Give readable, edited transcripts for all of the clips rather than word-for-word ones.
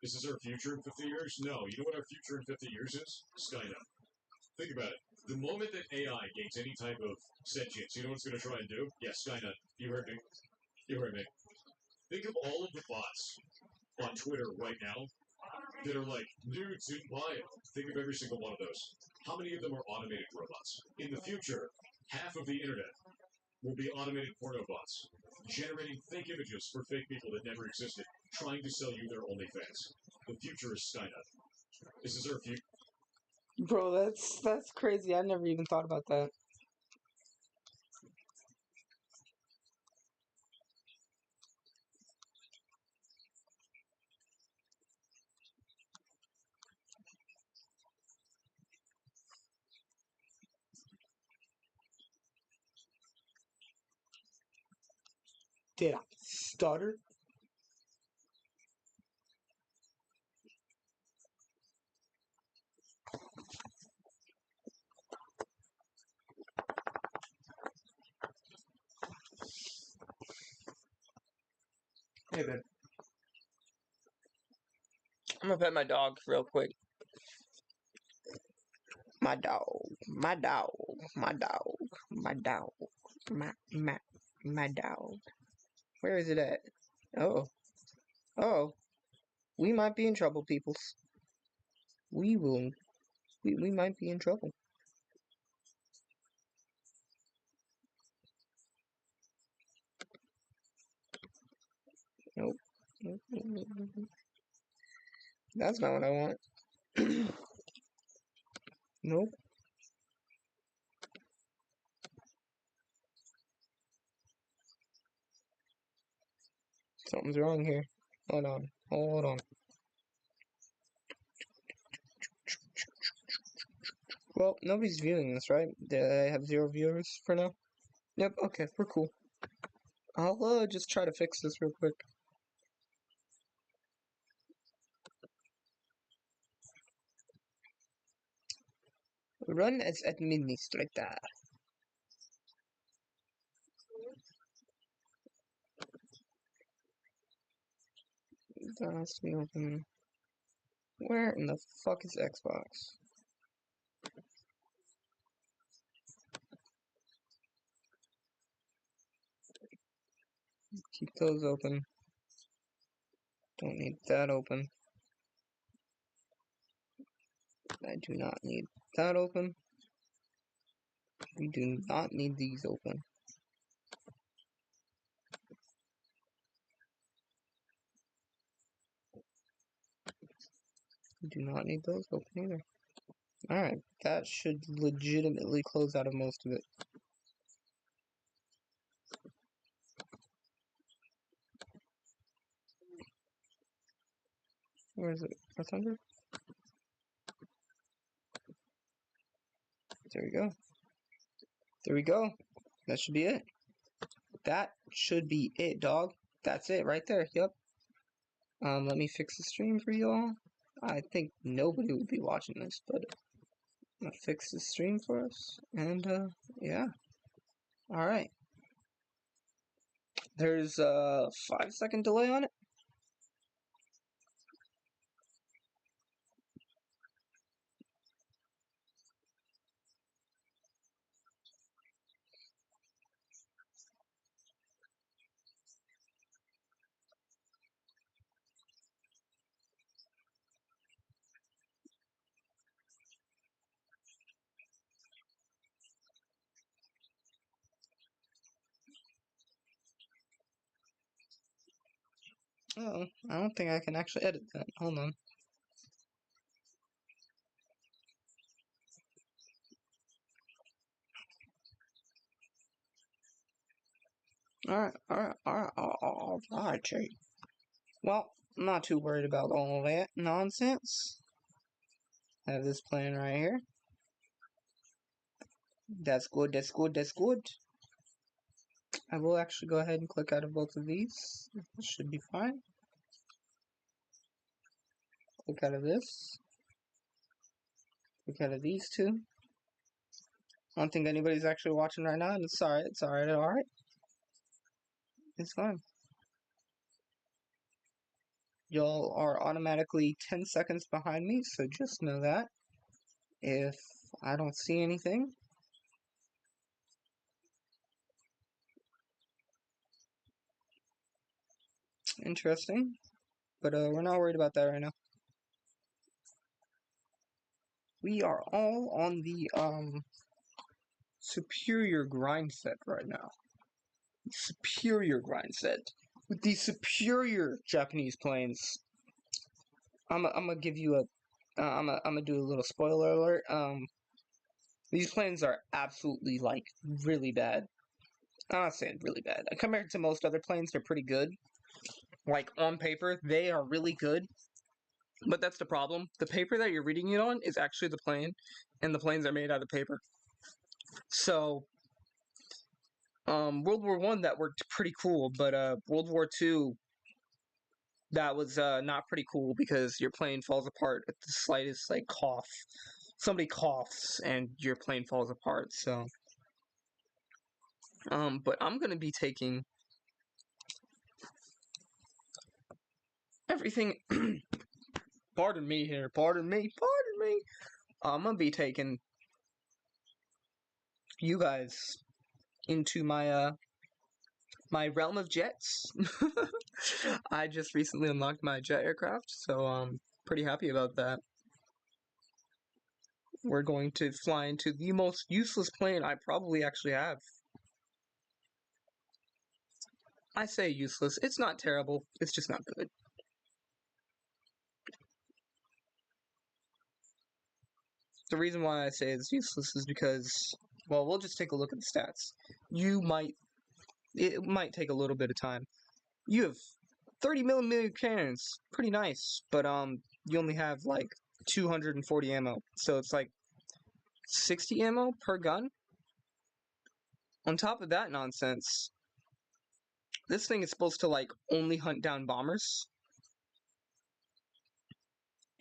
Is this our future in 50 years? No. You know what our future in 50 years is? Skynet. Think about it. The moment that AI gains any type of sentience, you know what it's going to try and do? Yes, Skynet. You heard me. You heard me. Think of all of the bots on Twitter right now that are like nudes in bio. Think of every single one of those. How many of them are automated robots? In the future, half of the internet will be automated porno bots, generating fake images for fake people that never existed, trying to sell you their OnlyFans. The future is Skynet. This is our future. Bro, that's crazy. I never even thought about that. Did I stutter? Hey, babe. I'm gonna pet my dog real quick. My dog, my dog, my dog, my dog, my dog. Where is it at? Oh, oh, we might be in trouble, peoples. We might be in trouble. Nope. That's not what I want. Nope. Something's wrong here. Hold on. Hold on. Well, nobody's viewing this, right? They have 0 viewers for now? Yep, okay, we're cool. I'll just try to fix this real quick. Run as administrator. That has to be open. Where in the fuck is Xbox? Keep those open. Don't need that open. I do not need that open. We do not need these open. We do not need those open either. Alright, that should legitimately close out of most of it. Where is it? Press under? There we go. There we go. That should be it. That should be it, dog. That's it right there. Yep. Let me fix the stream for y'all. I think nobody would be watching this, but I'm gonna fix the stream for us. And, yeah. Alright. There's a 5-second delay on it. Oh, I don't think I can actually edit that. Hold on. Alright, Jay. Well, I'm not too worried about all that nonsense. I have this plan right here. That's good, that's good, that's good. I will actually go ahead and click out of both of these. This should be fine. Click out of this. Click out of these two. I don't think anybody's actually watching right now, and it's alright, it's alright. It's fine. Y'all are automatically 10 seconds behind me, so just know that. If I don't see anything, interesting. But we're not worried about that right now. We are all on the superior grind set right now. Superior grind set. With the superior Japanese planes. I'm gonna give you a I'm gonna do a little spoiler alert. These planes are absolutely, like, really bad. I'm not saying really bad. Compared to most other planes, they're pretty good. Like, on paper, they are really good. But that's the problem. The paper that you're reading it on is actually the plane, and the planes are made out of paper. So, World War I, that worked pretty cool, but World War II, that was not pretty cool because your plane falls apart at the slightest, like, cough. Somebody coughs, and your plane falls apart, so... but I'm gonna be taking everything... Pardon me here, pardon me. I'm gonna be taking you guys into my my realm of jets. I just recently unlocked my jet aircraft, so I'm pretty happy about that. We're going to fly into the most useless plane I probably actually have. I say useless. It's not terrible. It's just not good. The reason why I say it's useless is because, well, we'll just take a look at the stats. It might take a little bit of time. You have 30mm cannons, pretty nice, but you only have like 240 ammo, so it's like 60 ammo per gun. On top of that nonsense, this thing is supposed to like only hunt down bombers.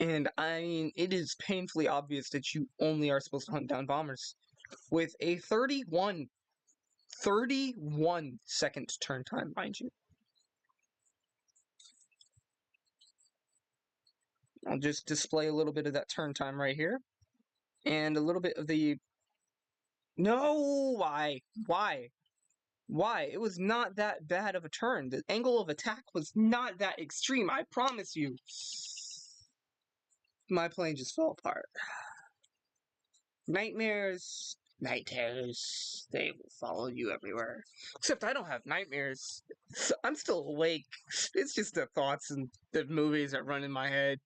And I mean, it is painfully obvious that you only are supposed to hunt down bombers. With a 31 second turn time, mind you. I'll just display a little bit of that turn time right here. And a little bit of the... No! Why? Why? Why? It was not that bad of a turn. The angle of attack was not that extreme, I promise you. My plane just fell apart. Nightmares, night terrors, they will follow you everywhere. Except I don't have nightmares. I'm still awake. It's just the thoughts and the movies that run in my head.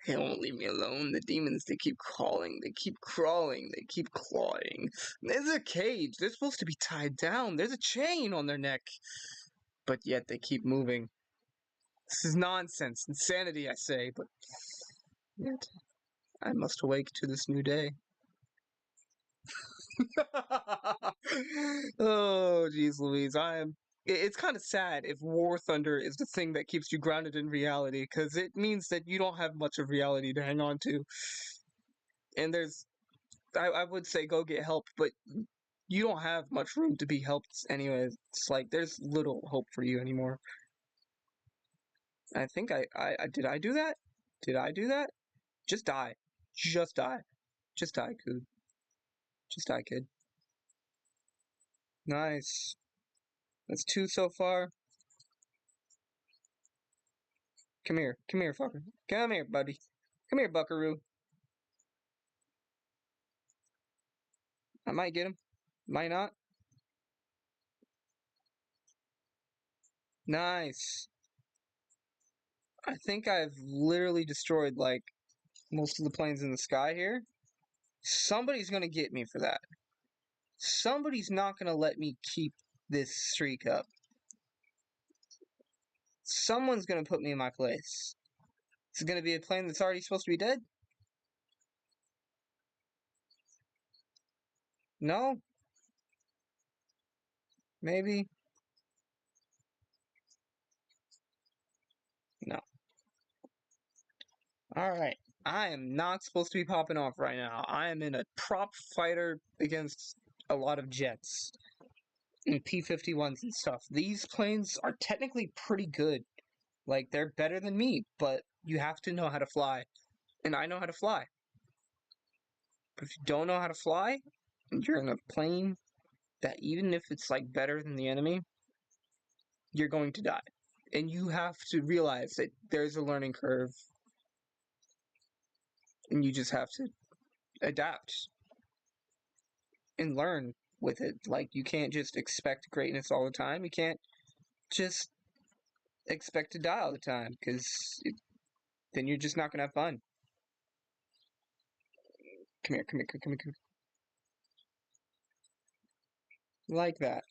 They won't leave me alone. The demons, they keep crawling. They keep crawling. They keep clawing. There's a cage. They're supposed to be tied down. There's a chain on their neck. But yet they keep moving. This is nonsense. Insanity, I say. But yet I must awake to this new day. Oh, jeez Louise. It's kind of sad if War Thunder is the thing that keeps you grounded in reality, because it means that you don't have much of reality to hang on to. And I would say go get help, but you don't have much room to be helped anyway. It's like, there's little hope for you anymore. I think did I do that? Did I do that? Just die. Just die. Just die, dude. Just die, kid. Nice. That's 2 so far. Come here, fucker. Come here, buddy. Come here, buckaroo. I might get him. Might not. Nice. I think I've literally destroyed, like, most of the planes in the sky here. Somebody's gonna get me for that. Somebody's not gonna let me keep this streak up. Someone's gonna put me in my place. Is it gonna be a plane that's already supposed to be dead? No? Maybe? No. Alright. I am not supposed to be popping off right now. I am in a prop fighter against a lot of jets. And P-51s and stuff. These planes are technically pretty good. Like, they're better than me, but you have to know how to fly. And I know how to fly. But if you don't know how to fly, and you're in a plane that even if it's like better than the enemy, you're going to die. And you have to realize that there's a learning curve. And you just have to adapt and learn with it. Like, you can't just expect greatness all the time. You can't just expect to die all the time, because then you're just not going to have fun. Come here, come here, come here, come here. Like that.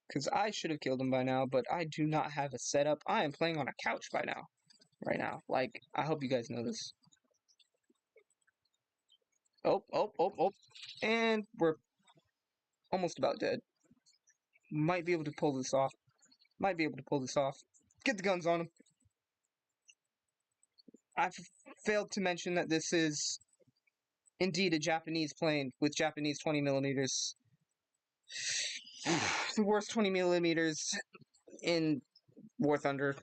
Because I should have killed him by now, but I do not have a setup. I am playing on a couch by now. Right now. Like, I hope you guys know this. Oh, oh, oh, oh. And we're almost about dead. Might be able to pull this off. Might be able to pull this off. Get the guns on him. I've failed to mention that this is indeed a Japanese plane with Japanese 20 millimeters. The worst 20 millimeters in War Thunder.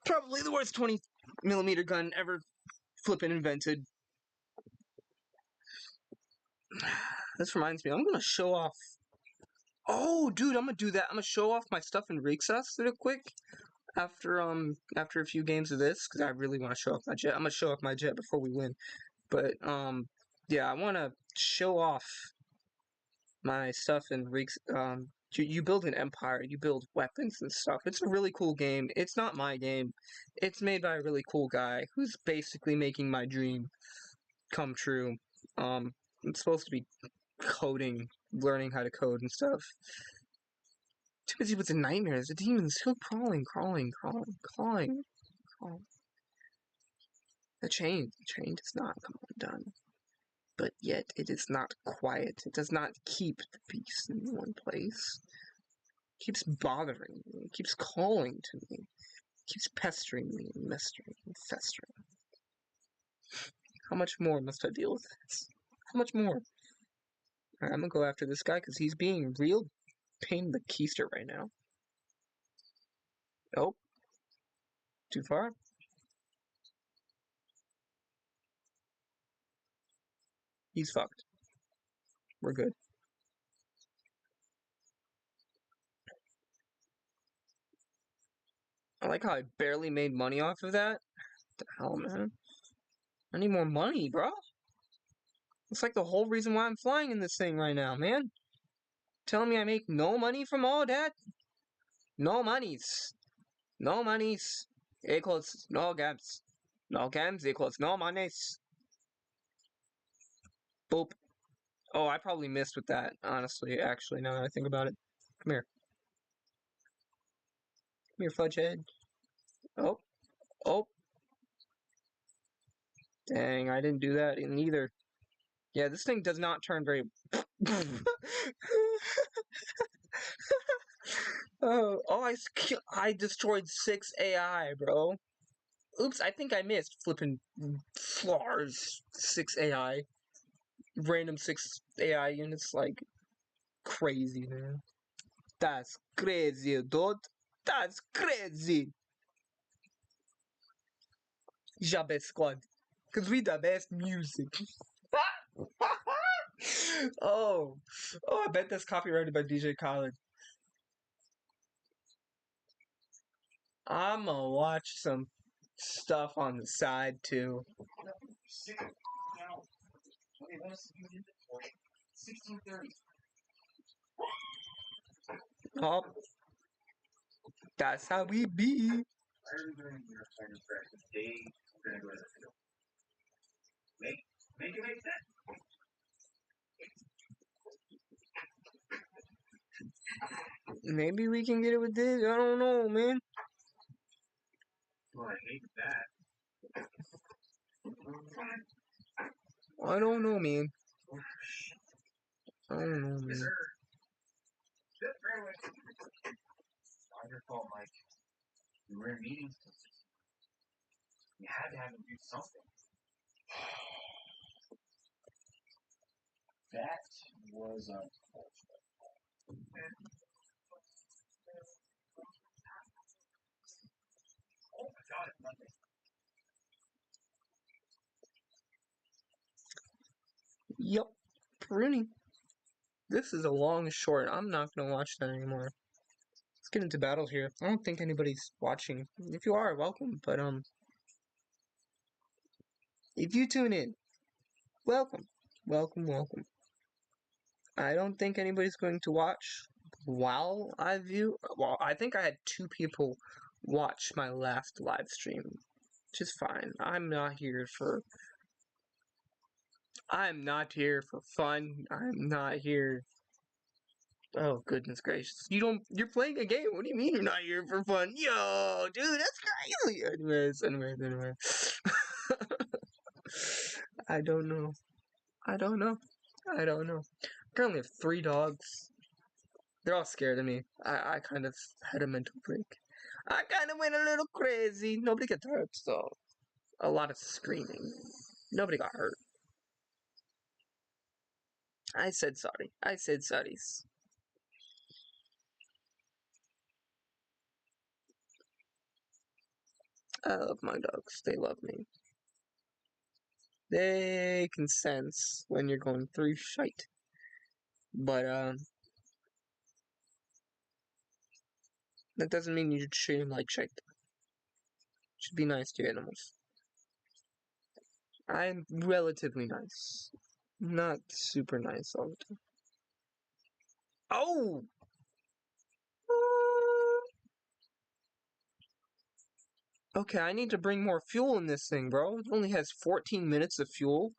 Probably the worst 20 millimeter gun ever flippin' invented. This reminds me, I'm gonna show off. Oh, dude, I'm gonna do that. I'm gonna show off my stuff in Rixas real quick after a few games of this, because I really want to show off my jet. I'm gonna show off my jet before we win. But yeah, I want to show off my stuff in Rix. You build an empire, you build weapons and stuff. It's a really cool game. It's not my game. It's made by a really cool guy who's basically making my dream come true. It's supposed to be coding, learning how to code and stuff. Too busy with the nightmares. The demon's still crawling. The chain does not come undone. But yet it is not quiet. It does not keep the beast in one place. It keeps bothering me. It keeps calling to me. It keeps pestering me and mestering and festering. How much more must I deal with this? How much more? Alright, I'm gonna go after this guy because he's being real pain in the keister right now. Oh. Too far? He's fucked. We're good. I like how I barely made money off of that. What the hell, man? I need more money, bro. It's like the whole reason why I'm flying in this thing right now, man. Telling me I make no money from all that? No monies. No monies equals no games. No games equals no monies. Boop. Oh, I probably missed with that, honestly, actually, now that I think about it. Come here. Come here, Fudgehead. Oh. Oh. Dang, I didn't do that either. Yeah, this thing does not turn very... oh, I destroyed 6 AI, bro. Oops, I think I missed flipping flars 6 AI. Random 6 AI units, like, crazy, man. That's crazy, dude. That's crazy. Jabez Squad. Because we the best music. oh, I bet that's copyrighted by DJ Khaled. I'ma watch some stuff on the side too. 1630. Oh, that's how we be. Make it make sense. Maybe we can get it with this. I don't know, man. Well, I hate that. I don't know, man. I don't know, man. Not your fault, Mike. We were in meetings. You had to have him do something. That was unfortunate. Rooney. This is a long short. I'm not gonna watch that anymore. Let's get into battle here. I don't think anybody's watching. If you are, welcome. But if you tune in, welcome, welcome. I don't think anybody's going to watch while I view. Well, I think I had 2 people watch my last live stream, which is fine. I'm not here for fun. I'm not here. Oh, goodness gracious. You're playing a game. What do you mean you're not here for fun? Yo, dude, that's crazy. Anyways. I don't know. I currently have 3 dogs. They're all scared of me. I kind of had a mental break. I kind of went a little crazy. Nobody got hurt, so a lot of screaming. Nobody got hurt. I said sorry. Sorries. I love my dogs. They love me. They can sense when you're going through shite. But, that doesn't mean you should treat them like shite. You should be nice to your animals. I'm relatively nice. Not super nice all the time. Oh! Okay, I need to bring more fuel in this thing, bro. It only has 14 minutes of fuel.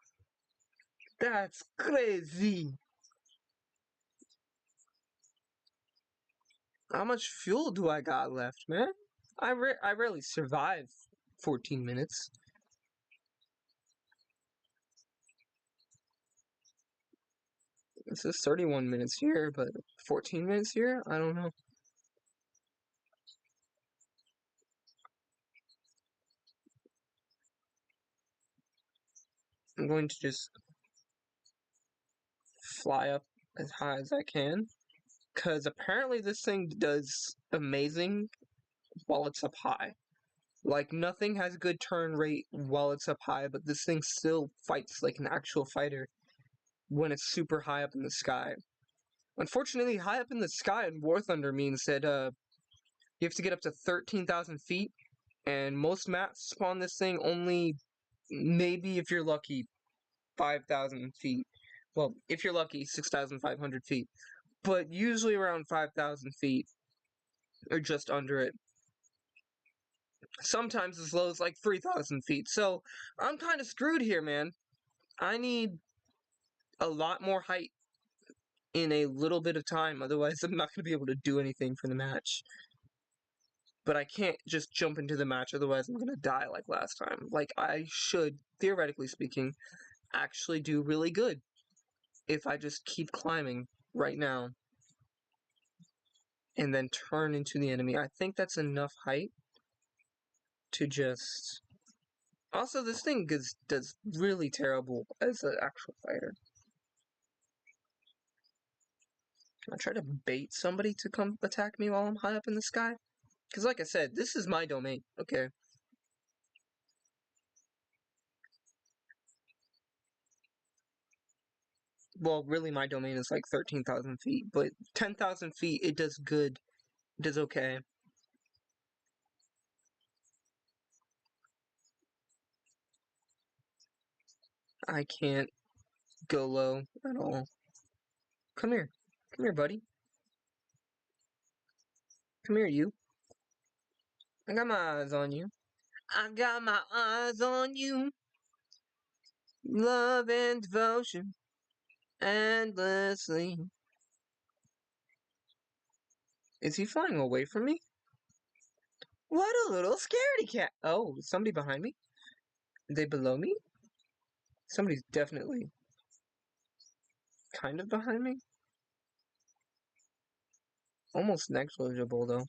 That's crazy. How much fuel do I got left, man? I rarely survive 14 minutes. This is 31 minutes here, but 14 minutes here? I don't know. I'm going to just fly up as high as I can, because apparently this thing does amazing while it's up high. Like, nothing has good turn rate while it's up high, but this thing still fights like an actual fighter when it's super high up in the sky. Unfortunately, high up in the sky in War Thunder means that you have to get up to 13,000 feet, and most maps spawn this thing only, maybe if you're lucky, 5,000 feet. Well, if you're lucky, 6,500 feet. But usually around 5,000 feet, or just under it. Sometimes as low as like 3,000 feet. So, I'm kind of screwed here, man. I need a lot more height in a little bit of time, otherwise I'm not going to be able to do anything for the match. But I can't just jump into the match, otherwise I'm going to die like last time. Like, I should, theoretically speaking, actually do really good if I just keep climbing right now and then turn into the enemy. I think that's enough height to just... Also, this thing does really terrible as an actual fighter. Can I try to bait somebody to come attack me while I'm high up in the sky? Because like I said, this is my domain, okay? Well, really my domain is like 13,000 feet, but 10,000 feet, it does good. It does okay. I can't go low at all. Come here. Come here, buddy. Come here, you. I got my eyes on you. I got my eyes on you. Love and devotion. Endlessly. Is he flying away from me? What a little scaredy cat. Oh, is somebody behind me? Are they below me? Somebody's definitely kind of behind me. Almost negligible, though.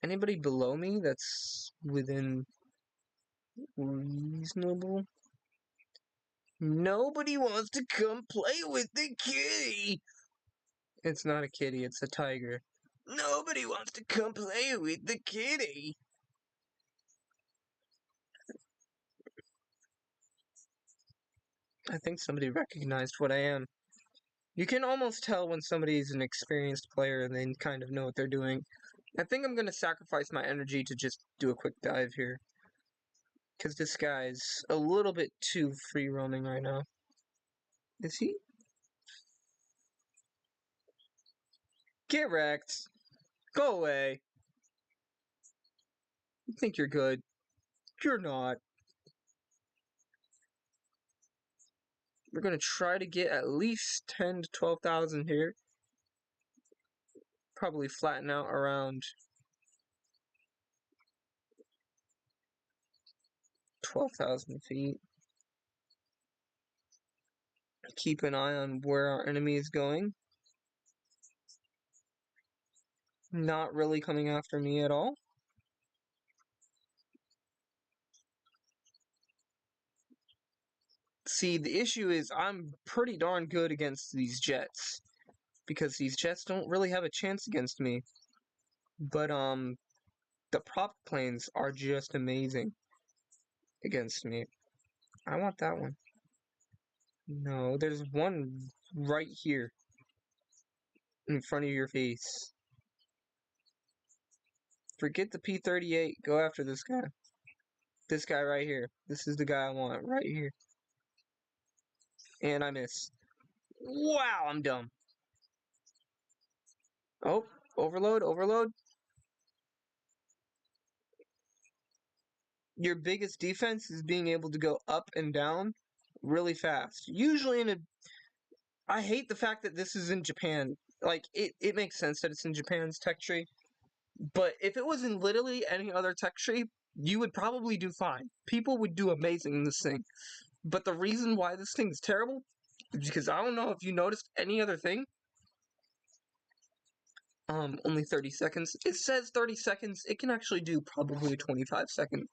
Anybody below me that's within reasonable? Nobody wants to come play with the kitty! It's not a kitty, it's a tiger. Nobody wants to come play with the kitty! I think somebody recognized what I am. You can almost tell when somebody's an experienced player and they kind of know what they're doing. I think I'm going to sacrifice my energy to just do a quick dive here. Because this guy's a little bit too free roaming right now. Is he? Get wrecked. Go away. You think you're good. You're not. We're going to try to get at least 10 to 12,000 here. Probably flatten out around 12,000 feet. Keep an eye on where our enemy is going. Not really coming after me at all. See, the issue is I'm pretty darn good against these jets. Because these jets don't really have a chance against me. But, the prop planes are just amazing against me. I want that one. No, there's one right here. In front of your face. Forget the P-38. Go after this guy. This guy right here. This is the guy I want right here. And I miss. Wow, I'm dumb. Oh, overload, overload. Your biggest defense is being able to go up and down really fast. Usually in a... I hate the fact that this is in Japan. Like, it makes sense that it's in Japan's tech tree. But if it was in literally any other tech tree, you would probably do fine. People would do amazing in this thing. But the reason why this thing is terrible is because I don't know if you noticed any other thing. Only 30 seconds. It says 30 seconds. It can actually do probably 25 seconds.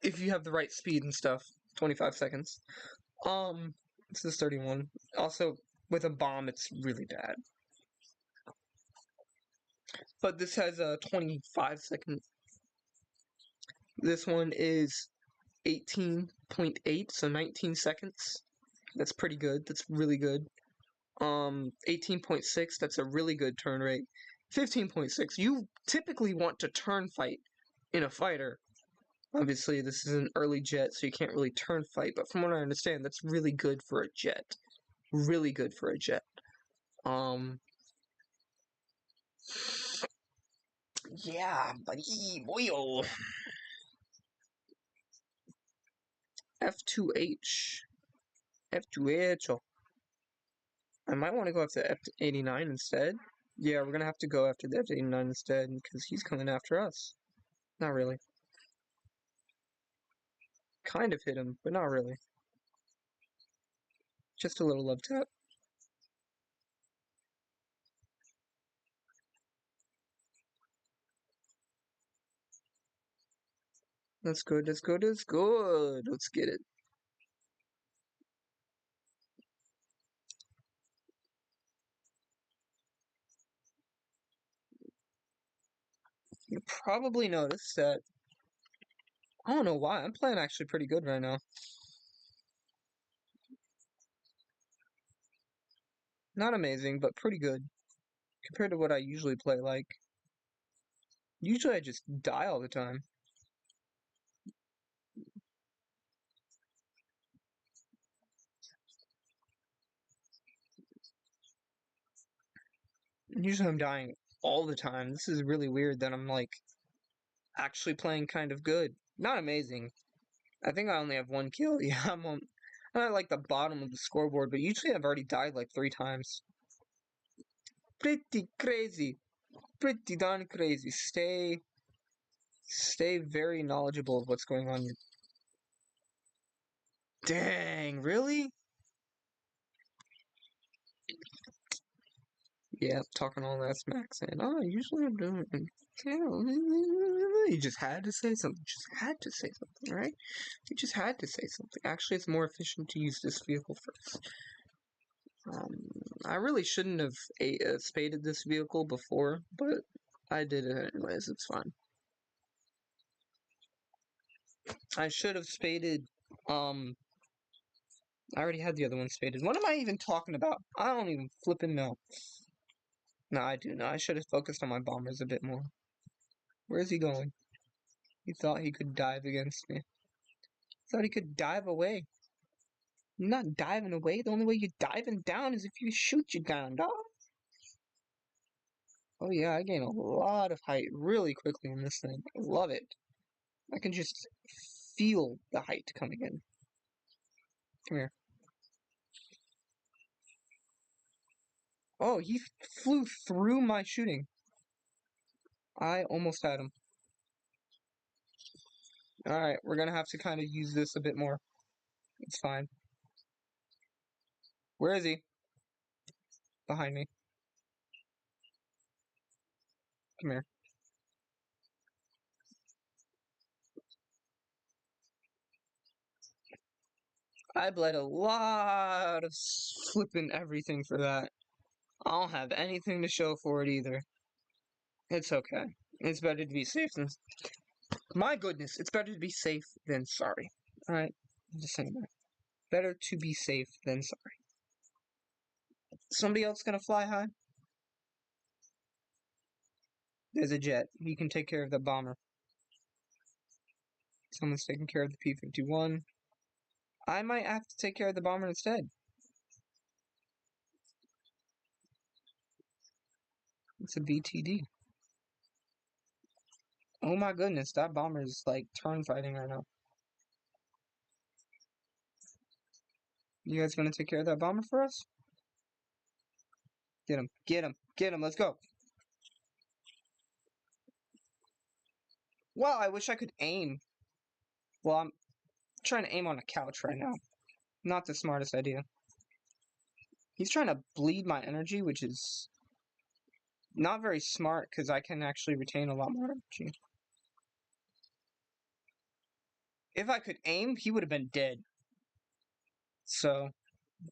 If you have the right speed and stuff. 25 seconds. This is 31. Also, with a bomb, it's really bad. But this has a 25 second. This one is 18.8, so 19 seconds. That's pretty good. That's really good. 18.6, that's a really good turn rate. 15.6, you typically want to turn fight in a fighter. Obviously, this is an early jet, so you can't really turn fight, but from what I understand, that's really good for a jet. Really good for a jet. Yeah, buddy, boyo. F2H. F2H. I might want to go after F89 instead. Yeah, we're gonna have to go after the F89 instead, because he's coming after us. Not really. Kind of hit him, but not really. Just a little love tap. That's good, that's good, that's good. Let's get it. You probably noticed that. I don't know why. I'm playing actually pretty good right now. Not amazing, but pretty good. Compared to what I usually play like. Usually I just die all the time. Usually I'm dying all the time. This is really weird that I'm like actually playing kind of good. Not amazing. I think I only have one kill. Yeah, I'm at like the bottom of the scoreboard, but usually I've already died like 3 times. Pretty crazy. Pretty darn crazy. Stay very knowledgeable of what's going on. Dang, really? Yeah, talking all that smack, saying, "Oh, usually I'm doing." You just had to say something. Just had to say something, right? You just had to say something. Actually, it's more efficient to use this vehicle first. I really shouldn't have spaded this vehicle before, but I did it anyways. It's fine. I should have spaded I already had the other one spaded. What am I even talking about? I don't even flipping know. No, I do know. I should have focused on my bombers a bit more. Where is he going? He thought he could dive against me. Thought he could dive away. I'm not diving away. The only way you're diving down is if you shoot you down, dog. Oh yeah, I gain a lot of height really quickly in this thing. I love it. I can just feel the height coming in. Come here. Oh, he flew through my shooting. I almost had him. Alright, we're gonna have to kind of use this a bit more. It's fine. Where is he? Behind me. Come here. I bled a lot of flipping everything for that. I don't have anything to show for it either. It's okay. It's better to be safe than... My goodness, it's better to be safe than sorry. Alright, I'm just saying that. Better to be safe than sorry. Somebody else gonna fly high? There's a jet. He can take care of the bomber. Someone's taking care of the P-51. I might have to take care of the bomber instead. It's a BTD. Oh my goodness, that bomber is like turn fighting right now. You guys gonna take care of that bomber for us? Get him, get him, get him, let's go. Wow, I wish I could aim. Well, I'm trying to aim on a couch right now. Not the smartest idea. He's trying to bleed my energy, which is not very smart because I can actually retain a lot more energy. If I could aim, he would have been dead. So,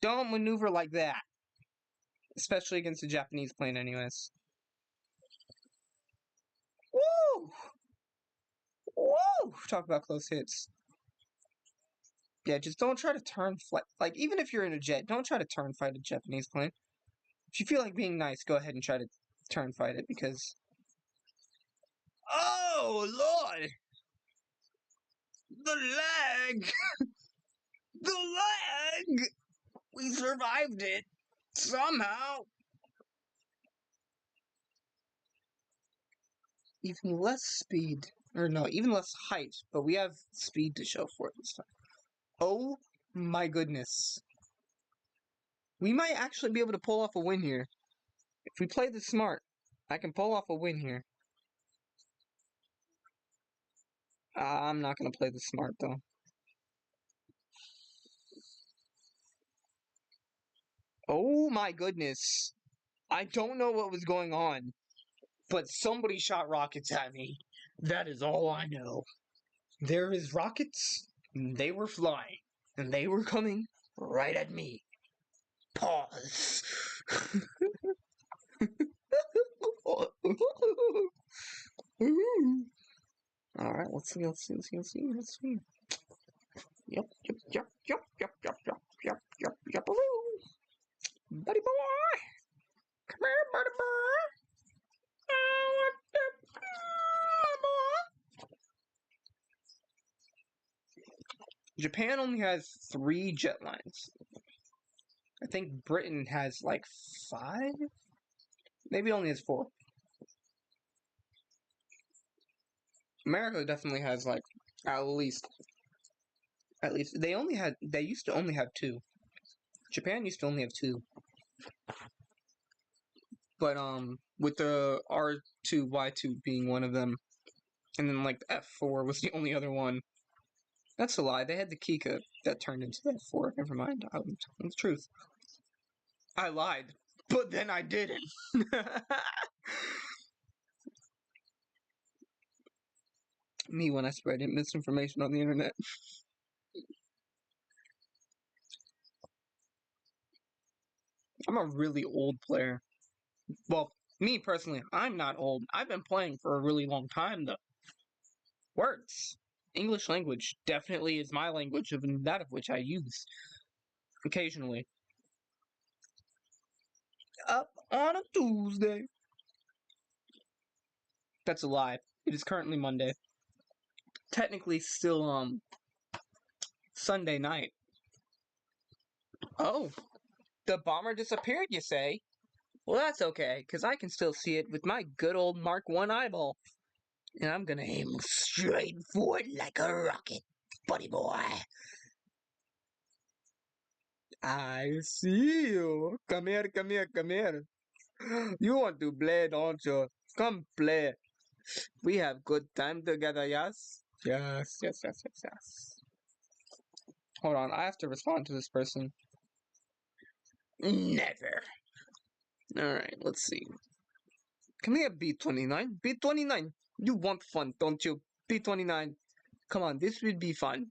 don't maneuver like that. Especially against a Japanese plane anyways. Woo! Woo! Talk about close hits. Yeah, just don't try to turn fight. Like, even if you're in a jet, don't try to turn fight a Japanese plane. If you feel like being nice, go ahead and try to turn fight it because... Oh, Lord! The lag! The lag! We survived it! Somehow! Even less speed. Or no, even less height. But we have speed to show for it this time. Oh my goodness. We might actually be able to pull off a win here. If we play this smart, I can pull off a win here. I'm not going to play this smart, though. Oh my goodness. I don't know what was going on, but somebody shot rockets at me. That is all I know. There is rockets, and they were flying, and they were coming right at me. Pause. Alright, let's see. Yep. Buddy boy! Come here, buddy boy! Japan only has 3 jet lines. I think Britain has like 5? Maybe it only has 4. America definitely has like at least they used to only have 2. Japan used to only have 2. But with the R2Y2 being one of them, and then like the F4 was the only other one. That's a lie. They had the Kika that turned into the F4. Never mind. I'm telling the truth. I lied, but then I didn't. Me when I spread misinformation on the internet. I'm a really old player. Well, me personally, I'm not old. I've been playing for a really long time, though. Words. English language definitely is my language, of that of which I use. Occasionally. Up on a Tuesday. That's a lie. It is currently Monday. Technically still, Sunday night. Oh, the bomber disappeared, you say? Well, that's okay, because I can still see it with my good old Mark 1 eyeball. And I'm gonna aim straight for it like a rocket, buddy boy. I see you. Come here, come here, come here. You want to play, don't you? Come play. We have good time together, yes? Yes, yes, yes, yes, yes. Hold on, I have to respond to this person. Never. Alright, let's see. Come here, B29. B29, you want fun, don't you? B29, come on, this will be fun.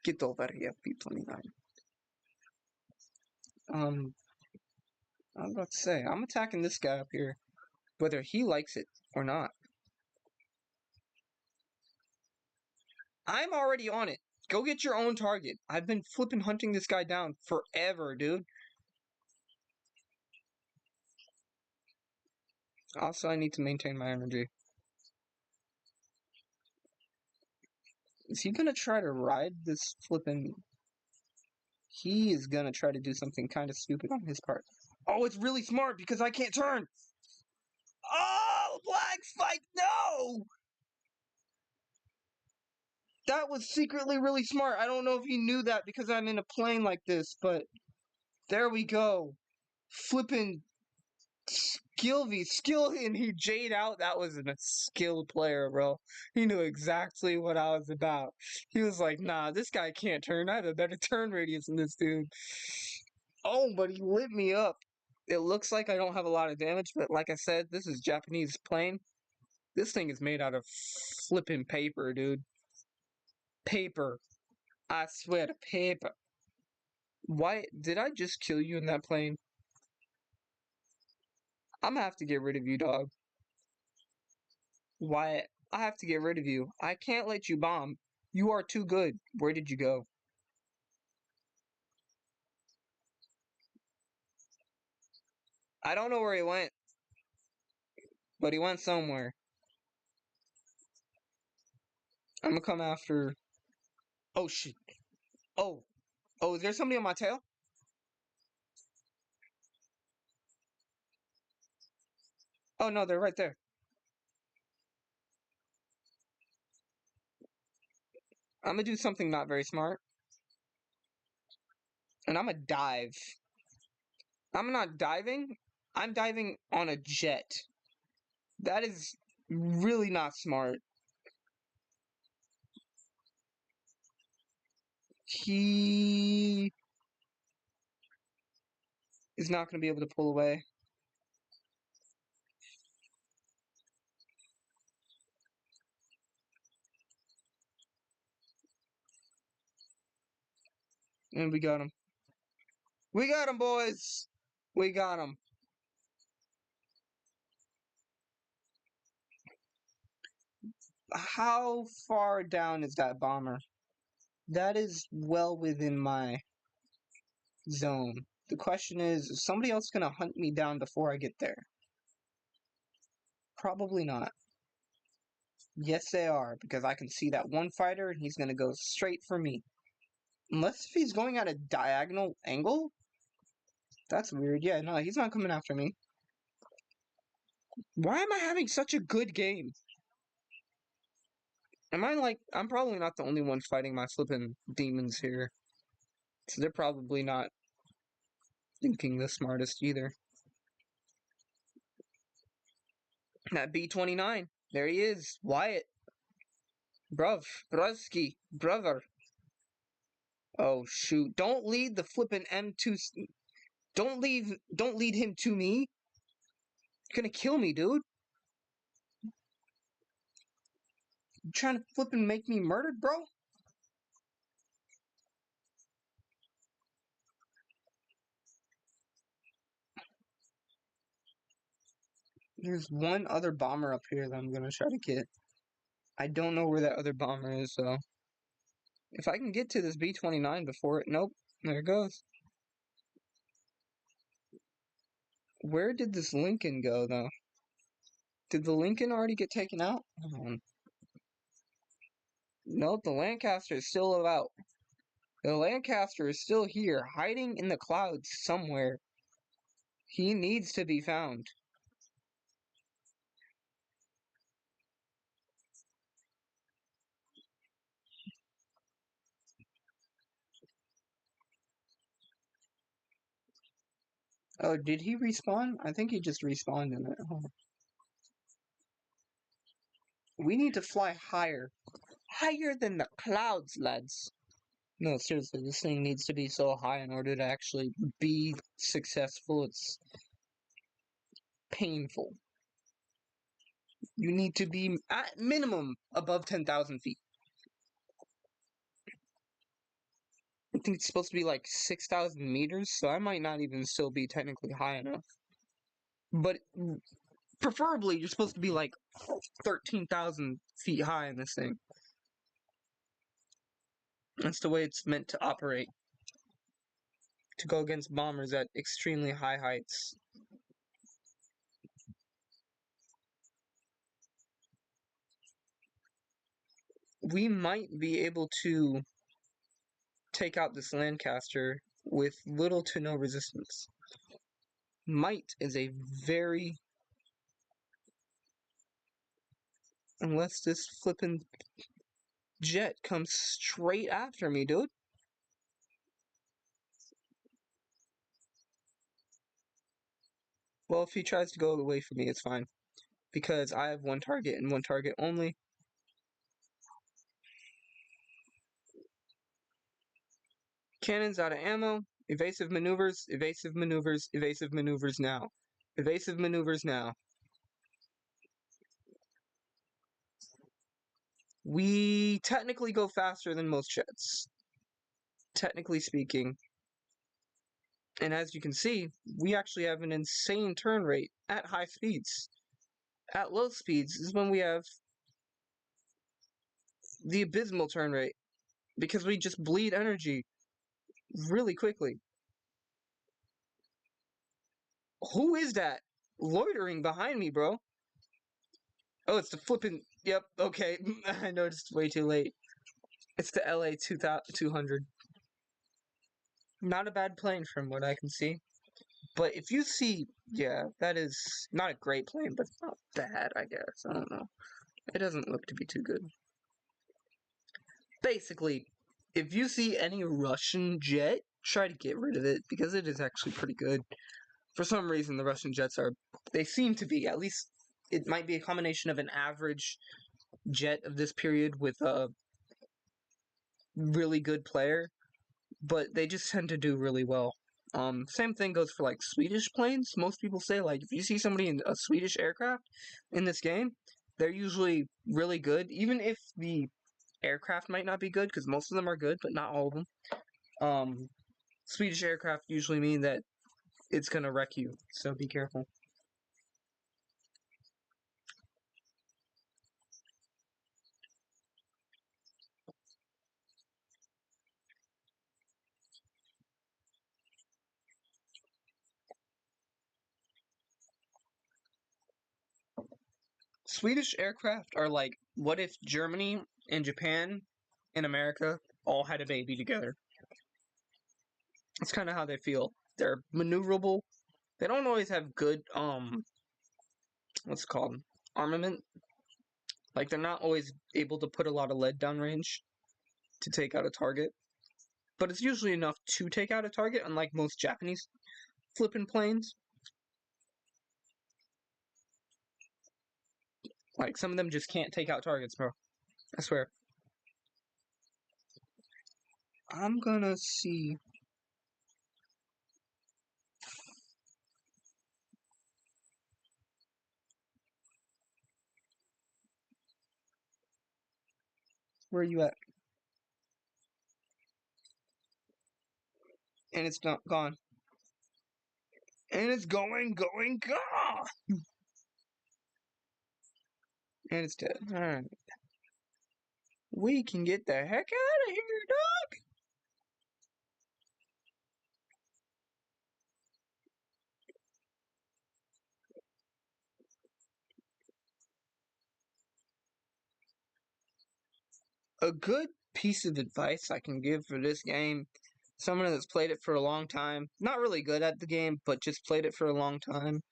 Get over here, B29. I was about to say, I'm attacking this guy up here, whether he likes it or not. I'm already on it. Go get your own target. I've been flipping hunting this guy down forever, dude. Also, I need to maintain my energy. Is he gonna try to ride this flipping... He is gonna try to do something kind of stupid on his part. Oh, it's really smart because I can't turn! Oh, Black Spike, no! That was secretly really smart. I don't know if he knew that because I'm in a plane like this, but... There we go. Flipping skill, and he Jade out. That was a skilled player, bro. He knew exactly what I was about. He was like, nah, this guy can't turn. I have a better turn radius than this dude. Oh, but he lit me up. It looks like I don't have a lot of damage, but like I said, this is Japanese plane. This thing is made out of flipping paper, dude. Paper. I swear to paper. Why did I just kill you in that plane? I'm gonna have to get rid of you, dog. Why? I have to get rid of you. I can't let you bomb. You are too good. Where did you go? I don't know where he went, but he went somewhere. I'm gonna come after... Oh, shit. Oh. Oh, is there somebody on my tail? Oh, no, they're right there. I'm gonna do something not very smart. And I'm gonna dive. I'm not diving. I'm diving on a jet. That is really not smart. He is not gonna be able to pull away. And we got him. We got him, boys! We got him. How far down is that bomber? That is well within my zone. The question is somebody else gonna hunt me down before I get there? Probably not. Yes, they are, because I can see that one fighter and he's gonna go straight for me. Unless if he's going at a diagonal angle? That's weird. Yeah, no, he's not coming after me. Why am I having such a good game? Am I like... I'm probably not the only one fighting my flipping demons here. So they're probably not thinking the smartest either. That B29. There he is. Wyatt. Bruv. Brusky. Brother. Oh, shoot. Don't lead the flippin' M2... Don't lead him to me. You're gonna kill me, dude. You trying to flippin' make me murdered, bro? There's one other bomber up here that I'm gonna try to get. I don't know where that other bomber is, though. If I can get to this B29 before it... Nope. There it goes. Where did this Lincoln go, though? Did the Lincoln already get taken out? Nope, the Lancaster is still about. The Lancaster is still here, hiding in the clouds somewhere. He needs to be found. Oh, did he respawn? I think he just respawned in it. We need to fly higher. Higher than the clouds, lads. No, seriously, this thing needs to be so high in order to actually be successful. It's painful. You need to be, at minimum, above 10,000 feet. I think it's supposed to be like 6,000 meters, so I might not even still be technically high enough. But preferably, you're supposed to be like 13,000 feet high in this thing. That's the way it's meant to operate. To go against bombers at extremely high heights. We might be able to take out this Lancaster with little to no resistance. Might is a very... Unless this flippin' jet comes straight after me, dude. Well, if he tries to go away from me, it's fine. Because I have one target and one target only. Cannon's out of ammo. Evasive maneuvers, evasive maneuvers, evasive maneuvers now. Evasive maneuvers now. We technically go faster than most jets. Technically speaking. And as you can see, we actually have an insane turn rate at high speeds. At low speeds is when we have the abysmal turn rate. Because we just bleed energy really quickly. Who is that loitering behind me, bro? Oh, it's the flippin'... Yep, okay. I noticed way too late. It's the LA 200. Not a bad plane from what I can see. But if you see... Yeah, that is not a great plane, but it's not bad, I guess. I don't know. It doesn't look to be too good. Basically, if you see any Russian jet, try to get rid of it, because it is actually pretty good. For some reason, the Russian jets are... They seem to be, at least... It might be a combination of an average jet of this period with a really good player, but they just tend to do really well. Same thing goes for, like, Swedish planes. Most people say, like, if you see somebody in a Swedish aircraft in this game, they're usually really good, even if the aircraft might not be good, because most of them are good, but not all of them. Swedish aircraft usually mean that it's gonna wreck you, so be careful. Swedish aircraft are like, what if Germany and Japan and America all had a baby together? That's kind of how they feel. They're maneuverable. They don't always have good, what's it called? Armament. Like, they're not always able to put a lot of lead downrange to take out a target. But it's usually enough to take out a target, unlike most Japanese flippin' planes. Like, some of them just can't take out targets, bro. I swear. I'm gonna see... Where are you at? And it's not gone. And it's going, gone! And it's dead. Alright. We can get the heck out of here, dog! A good piece of advice I can give for this game, someone that's played it for a long time, not really good at the game, but just played it for a long time,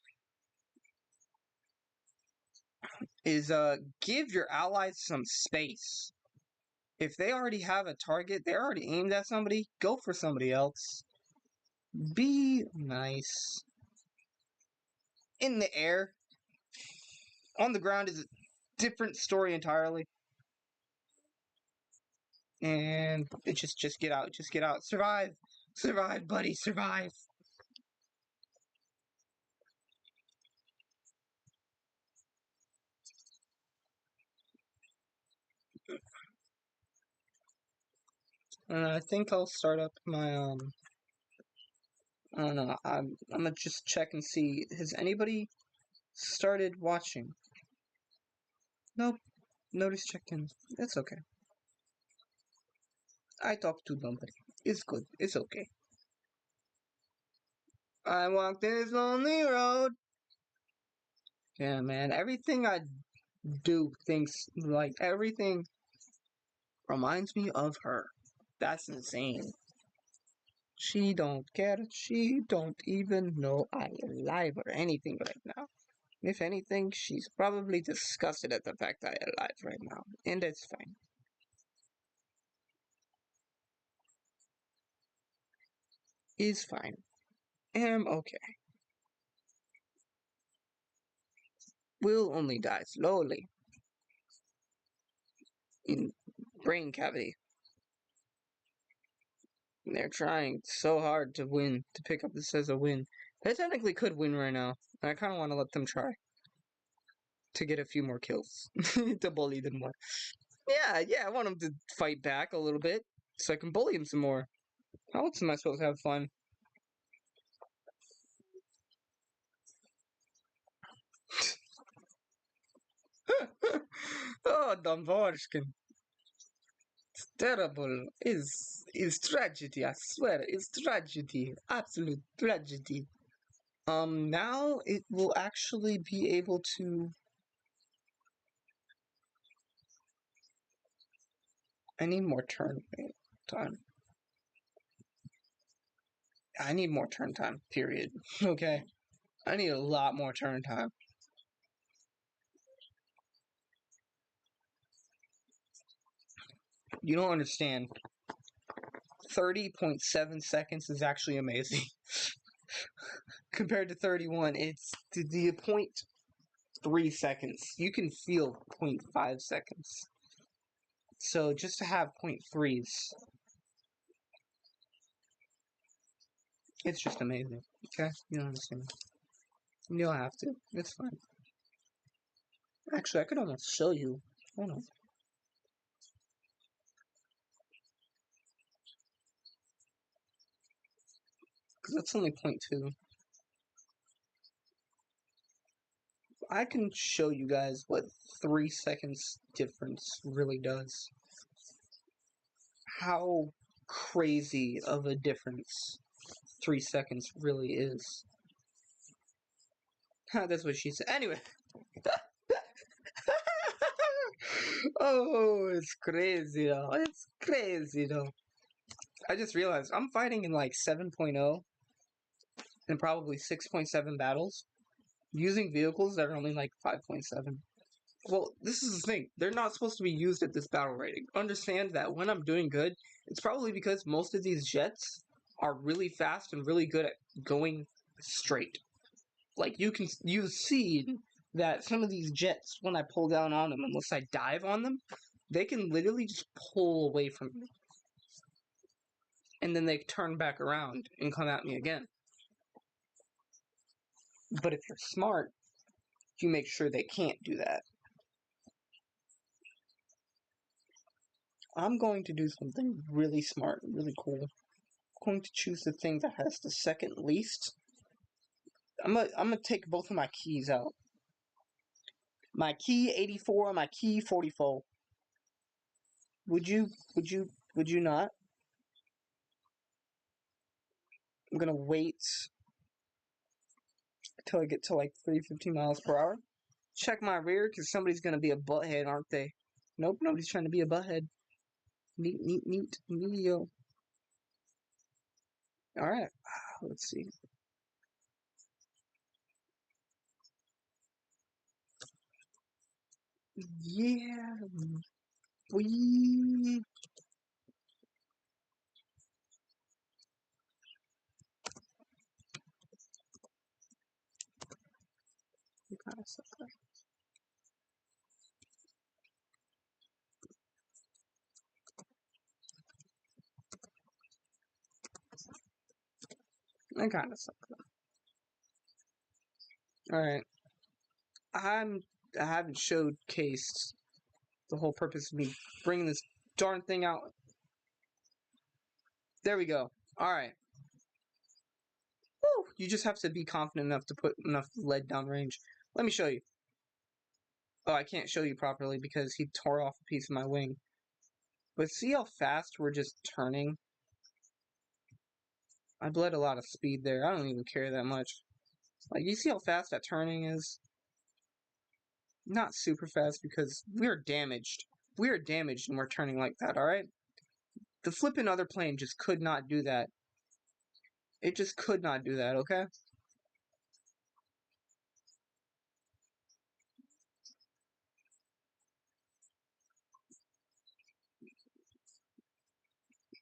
is give your allies some space. If they already have a target, they're already aimed at somebody, go for somebody else. Be nice. In the air, on the ground is a different story entirely. And it just get out, just get out. Survive! Survive, buddy, survive! And I think I'll start up my I don't know. I'm gonna just check and see. Has anybody started watching? Nope. Nobody's checked in. It's okay. I talk to nobody. It's good. It's okay. I walk this lonely road. Yeah, man. Everything I do thinks like everything reminds me of her. That's insane. She don't care. She don't even know I'm alive or anything right now. If anything, she's probably disgusted at the fact I'm alive right now. And it's fine. It's fine. Am okay. Will only die slowly in brain cavity. They're trying so hard to win, to pick up this as a win. They technically could win right now. I kind of want to let them try to get a few more kills to bully them more. Yeah, I want them to fight back a little bit so I can bully them some more. How else am I supposed to have fun? Oh, Domborshkin. It's terrible. Is tragedy, I swear. It's tragedy. Absolute tragedy. Now it will actually be able to... I need more turn time. I need more turn time, period. Okay? I need a lot more turn time. You don't understand. 30.7 seconds is actually amazing. Compared to 31, it's the 0.3 seconds. You can feel 0.5 seconds. So just to have 0.3s, it's just amazing. Okay? You don't understand. You don't have to. It's fine. Actually, I could almost show you. Hold on. Because that's only 0.2. I can show you guys what 3 seconds difference really does. How crazy of a difference 3 seconds really is. That's what she said. Anyway. Oh, it's crazy though. It's crazy though. I just realized I'm fighting in like 7.0 and probably 6.7 battles using vehicles that are only like 5.7. Well, this is the thing. They're not supposed to be used at this battle rating. Understand that when I'm doing good, it's probably because most of these jets are really fast and really good at going straight. Like you've seen that some of these jets, when I pull down on them, unless I dive on them, they can literally just pull away from me. And then they turn back around and come at me again. But if you're smart, you make sure they can't do that. I'm going to do something really smart, really cool. I'm going to choose the thing that has the second least. I'm gonna take both of my keys out. My key 84 and my key 44. Would you not? I'm gonna wait until I get to like 350 miles per hour. Check my rear, because somebody's gonna be a butthead, aren't they? Nope, nobody's trying to be a butthead. Neat, neat, neat, neatio. Alright, let's see. Yeah, we... kind of suck that. I kind of suck that. Alright. I haven't showcased the whole purpose of me bringing this darn thing out. There we go. Alright. Woo! You just have to be confident enough to put enough lead down range. Let me show you. Oh, I can't show you properly because he tore off a piece of my wing. But see how fast we're just turning? I bled a lot of speed there. I don't even care that much. Like, you see how fast that turning is? Not super fast because we're damaged. We're damaged and we're turning like that, alright? The flippin' other plane just could not do that. It just could not do that, okay?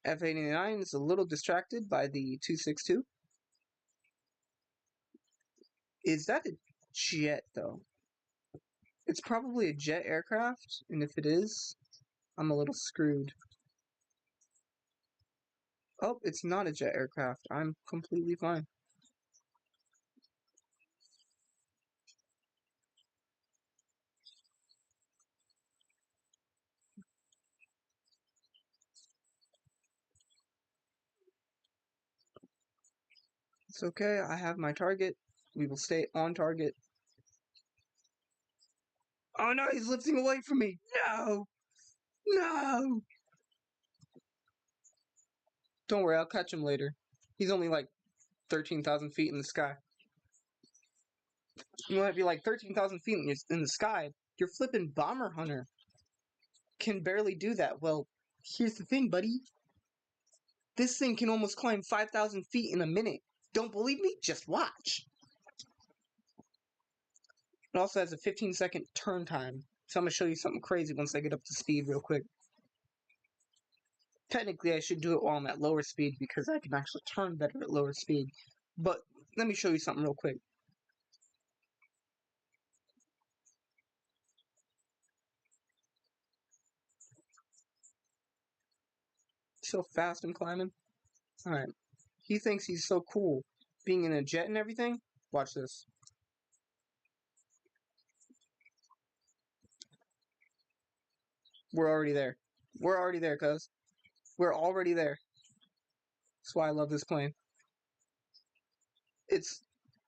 F-89 is a little distracted by the 262. Is that a jet, though? It's probably a jet aircraft, and if it is, I'm a little screwed. Oh, it's not a jet aircraft. I'm completely fine. It's okay, I have my target. We will stay on target. Oh no, he's lifting away from me! No! No! Don't worry, I'll catch him later. He's only like 13,000 feet in the sky. You might be like 13,000 feet in the sky. Your flippin' bomber hunter can barely do that. Well, here's the thing, buddy. This thing can almost climb 5,000 feet in a minute. Don't believe me? Just watch. It also has a 15-second turn time. So I'm going to show you something crazy once I get up to speed real quick. Technically, I should do it while I'm at lower speed because I can actually turn better at lower speed. But let me show you something real quick. So fast I'm climbing. Alright. He thinks he's so cool being in a jet and everything. Watch this. We're already there. We're already there, cuz. We're already there. That's why I love this plane. It's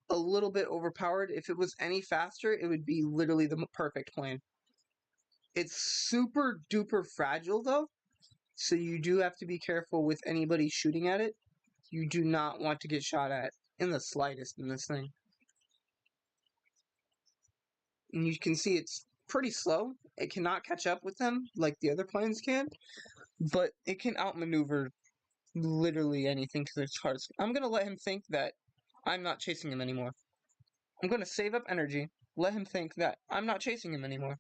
a little bit overpowered. If it was any faster, it would be literally the perfect plane. It's super duper fragile though, so you do have to be careful with anybody shooting at it. You do not want to get shot at in the slightest in this thing. And you can see it's pretty slow. It cannot catch up with them like the other planes can, but it can outmaneuver literally anything to its hearts. I'm going to let him think that I'm not chasing him anymore. I'm going to save up energy, let him think that I'm not chasing him anymore.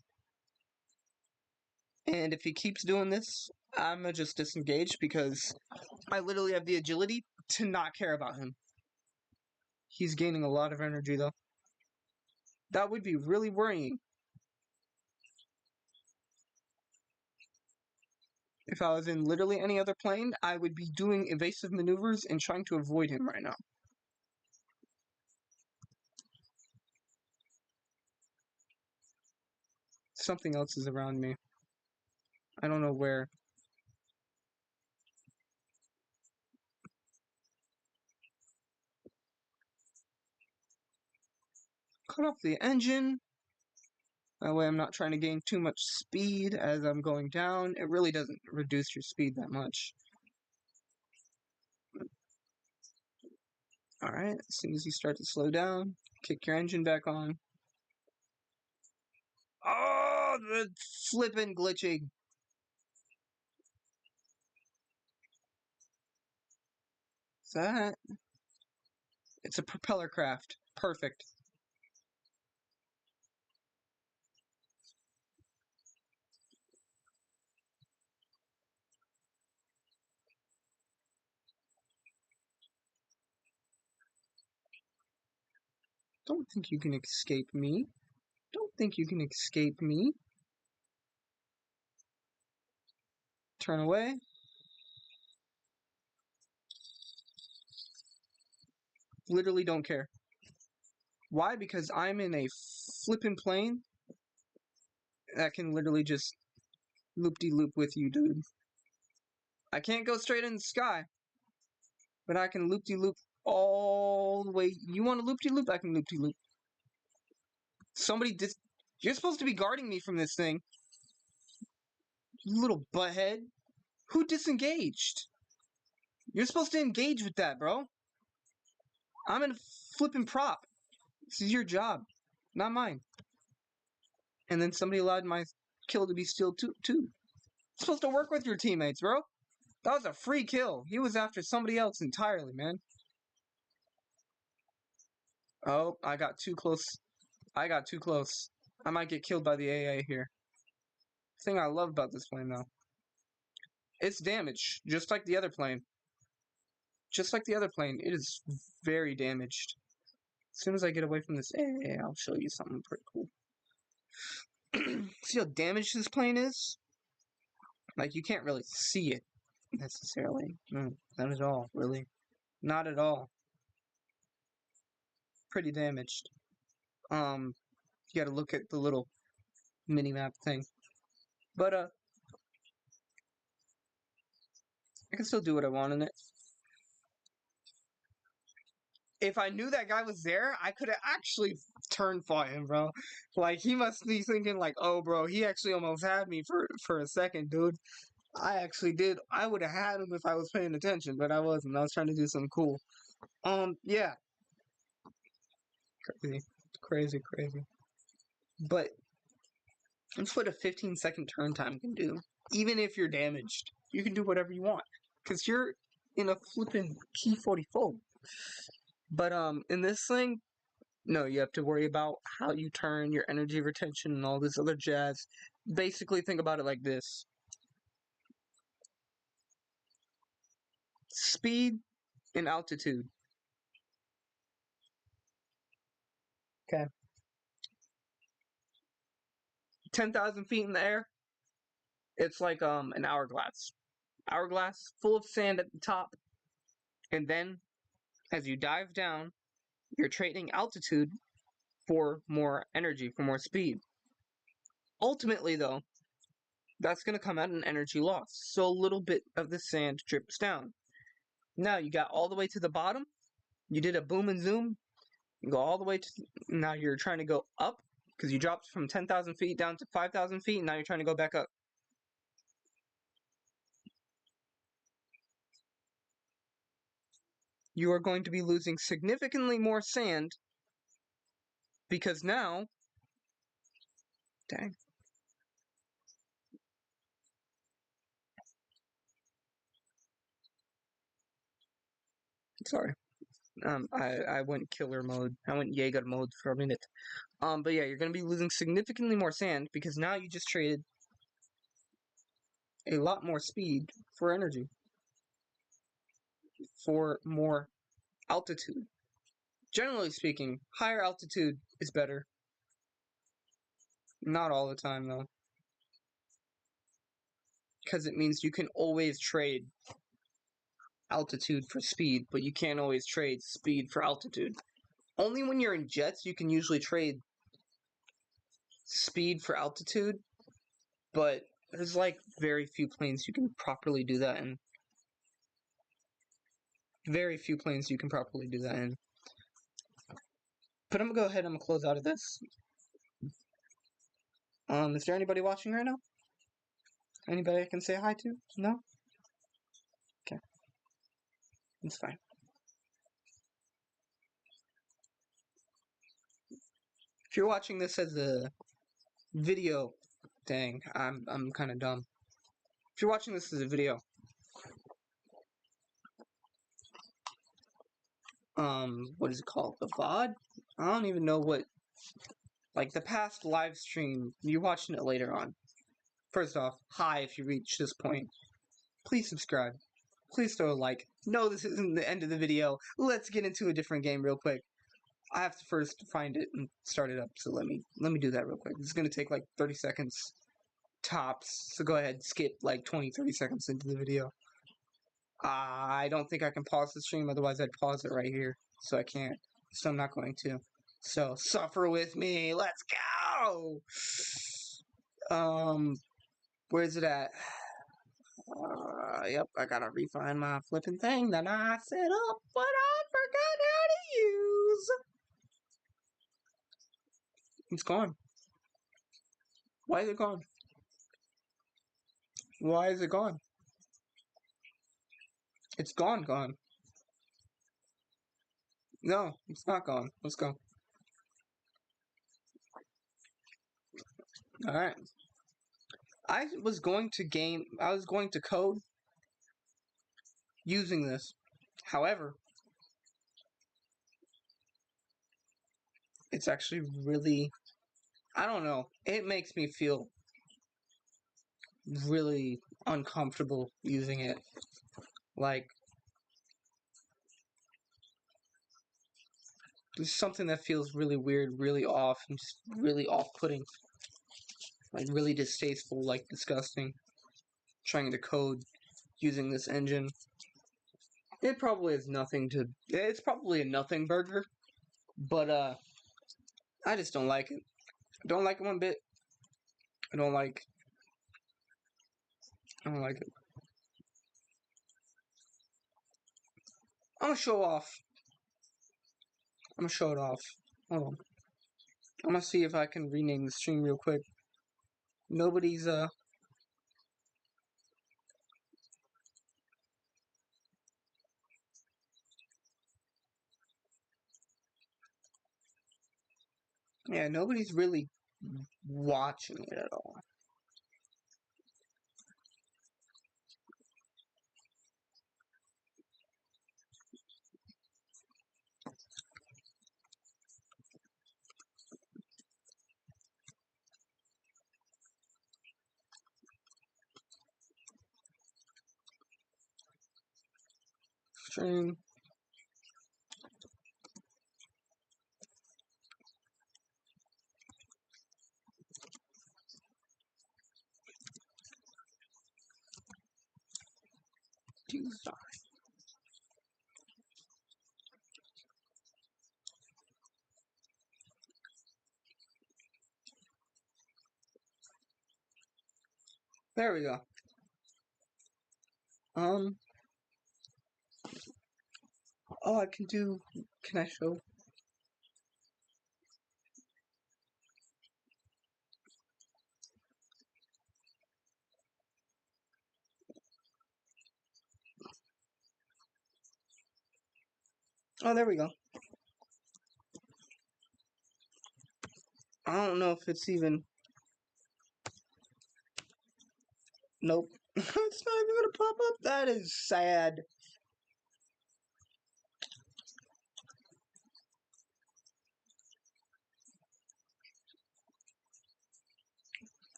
And if he keeps doing this, I'm going to just disengage because I literally have the agility to not care about him. He's gaining a lot of energy though. That would be really worrying. If I was in literally any other plane, I would be doing evasive maneuvers and trying to avoid him right now. Something else is around me. I don't know where. Cut off the engine. That way I'm not trying to gain too much speed as I'm going down. It really doesn't reduce your speed that much. Alright, as soon as you start to slow down, kick your engine back on. Oh, the flippin' glitching. Is that? It's a propeller craft. Perfect. Don't think you can escape me. Don't think you can escape me. Turn away. Literally don't care. Why? Because I'm in a flippin' plane that can literally just loop-de-loop with you, dude. I can't go straight in the sky, but I can loop-de-loop all the way. You want to loop-de-loop? I can loop-de-loop. Somebody You're supposed to be guarding me from this thing. You little butthead. Who disengaged? You're supposed to engage with that, bro. I'm in a flippin' prop. This is your job, not mine. And then somebody allowed my kill to be stealed too. You're supposed to work with your teammates, bro. That was a free kill. He was after somebody else entirely, man. Oh, I got too close. I got too close. I might get killed by the AA here. The thing I love about this plane, though, it's damaged, just like the other plane. Just like the other plane, it is very damaged. As soon as I get away from this AA, I'll show you something pretty cool. See how damaged this plane is? Like, you can't really see it, necessarily. No, not at all, really. Not at all. Pretty damaged. You gotta look at the little mini-map thing. But, I can still do what I want in it. If I knew that guy was there, I could have actually turned fought him, bro. Like, he must be thinking, like, oh, bro, he actually almost had me for a second, dude. I actually did. I would have had him if I was paying attention, but I wasn't. I was trying to do something cool. Yeah. Crazy. But that's what a 15-second turn time can do. Even if you're damaged, you can do whatever you want. Because you're in a flippin' key 44. But, in this thing, no, you have to worry about how you turn, your energy retention, and all this other jazz. Basically, think about it like this. Speed and altitude. Okay. 10,000 feet in the air, it's like an hourglass. Hourglass full of sand at the top. And then, as you dive down, you're trading altitude for more energy, for more speed. Ultimately, though, that's going to come at an energy loss. So a little bit of the sand drips down. Now you got all the way to the bottom. You did a boom and zoom. You go all the way to... Now you're trying to go up because you dropped from 10,000 feet down to 5,000 feet. And now you're trying to go back up. You are going to be losing significantly more sand because now... Dang. Sorry. I went killer mode. I went Jaeger mode for a minute. But yeah, you're going to be losing significantly more sand because now you just traded a lot more speed for energy. For more altitude. Generally speaking, higher altitude is better. Not all the time, though. Because it means you can always trade altitude for speed, but you can't always trade speed for altitude. Only when you're in jets, you can usually trade speed for altitude, but there's like very few planes you can properly do that in. Very few planes you can properly do that in. But I'm gonna go ahead and I'm gonna close out of this. Is there anybody watching right now? Anybody I can say hi to? No? Okay. It's fine. If you're watching this as a video, dang, I'm kind of dumb. If you're watching this as a video, what is it called? The VOD? I don't even know what, like, the past live stream, you're watching it later on. First off, hi if you reach this point. Please subscribe. Please throw a like. No, this isn't the end of the video. Let's get into a different game real quick. I have to first find it and start it up, so let me do that real quick. This is gonna take like 30 seconds tops, so go ahead, skip like 20-30 seconds into the video. I don't think I can pause the stream, otherwise I'd pause it right here, so I can't. So I'm not going to. So suffer with me. Let's go. Where's it at? Yep, I gotta refine my flipping thing that I set up, but I forgot how to use. It's gone. Why is it gone? Why is it gone? It's gone. No, it's not gone. Let's go. Alright. I was going to code using this. However, it's actually really, I don't know, it makes me feel really uncomfortable using it. Like, there's something that feels really weird, really off, and just really off-putting. Like, really distasteful, like, disgusting. Trying to code using this engine. It probably has nothing to... It's probably a nothing burger. But, I just don't like it. I don't like it one bit. I don't like it. I'm gonna show off. I'm gonna show it off. Hold on. I'm gonna see if I can rename the stream real quick. Nobody's, yeah, nobody's really watching it at all. Stream. Tuesday. There we go. Oh, I can do... Can I show? Oh, there we go. I don't know if it's even... Nope. It's not even gonna pop up. That is sad.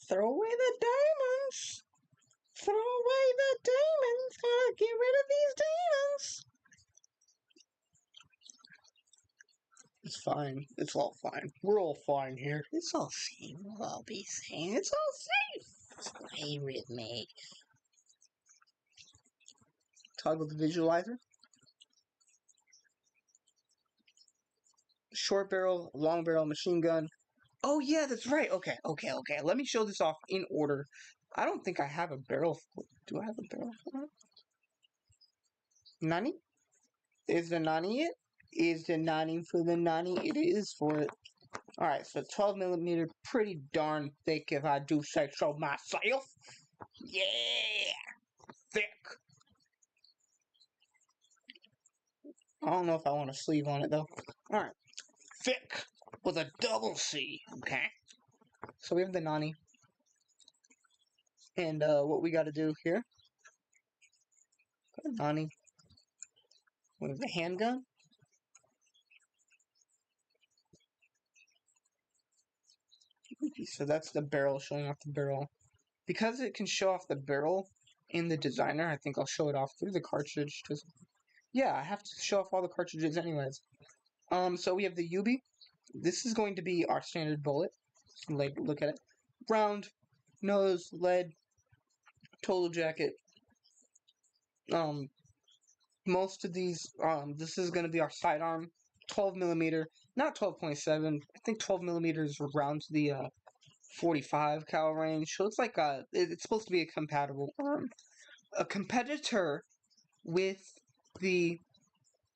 Throw away the diamonds. Throw away the demons. Gotta get rid of these demons. It's fine. It's all fine. We're all fine here. It's all safe. We'll all be safe. It's all safe. Play with me. Toggle the visualizer. Short barrel, long barrel, machine gun. Oh yeah, that's right. Okay. Let me show this off in order. I don't think I have a barrel. Do I have a barrel for it? Nani? Is the Nani it? Is the Nani for the Nani? It is for it. Alright, so 12 millimeter, pretty darn thick if I do say so myself. Yeah! Thick! I don't know if I want a sleeve on it though. Alright. Thick! with a double C. Okay. So we have the Nani. And what we got to do here. Nani. We have the handgun. So that's the barrel, showing off the barrel. Because it can show off the barrel in the designer, I think I'll show it off through the cartridge. Just, yeah, I have to show off all the cartridges anyways. So we have the UB. This is going to be our standard bullet. Like, look at it. Round, nose, lead, total jacket. Most of these, this is going to be our sidearm. 12 millimeter, not 12.7. I think 12 millimeters round to the 45 cal range. So it's like it's supposed to be a compatible a competitor with the,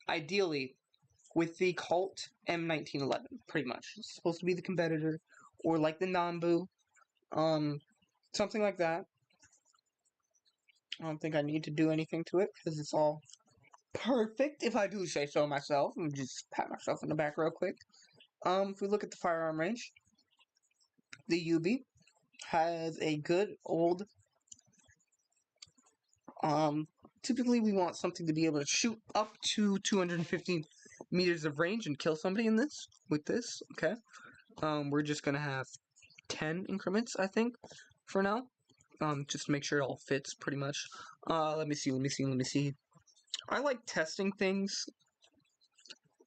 ideally, with the Colt M1911, pretty much. It's supposed to be the competitor, or like the Nambu, something like that. I don't think I need to do anything to it, because it's all perfect, if I do say so myself. Let me just pat myself in the back real quick. If we look at the firearm range, the UB has a good old, typically we want something to be able to shoot up to 250 meters of range and kill somebody in this, with this, okay? We're just gonna have 10 increments, I think, for now. Just to make sure it all fits, pretty much. Let me see. I like testing things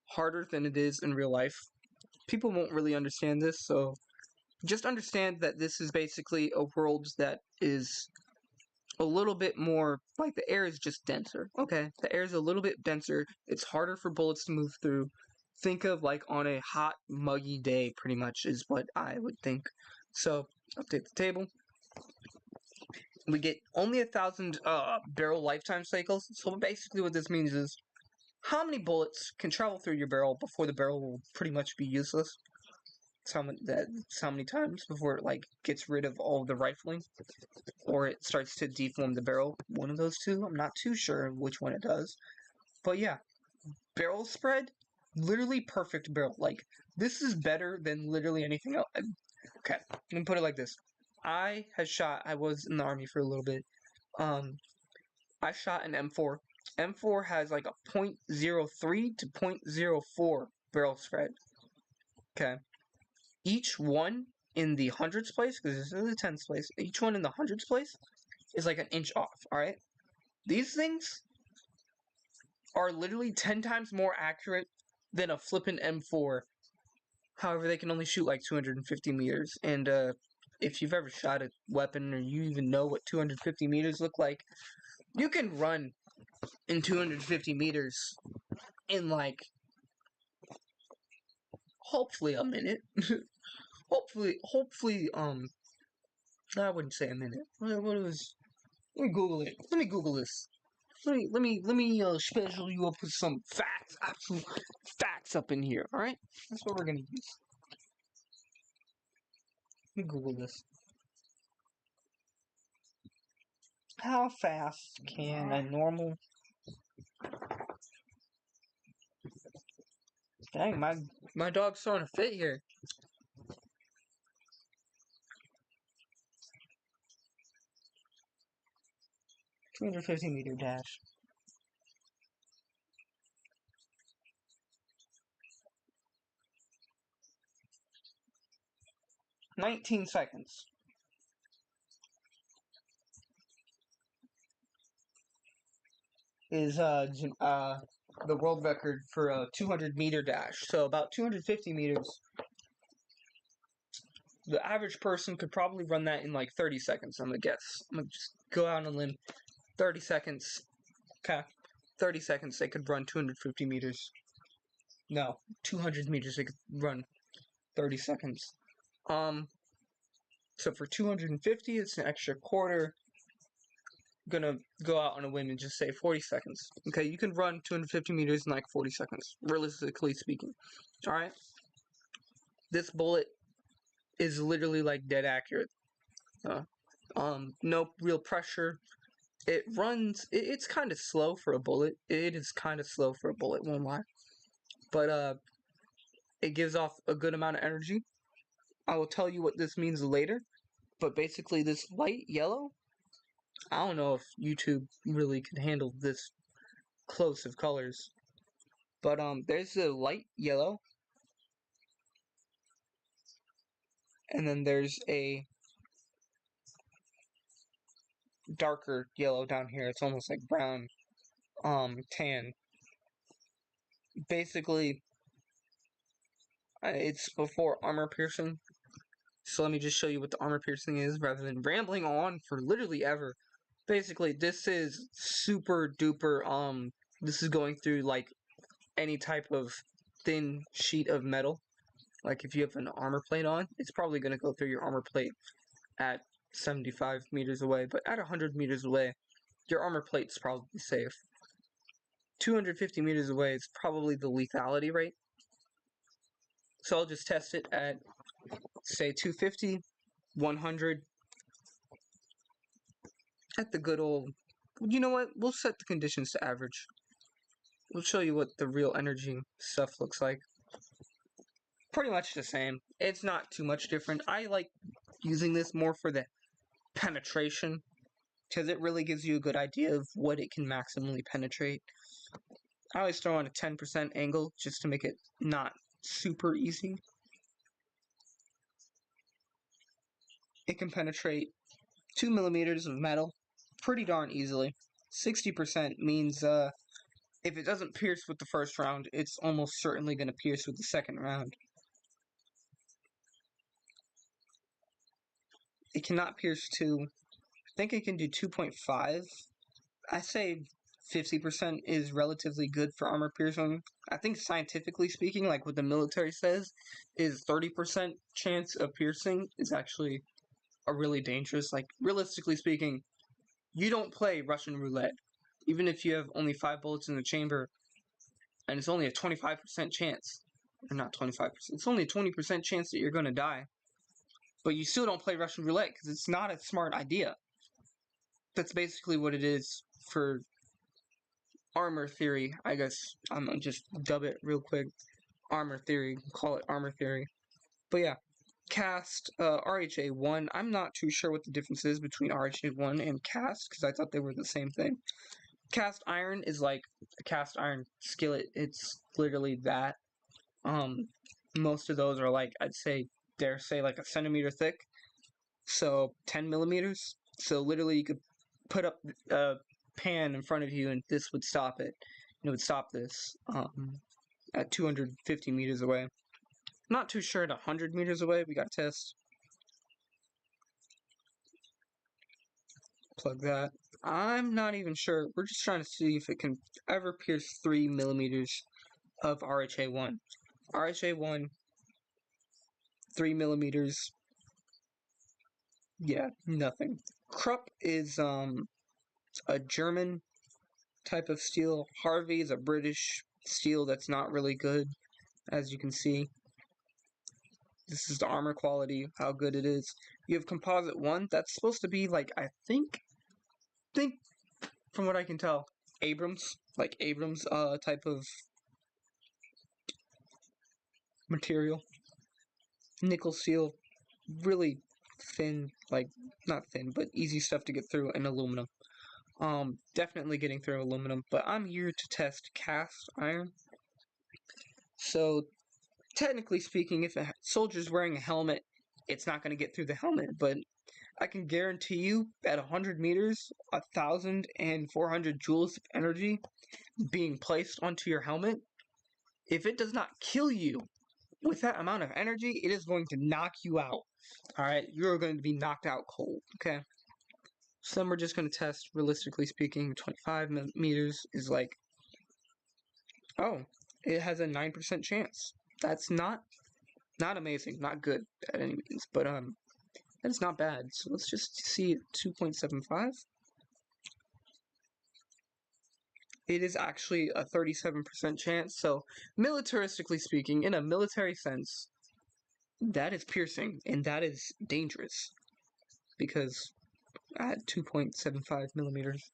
harder than it is in real life. People won't really understand this, so just understand that this is basically a world that is a little bit more, like, the air is just denser. Okay, the air is a little bit denser. It's harder for bullets to move through. Think of, like, on a hot, muggy day, pretty much, is what I would think. So, update the table. We get only 1,000 barrel lifetime cycles. So basically what this means is how many bullets can travel through your barrel before the barrel will pretty much be useless. That's how many times before it, like, gets rid of all the rifling, or it starts to deform the barrel. One of those two. I'm not too sure which one it does. But yeah, barrel spread, literally perfect barrel. Like, this is better than literally anything else. Okay, let me put it like this. I was in the army for a little bit. I shot an M4. M4 has like a .03 to .04 barrel spread. Okay. Each one in the hundreds place, because this is the tens place, each one in the hundreds place is like an inch off, alright? These things are literally 10 times more accurate than a flippin' M4. However, they can only shoot like 250 meters. And if you've ever shot a weapon, or you even know what 250 meters look like, you can run in 250 meters in, like, hopefully a minute. hopefully, I wouldn't say a minute. What was? Let me Google it. Let me Google this. Let me special you up with some facts, absolute facts up in here. All right, that's what we're gonna use. Let me Google this. How fast can a normal? Dang, my dog's throwing a fit here. .250-meter dash. 19 seconds. Is the world record for a 200-meter dash. So about 250 meters. The average person could probably run that in like 30 seconds, I'm gonna guess. I'm gonna just go out on a limb. 30 seconds. Okay. 30 seconds they could run 250 meters. No, 200 meters they could run 30 seconds. So for 250, it's an extra quarter. Gonna go out on a whim and just say 40 seconds. Okay, you can run 250 meters in like 40 seconds, realistically speaking. Alright? This bullet is literally like dead accurate. No real pressure. It runs, it's kind of slow for a bullet. It is kind of slow for a bullet, won't lie. But, it gives off a good amount of energy. I will tell you what this means later, but basically this light yellow, I don't know if YouTube really could handle this close of colors, but there's the light yellow, and then there's a darker yellow down here. It's almost like brown, tan. Basically, it's before armor piercing. So let me just show you what the armor piercing is rather than rambling on for literally ever. Basically, this is super duper, this is going through like any type of thin sheet of metal. Like if you have an armor plate on, it's probably going to go through your armor plate at 75 meters away, but at 100 meters away, your armor plate's probably safe. 250 meters away is probably the lethality rate. So I'll just test it at, say, 250, 100, at the good old... You know what? We'll set the conditions to average. We'll show you what the real energy stuff looks like. Pretty much the same. It's not too much different. I like using this more for the penetration, because it really gives you a good idea of what it can maximally penetrate. I always throw on a 10% angle just to make it not super easy. It can penetrate 2 millimeters of metal pretty darn easily. 60% means if it doesn't pierce with the first round, it's almost certainly going to pierce with the second round. It cannot pierce to, I think it can do 2.5. I say 50% is relatively good for armor piercing. I think scientifically speaking, like what the military says, is 30% chance of piercing is actually a really dangerous. Like, realistically speaking, you don't play Russian roulette. Even if you have only 5 bullets in the chamber, and it's only a 25% chance, or not 25%, it's only a 20% chance that you're going to die. But you still don't play Russian roulette because it's not a smart idea. That's basically what it is for armor theory, I guess. I'm gonna just dub it real quick. Armor theory, call it armor theory. But yeah, cast, RHA1. I'm not too sure what the difference is between RHA1 and cast, because I thought they were the same thing. Cast iron is like a cast iron skillet. It's literally that. Most of those are like, I'd say, dare say, like a centimeter thick. So 10 millimeters. So literally you could put up a pan in front of you and this would stop it. It would stop this at 250 meters away. Not too sure at 100 meters away. We got to test. Plug that. I'm not even sure. We're just trying to see if it can ever pierce 3 millimeters of RHA1. RHA1, 3 millimeters. Yeah, nothing. Krupp is a German type of steel. Harvey is a British steel that's not really good, as you can see. This is the armor quality, how good it is. You have composite 1, that's supposed to be like, I think from what I can tell, Abrams, like Abrams type of material. Nickel steel, really thin, like, not thin, but easy stuff to get through, and aluminum. Definitely getting through aluminum, but I'm here to test cast iron. So, technically speaking, if a soldier's wearing a helmet, it's not going to get through the helmet, but I can guarantee you, at 100 meters, 1,400 joules of energy being placed onto your helmet, if it does not kill you with that amount of energy, it is going to knock you out. Alright, you're going to be knocked out cold, okay? So then we're just going to test, realistically speaking, 25 meters is like, oh, it has a 9% chance. That's not amazing, not good at any means, but that is not bad. So let's just see 2.75. It is actually a 37% chance, so militaristically speaking, in a military sense, that is piercing, and that is dangerous, because at 2.75 millimeters,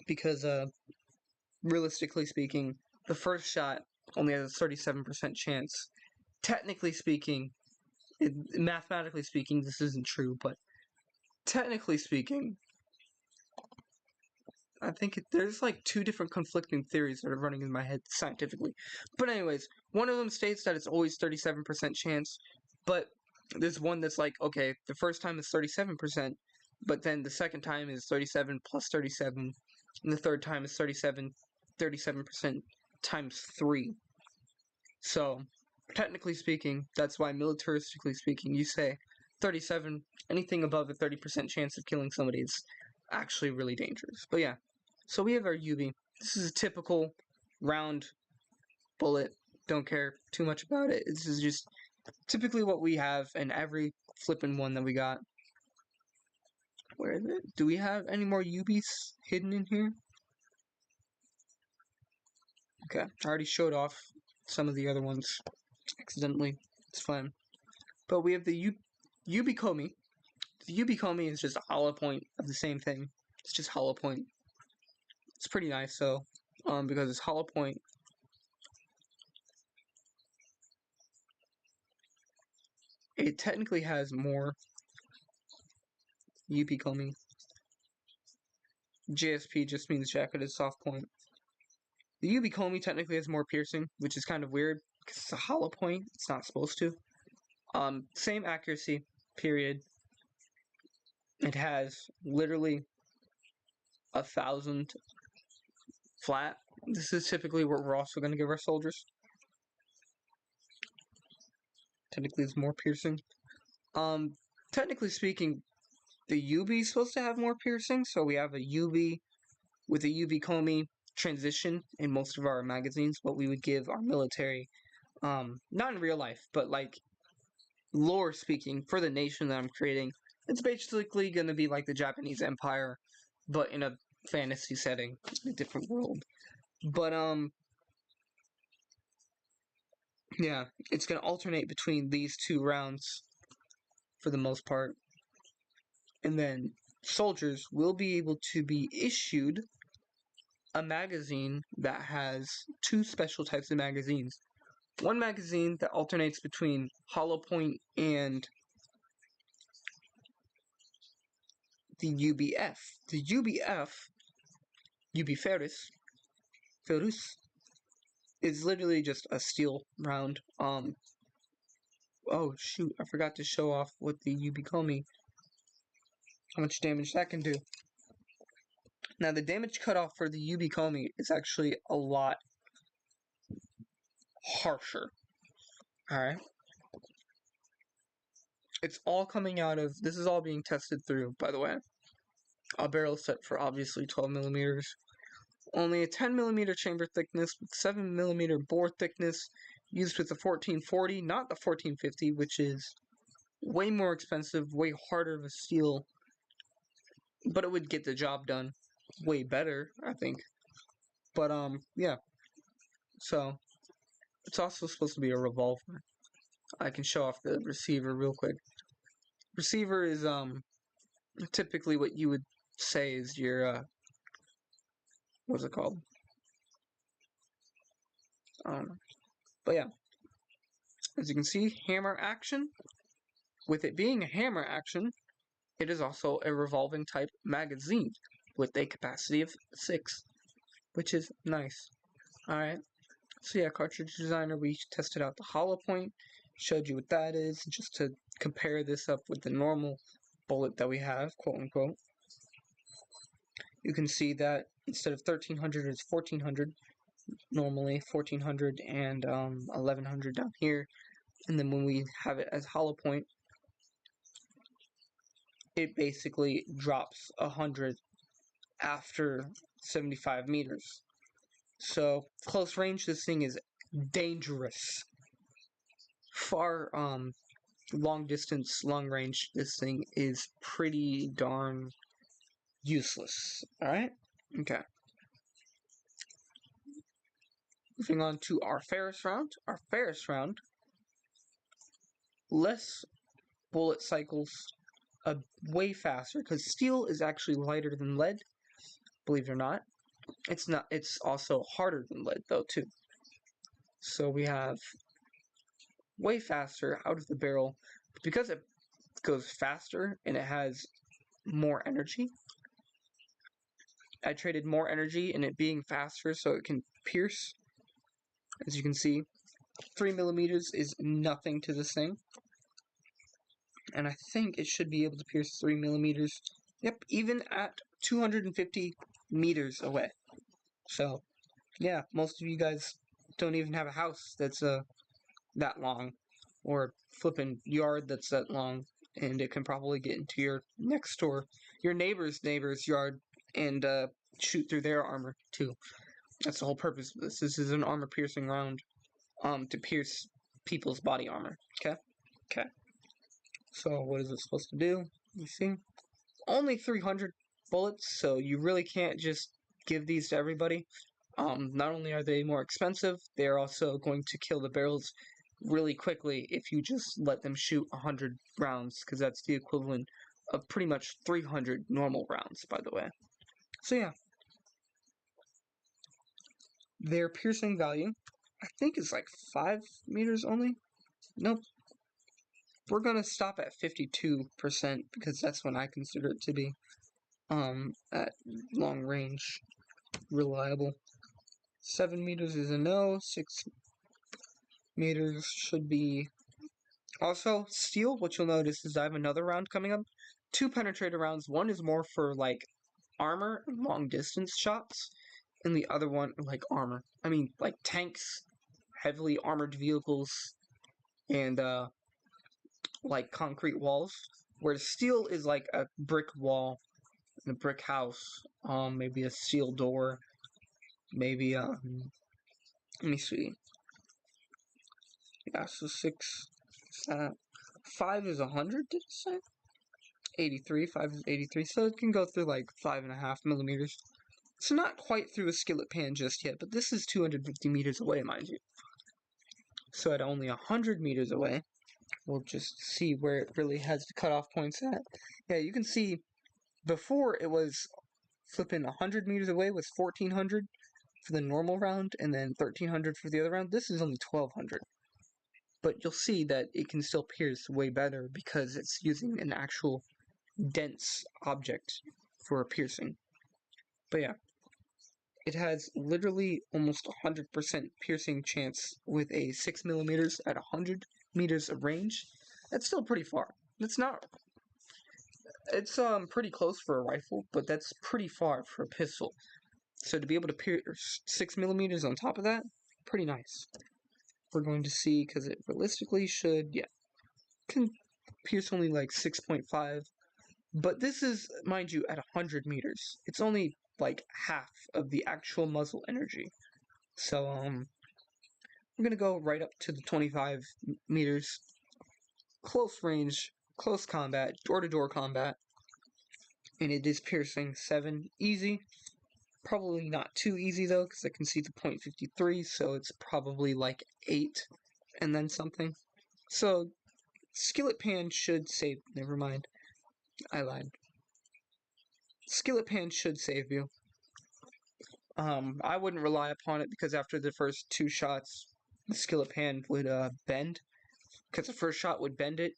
because realistically speaking, the first shot only has a 37% chance. Technically speaking, mathematically speaking, this isn't true, but technically speaking, I think there's like two different conflicting theories that are running in my head scientifically. But anyways, one of them states that it's always 37% chance, but there's one that's like, okay, the first time is 37%, but then the second time is 37 plus 37, and the third time is 37% times 3. So, technically speaking, that's why militaristically speaking, you say 37, anything above a 30% chance of killing somebody is actually really dangerous. But yeah. So we have our UB. This is a typical round bullet. Don't care too much about it. This is just typically what we have in every flippin' one that we got. Where is it? Do we have any more UBs hidden in here? Okay, I already showed off some of the other ones accidentally. It's fine. But we have the UB Komi. The UB Komi is just a hollow point of the same thing. It's just hollow point. It's pretty nice though, because it's hollow point. It technically has more UP Komi. JSP just means jacketed soft point. The UB Komi technically has more piercing, which is kind of weird because it's a hollow point. It's not supposed to. Same accuracy, period. It has literally 1,000 flat. This is typically what we're also going to give our soldiers. Technically, it's more piercing. Technically speaking, the UB is supposed to have more piercing, so we have a UB with a UB Komi transition in most of our magazines. What we would give our military, not in real life, but like lore speaking, for the nation that I'm creating, it's basically going to be like the Japanese Empire, but in a fantasy setting, a different world. But yeah, it's going to alternate between these two rounds for the most part. And then soldiers will be able to be issued a magazine that has two special types of magazines. One magazine that alternates between hollow point and the UBF. The UBF, UB Ferris, is literally just a steel round. Oh shoot, I forgot to show off what the UB Komi, how much damage that can do. Now the damage cutoff for the UB Komi is actually a lot harsher. Alright. It's all coming out of, this is all being tested through, by the way. A barrel set for obviously 12 millimeters. Only a 10 millimeter chamber thickness with 7 millimeter bore thickness, used with the 1440, not the 1450, which is way more expensive, way harder of a steel, but it would get the job done way better, I think. But yeah. So it's also supposed to be a revolver. I can show off the receiver real quick. Receiver is typically what you would say is your what's it called? But yeah, as you can see, hammer action. With it being a hammer action, it is also a revolving type magazine with a capacity of 6, which is nice. Alright, so yeah, cartridge designer, we tested out the hollow point, showed you what that is, just to compare this up with the normal bullet that we have, quote unquote. You can see that instead of 1300, it's 1400. Normally 1400 and 1100 down here, and then when we have it as hollow point, it basically drops 100 after 75 meters. So close range, this thing is dangerous. Far long distance, long range, this thing is pretty darn useless. Alright? Okay. Moving on to our Ferris round. Our Ferris round, less bullet cycles, way faster, because steel is actually lighter than lead, believe it or not. It's not. It's also harder than lead, though, too. So we have way faster out of the barrel. Because it goes faster and it has more energy, I traded more energy in it being faster so it can pierce. As you can see, 3 millimeters is nothing to this thing. And I think it should be able to pierce 3 millimeters. Yep, even at 250 meters away. So, yeah, most of you guys don't even have a house that's that long, or flipping yard that's that long, and it can probably get into your next door, your neighbor's yard, and shoot through their armor too. That's the whole purpose of this. This is an armor-piercing round, to pierce people's body armor. Okay. So what is it supposed to do? You see, only 300 bullets, so you really can't just give these to everybody. Not only are they more expensive, they're also going to kill the barrels really quickly if you just let them shoot 100 rounds, because that's the equivalent of pretty much 300 normal rounds, by the way. So yeah, their piercing value, I think, is like 5 meters only. Nope. We're gonna stop at 52% because that's what I consider it to be. At long range, reliable. 7 meters is a no. 6 meters should be. Also, steel, what you'll notice is I have another round coming up. 2 penetrator rounds. One is more for, like, armor and long distance shots, and the other one, like, armor. I mean, like, tanks, heavily armored vehicles, and, like, concrete walls. Where steel is like a brick wall, a brick house, maybe a steel door, maybe, let me see. Yeah, so 6, 5 is 100, did it say? 83, 5 is 83, so it can go through like 5.5 millimeters. So not quite through a skillet pan just yet, but this is 250 meters away, mind you. So at only 100 meters away, we'll just see where it really has the cutoff points at. Yeah, you can see before it was flipping 100 meters away was 1400 for the normal round, and then 1300 for the other round. This is only 1200. But you'll see that it can still pierce way better because it's using an actual dense object for piercing. But yeah, it has literally almost 100% piercing chance with a 6 millimeters at 100 meters of range. That's still pretty far. It's not. It's pretty close for a rifle, but that's pretty far for a pistol. So to be able to pierce 6 millimeters on top of that, pretty nice. We're going to see, because it realistically should, yeah, can pierce only like 6.5. But this is, mind you, at 100 meters. It's only like half of the actual muzzle energy. So, I'm going to go right up to the 25 meters. Close range, close combat, door-to-door combat. And it is piercing 7 easy. Probably not too easy though, because I can see the .53, so it's probably like 8 and then something. So, skillet pan should save. Never mind. I lied. Skillet pan should save you. I wouldn't rely upon it because after the first 2 shots, the skillet pan would bend. Because the first shot would bend it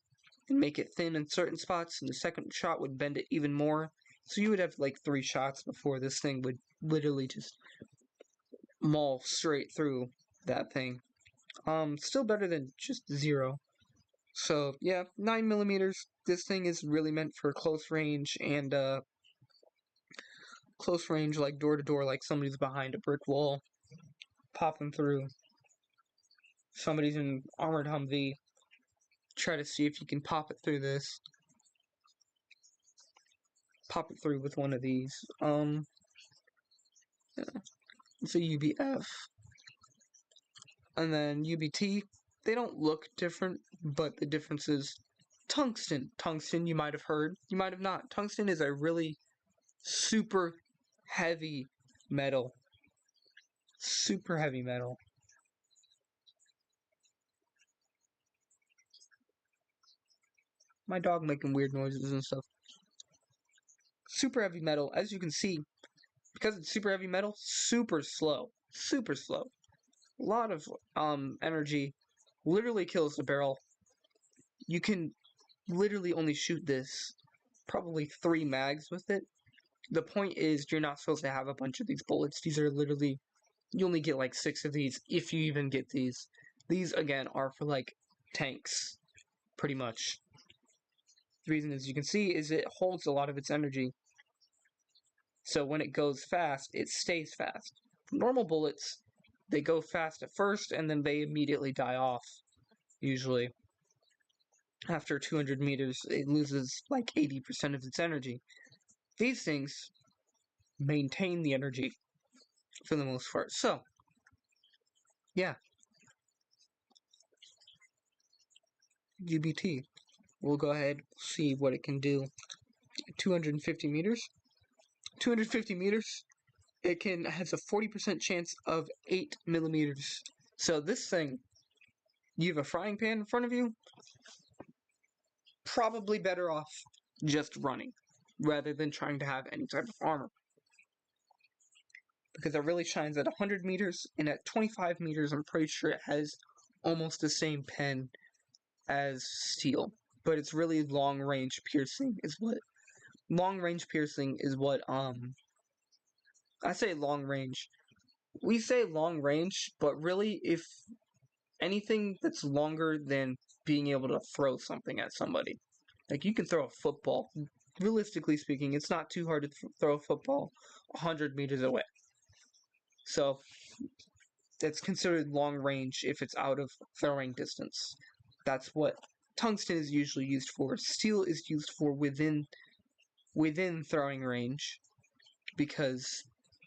and make it thin in certain spots, and the second shot would bend it even more. So you would have like 3 shots before this thing would literally just maul straight through that thing. Still better than just 0. So yeah, 9 millimeters. This thing is really meant for close range and close range, like door to door, like somebody's behind a brick wall, popping through. Somebody's in an armored Humvee. Try to see if you can pop it through this. Pop it through with one of these. Yeah. It's a UBF. And then UBT. They don't look different, but the difference is tungsten. Tungsten, you might have heard. You might have not. Tungsten is a really super heavy metal. Super heavy metal. My dog making weird noises and stuff. Super heavy metal, as you can see, because it's super heavy metal, super slow. Super slow. energy. Literally kills the barrel. You can literally only shoot this probably 3 mags with it. The point is, you're not supposed to have a bunch of these bullets. These are literally, you only get like 6 of these, if you even get these. These, again, are for like tanks, pretty much. The reason, as you can see, is it holds a lot of its energy. So when it goes fast, it stays fast. Normal bullets, they go fast at first, and then they immediately die off, usually. After 200 meters, it loses like 80% of its energy. These things maintain the energy for the most part. So, yeah. GBT. We'll go ahead, see what it can do. 250 meters. 250 meters, it has a 40% chance of 8 millimeters. So this thing, you have a frying pan in front of you, probably better off just running, rather than trying to have any type of armor. Because it really shines at 100 meters, and at 25 meters, I'm pretty sure it has almost the same pen as steel. But it's really long-range piercing is what... Long-range piercing is what, I say long-range. We say long-range, but really, if anything that's longer than being able to throw something at somebody. Like, you can throw a football. Realistically speaking, it's not too hard to throw a football 100 meters away. So, that's considered long range if it's out of throwing distance. That's what tungsten is usually used for. Steel is used for within throwing range, because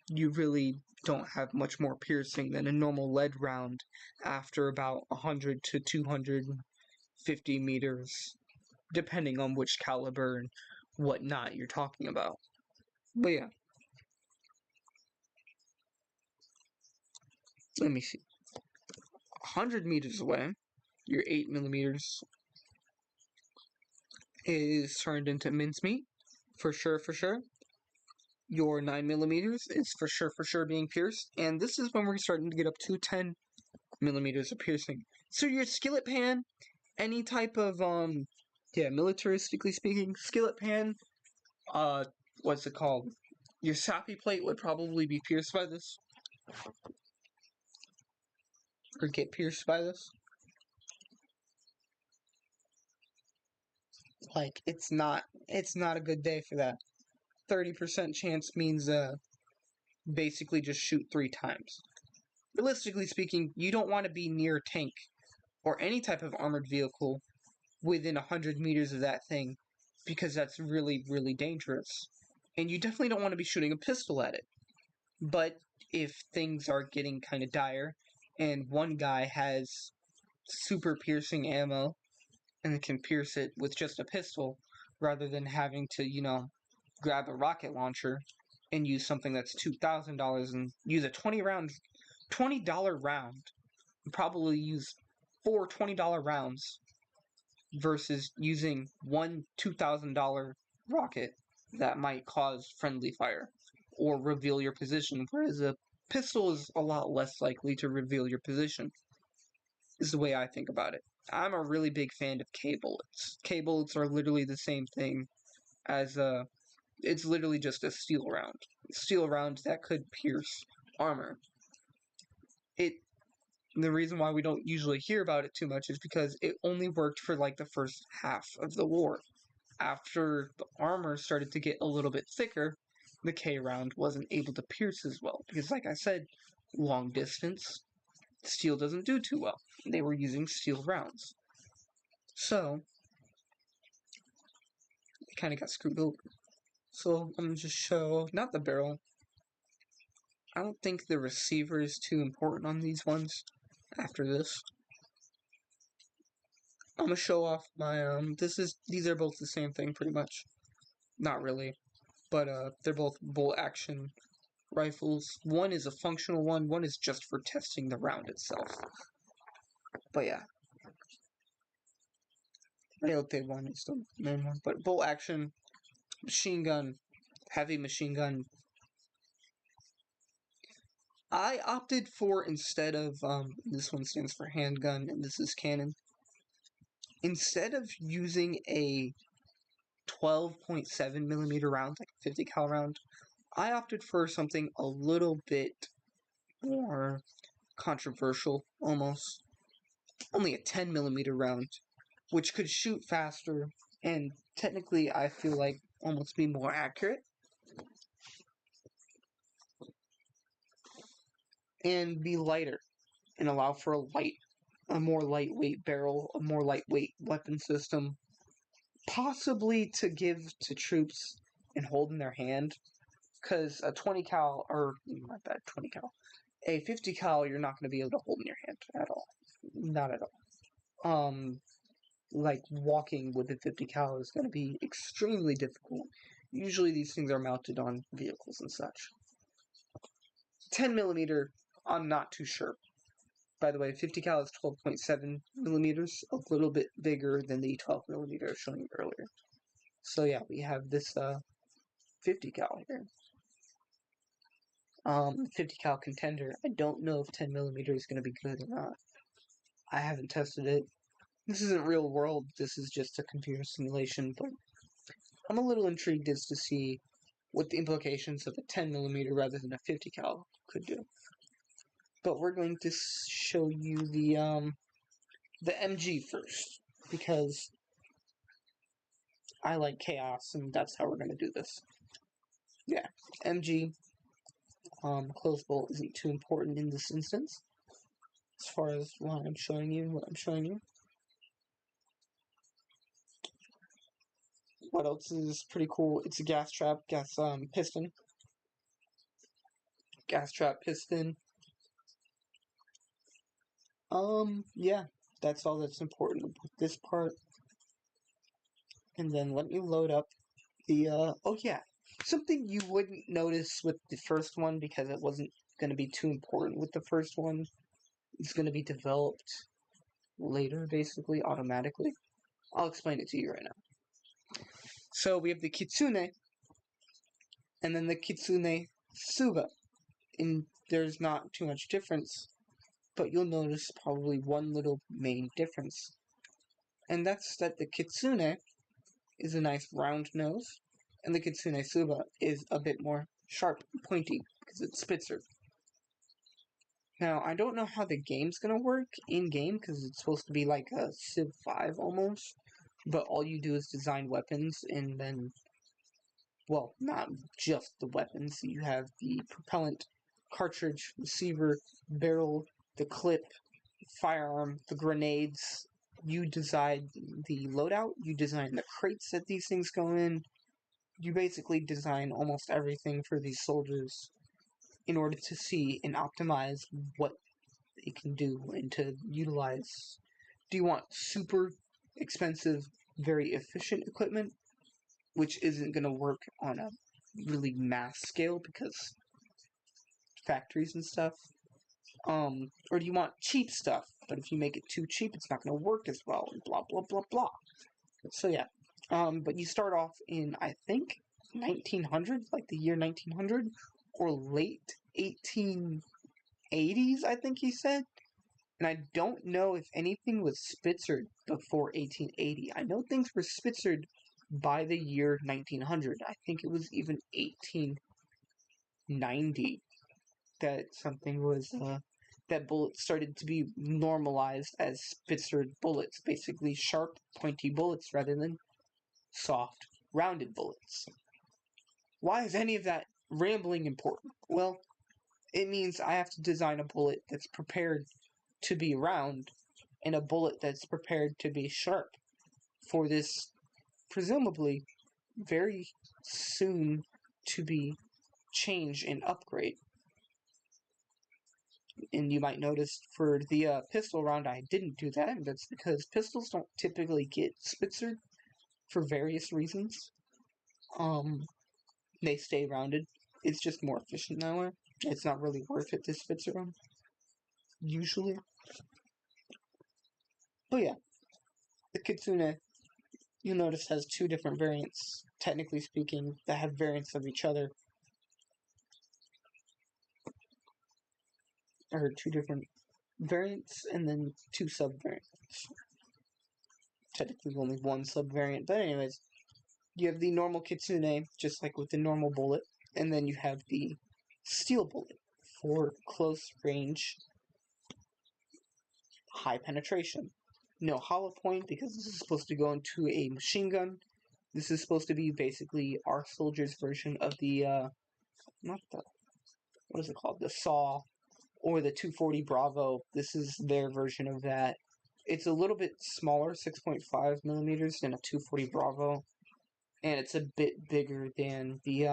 you really don't have much more piercing than a normal lead round after about 100 to 250 meters, depending on which caliber and whatnot you're talking about. But yeah. Let me see. 100 meters away, your 8 millimeters is turned into mincemeat, for sure, for sure. Your 9 millimeters is for sure being pierced, and this is when we're starting to get up to 10 millimeters of piercing. So your skillet pan, any type of, militaristically speaking, skillet pan, what's it called? Your sappy plate would probably be pierced by this. Or get pierced by this. Like, it's not a good day for that. 30% chance means, basically just shoot 3 times. Realistically speaking, you don't want to be near a tank or any type of armored vehicle within 100 meters of that thing, because that's really, really dangerous. And you definitely don't want to be shooting a pistol at it. But if things are getting kind of dire, and one guy has super piercing ammo, and can pierce it with just a pistol, rather than having to, grab a rocket launcher and use something that's $2,000 and use a $20 round, and probably use 4 $20 rounds, versus using one $2,000 rocket that might cause friendly fire or reveal your position, whereas a pistol is a lot less likely to reveal your position, is the way I think about it. I'm a really big fan of K-bullets. K-bullets are literally the same thing as it's literally just a steel round. Steel round that could pierce armor. The reason why we don't usually hear about it too much is because it only worked for like the first half of the war. After the armor started to get a little bit thicker, the K round wasn't able to pierce as well. Because like I said, long distance, steel doesn't do too well. They were using steel rounds. So, it kind of got screwed over. So, I'm going to just show, not the barrel. I don't think the receiver is too important on these ones after this. I'm going to show off my, these are both the same thing pretty much. Not really. But, they're both bolt action rifles. One is a functional one is just for testing the round itself. But yeah. Relote one is the main one. But bolt action, machine gun, heavy machine gun. I opted for, instead of, this one stands for handgun, and this is cannon. Instead of using a 12.7 millimeter round, like a 50 cal round, I opted for something a little bit more controversial, almost. Only a 10 millimeter round, which could shoot faster, and technically I feel like almost be more accurate. And be lighter, and allow for a more lightweight barrel, a more lightweight weapon system, possibly to give to troops and hold in their hand, because a 20 cal, or not that 20 cal, a 50 cal you're not going to be able to hold in your hand at all. Not at all. Like walking with a 50 cal is going to be extremely difficult. Usually these things are mounted on vehicles and such. 10 millimeter, I'm not too sure. By the way, 50 cal is 12.7 millimeters, a little bit bigger than the 12 millimeter I was showing you earlier. So yeah, we have this 50 cal here. 50 cal contender. I don't know if 10 millimeter is going to be good or not. I haven't tested it. This isn't real world, this is just a computer simulation, but I'm a little intrigued as to see what the implications of a 10 millimeter rather than a 50 cal could do. But we're going to show you the MG first, because I like chaos, and that's how we're going to do this. Yeah, MG, closed bolt isn't too important in this instance, as far as what I'm showing you. What else is pretty cool? It's a gas trap, piston. Gas trap piston. Yeah, that's all that's important with this part. And then let me load up the, oh yeah, something you wouldn't notice with the first one because it wasn't going to be too important with the first one. It's going to be developed later, basically, automatically. I'll explain it to you right now. So we have the Kitsune, and then the Kitsune Suba. And there's not too much difference, but you'll notice probably one little main difference. And that's that the Kitsune is a nice round nose, and the Kitsune Suba is a bit more sharp and pointy, because it's Spitzer. Now, I don't know how the game's gonna work in-game, because it's supposed to be like a Civ 5 almost, but all you do is design weapons, and then, well, not just the weapons, you have the propellant, cartridge, receiver, barrel, the clip, firearm, the grenades. You design the loadout, you design the crates that these things go in. You basically design almost everything for these soldiers in order to see and optimize what they can do and to utilize. Do you want super expensive, very efficient equipment, which isn't going to work on a really mass scale because factories and stuff? Or do you want cheap stuff, but if you make it too cheap, it's not going to work as well, and blah, blah, blah, blah. So yeah, but you start off in, I think, 1900, like the year 1900, or late 1880s, I think he said. And I don't know if anything was spitzered before 1880. I know things were spitzered by the year 1900. I think it was even 1890 that something was, that bullets started to be normalized as spitzered bullets. Basically sharp, pointy bullets rather than soft, rounded bullets. Why is any of that rambling important? Well, it means I have to design a bullet that's prepared to be round and a bullet that's prepared to be sharp for this presumably very soon to be change and upgrade. And you might notice for the pistol round I didn't do that, and that's because pistols don't typically get spitzered for various reasons. They stay rounded. It's just more efficient that way. It's not really worth it to spitzer them, usually. But yeah, the Kitsune, you'll notice, has two different variants, technically speaking, that have variants of each other. or 2 different variants, and then 2 sub-variants. Technically only 1 sub-variant, but anyways, you have the normal Kitsune, just like with the normal bullet, and then you have the steel bullet for close range, high penetration. No hollow point because this is supposed to go into a machine gun. This is supposed to be basically our soldier's version of the, not the, what is it called? The SAW or the 240 Bravo. This is their version of that. It's a little bit smaller, 6.5 millimeters, than a 240 Bravo. And it's a bit bigger than the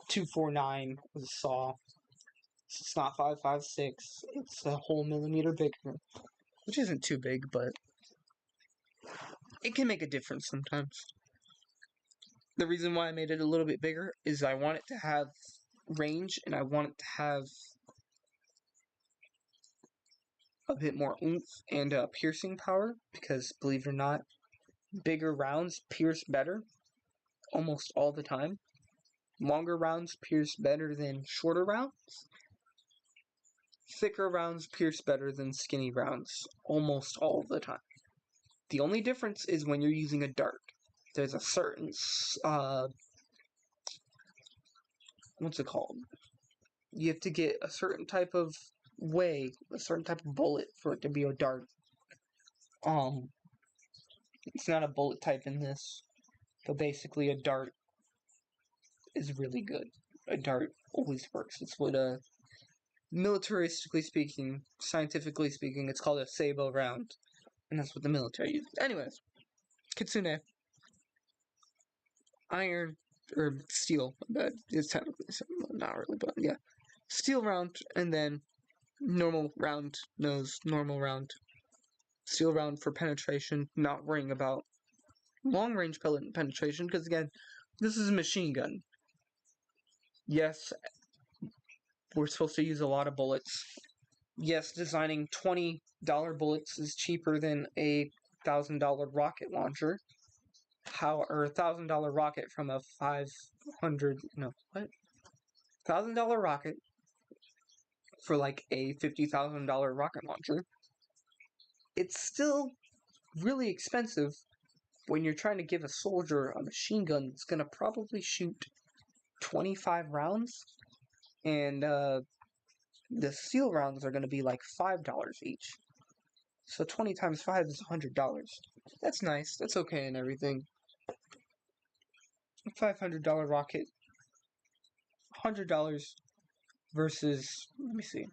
249 with a SAW. It's not 5.56. It's a whole millimeter bigger, which isn't too big, but it can make a difference sometimes. The reason why I made it a little bit bigger is I want it to have range, and I want it to have a bit more oomph and piercing power, because believe it or not, bigger rounds pierce better almost all the time. Longer rounds pierce better than shorter rounds. Thicker rounds pierce better than skinny rounds almost all the time. The only difference is when you're using a dart. There's a certain, what's it called? You have to get a certain type of way, a certain type of bullet for it to be a dart. It's not a bullet type in this, but basically a dart is really good. A dart always works. It's what militaristically speaking, scientifically speaking, it's called a sabot round. And that's what the military uses. Anyways, Kitsune. Iron, or steel, but it's technically not really, but yeah. Steel round, and then normal round nose, normal round. Steel round for penetration, not worrying about long range penetration, because again, this is a machine gun. Yes, we're supposed to use a lot of bullets. Yes, designing $20 bullets is cheaper than a $1,000 rocket launcher. Or a $1,000 rocket from a $1,000 rocket for like a $50,000 rocket launcher. It's still really expensive when you're trying to give a soldier a machine gun that's going to probably shoot 25 rounds, and the steel rounds are going to be like $5 each. So 20 times 5 is $100. That's nice. That's okay and everything. A $500 rocket, $100 versus, let me see,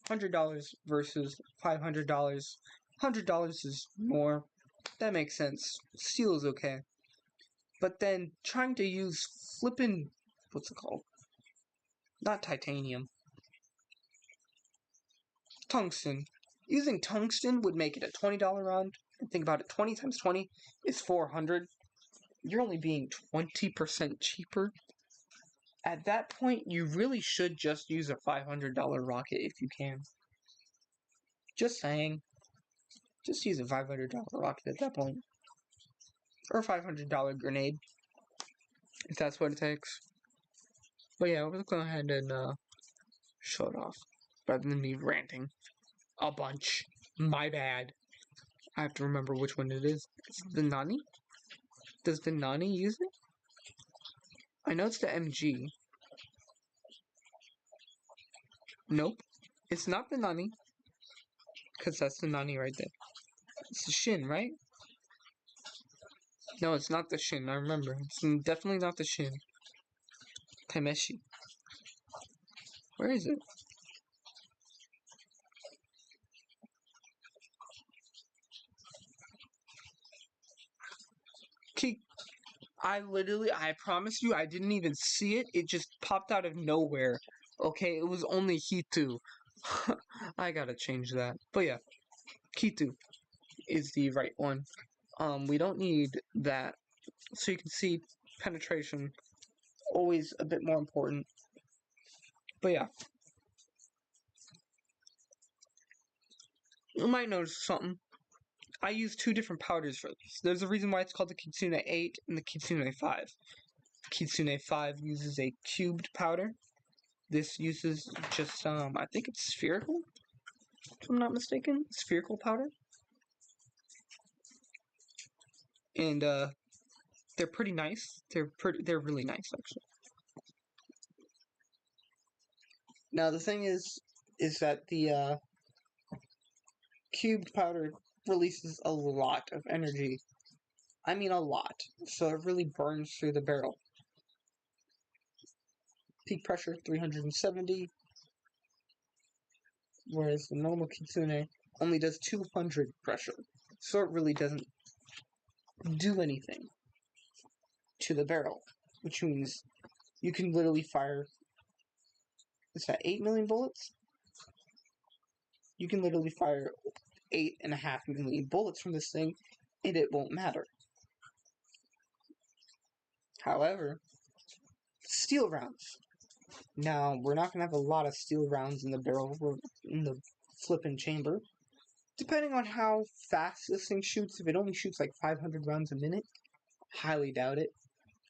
$100 versus $500. $100 is more. That makes sense. Steel is okay. But then trying to use flippin', what's it called? Not titanium. Tungsten. Using tungsten would make it a $20 round. And think about it, 20 times 20 is 400. You're only being 20% cheaper. At that point, you really should just use a $500 rocket if you can. Just saying. Just use a $500 rocket at that point. Or a $500 grenade. If that's what it takes. But yeah, we'll go ahead and show it off. Rather than me ranting a bunch. My bad. I have to remember which one it is. Is it the Nani? Does the Nani use it? I know it's the MG. Nope. It's not the Nani. Because that's the Nani right there. It's the Shin, right? No, it's not the Shin. I remember. It's definitely not the Shin. Taimeshi. Where is it? I promise you, I didn't even see it. It just popped out of nowhere. Okay, it was only Hitu. I gotta change that. But yeah, Kitu is the right one. We don't need that. So you can see penetration, always a bit more important. But yeah. You might notice something. I use 2 different powders for this. There's a reason why it's called the Kitsune 8 and the Kitsune 5. Kitsune 5 uses a cubed powder, This uses just, I think it's spherical, if I'm not mistaken. Spherical powder. And, they're pretty nice. They're really nice, actually. Now, the thing is that the, cubed powder releases a lot of energy. I mean a lot. So it really burns through the barrel. Peak pressure 370, whereas the normal Kitsune only does 200 pressure. So it really doesn't do anything to the barrel, which means you can literally fire, is that 8 million bullets? You can literally fire 8.5 million bullets from this thing, and it won't matter. However, steel rounds. Now, we're not going to have a lot of steel rounds in the barrel, or in the flippin' chamber. Depending on how fast this thing shoots, if it only shoots like 500 rounds a minute, highly doubt it.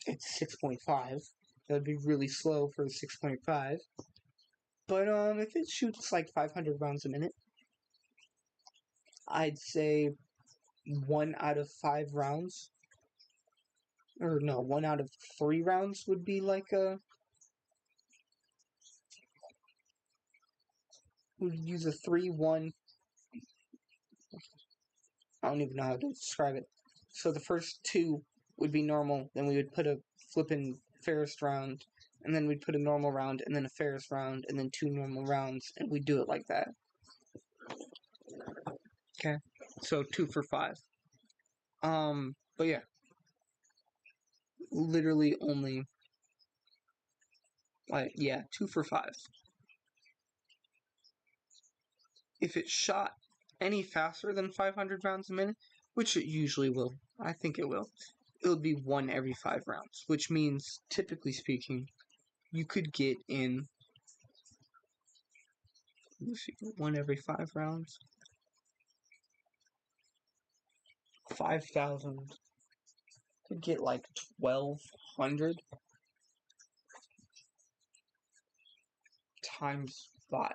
It's 6.5. That would be really slow for a 6.5. But if it shoots like 500 rounds a minute, I'd say 1 out of 5 rounds, or no, 1 out of 3 rounds would be like a, we'd use a 3-1. I don't even know how to describe it. So the first 2 would be normal, then we would put a flippin' Ferris round, and then we'd put a normal round, and then a Ferris round, and then 2 normal rounds, and we'd do it like that. Okay, so 2 for 5. But yeah. Literally only, like, yeah, 2 for 5. If it shot any faster than 500 rounds a minute, which it usually will, I think it will would be 1 every 5 rounds, which means, typically speaking, you could get in, let's see, 1 every 5 rounds, 5,000, could get like 1,200 times 5.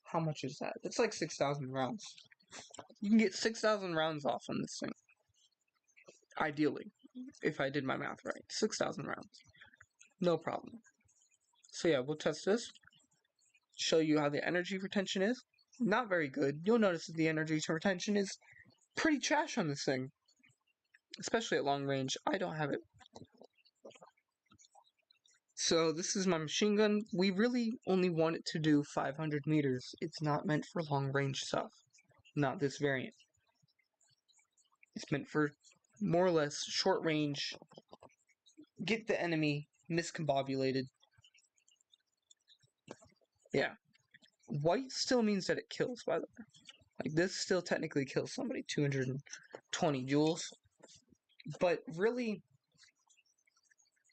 How much is that? It's like 6,000 rounds. You can get 6,000 rounds off on this thing. Ideally, if I did my math right. 6,000 rounds. No problem. So yeah, we'll test this. Show you how the energy retention is. Not very good. You'll notice that the energy retention is pretty trash on this thing. Especially at long range. I don't have it. So this is my machine gun. We really only want it to do 500 meters. It's not meant for long range stuff. Not this variant. It's meant for more or less short range. Get the enemy miscombobulated. Yeah. White still means that it kills, by the way. Like, this still technically kills somebody, 220 joules. But really,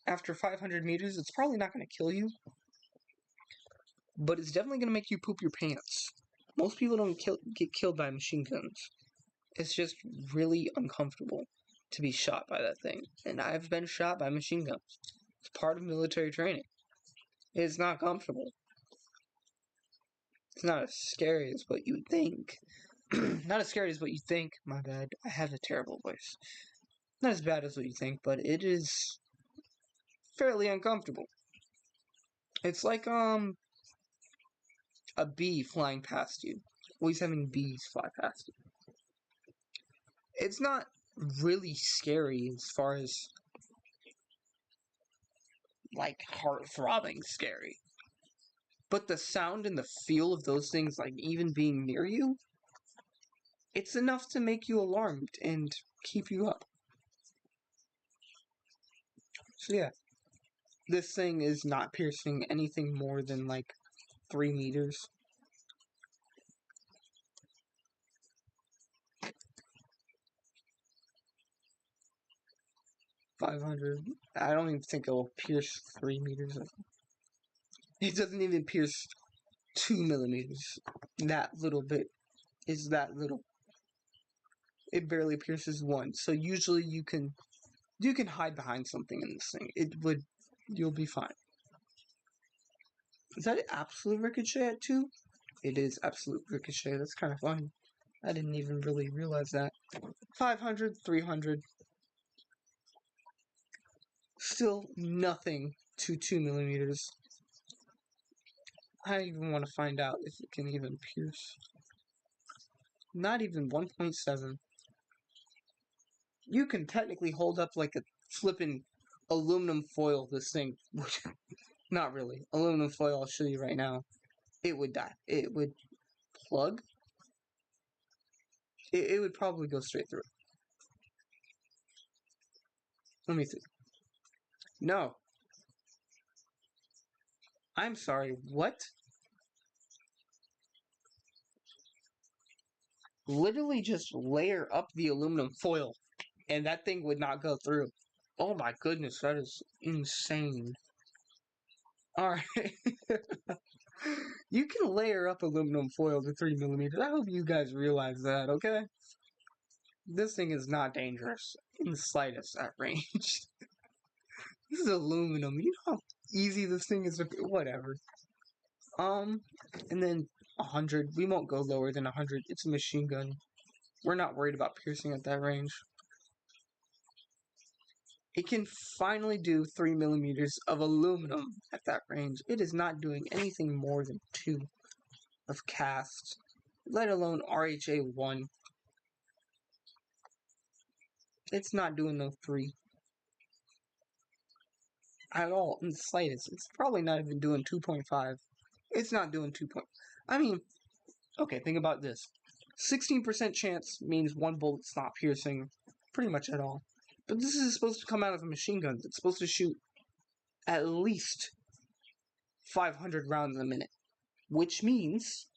after 500 meters, it's probably not going to kill you. But it's definitely going to make you poop your pants. Most people don't get killed by machine guns. It's just really uncomfortable to be shot by that thing. And I've been shot by machine guns. It's part of military training. It's not comfortable. It's not as scary as what you would think. Not as scary as what you think. My bad. I have a terrible voice. Not as bad as what you think, but it is fairly uncomfortable. It's like, a bee flying past you. Always having bees fly past you. It's not really scary as far as, like, heart-throbbing scary. But the sound and the feel of those things, like, even being near you, it's enough to make you alarmed and keep you up. So yeah, this thing is not piercing anything more than, like, 3 meters. $500. I don't even think it'll pierce 3 meters. It doesn't even pierce 2 millimeters. That little bit is that little. It barely pierces 1. So usually you can hide behind something in this thing. You'll be fine. Is that absolute ricochet at 2? It is absolute ricochet. That's kind of fun. I didn't even really realize that. 500, 300. Still nothing to 2 millimeters. I even want to find out if it can even pierce. Not even 1.7. You can technically hold up like a flippin' aluminum foil this thing. Not really. Aluminum foil, I'll show you right now. It would die. It would plug. It would probably go straight through. Let me see. No. I'm sorry, what? Literally just layer up the aluminum foil, and that thing would not go through. Oh my goodness, that is insane. Alright. You can layer up aluminum foil to 3 millimeters. I hope you guys realize that, okay? This thing is not dangerous in the slightest at range. This is aluminum. You know how easy this thing is to... Whatever. And then 100. We won't go lower than 100. It's a machine gun. We're not worried about piercing at that range. It can finally do 3 millimeters of aluminum at that range. It is not doing anything more than 2 of cast, let alone RHA 1. It's not doing no 3 at all in the slightest. It's probably not even doing 2.5. It's not doing 2. I mean, okay, think about this. 16% chance means 1 bullet's not piercing pretty much at all. But this is supposed to come out of a machine gun. It's supposed to shoot at least 500 rounds a minute, which means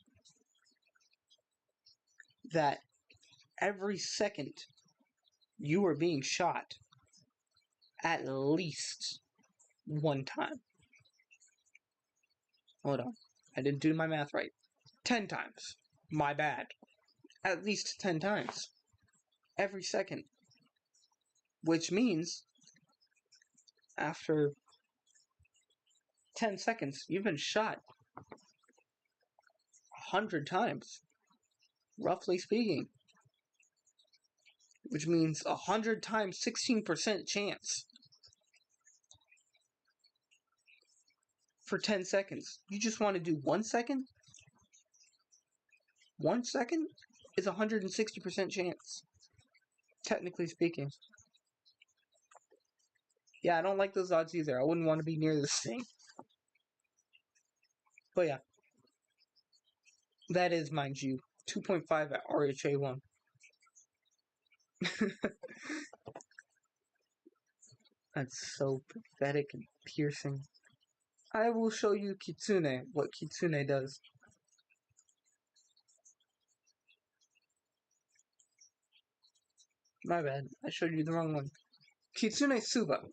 that every second you are being shot at least 1 time. Hold on. I didn't do my math right. 10 times. My bad. At least 10 times. Every second. Which means after 10 seconds, you've been shot 100 times. Roughly speaking. Which means 100 times 16% chance. For 10 seconds. You just want to do 1 second? 1 second is 160% chance. Technically speaking. Yeah, I don't like those odds either. I wouldn't want to be near this thing. But yeah. That is, mind you, 2.5 at RHA 1. That's so pathetic and piercing. I will show you Kitsune, what Kitsune does. My bad, I showed you the wrong one. Kitsune Suba.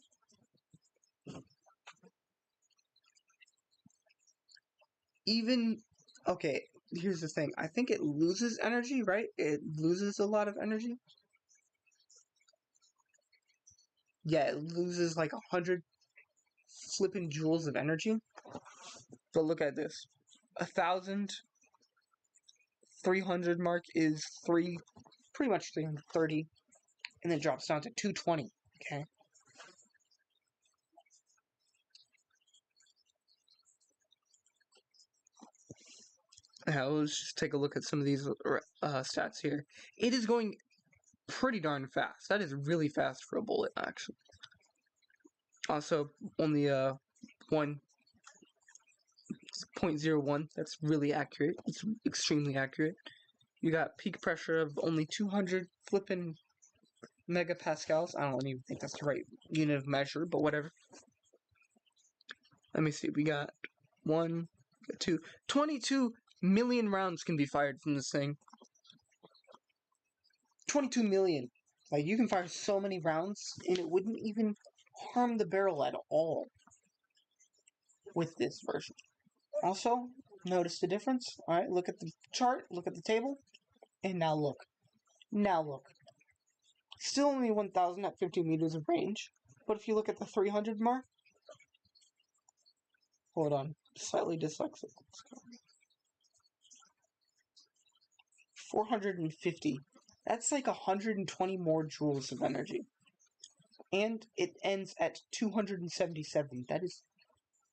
Even, okay, here's the thing. I think it loses energy, right? It loses a lot of energy. Yeah, it loses like 100 flipping joules of energy. But look at this. 1,000, 300 mark is pretty much 330. And then it drops down to 220, okay? Now, let's just take a look at some of these stats here. It is going pretty darn fast. That is really fast for a bullet, actually. Also, only 1.01. That's really accurate. It's extremely accurate. You got peak pressure of only 200 flipping megapascals. I don't even think that's the right unit of measure, but whatever. Let me see. We got 22 million rounds can be fired from this thing. 22 million. Like, you can fire so many rounds, and it wouldn't even harm the barrel at all with this version. Also, notice the difference. Alright, look at the chart, look at the table, and now look. Now look. Still only 1,000 at 50 meters of range, but if you look at the 300 mark, hold on, Slightly dyslexic. 450. That's like 120 more joules of energy. And it ends at 277. That is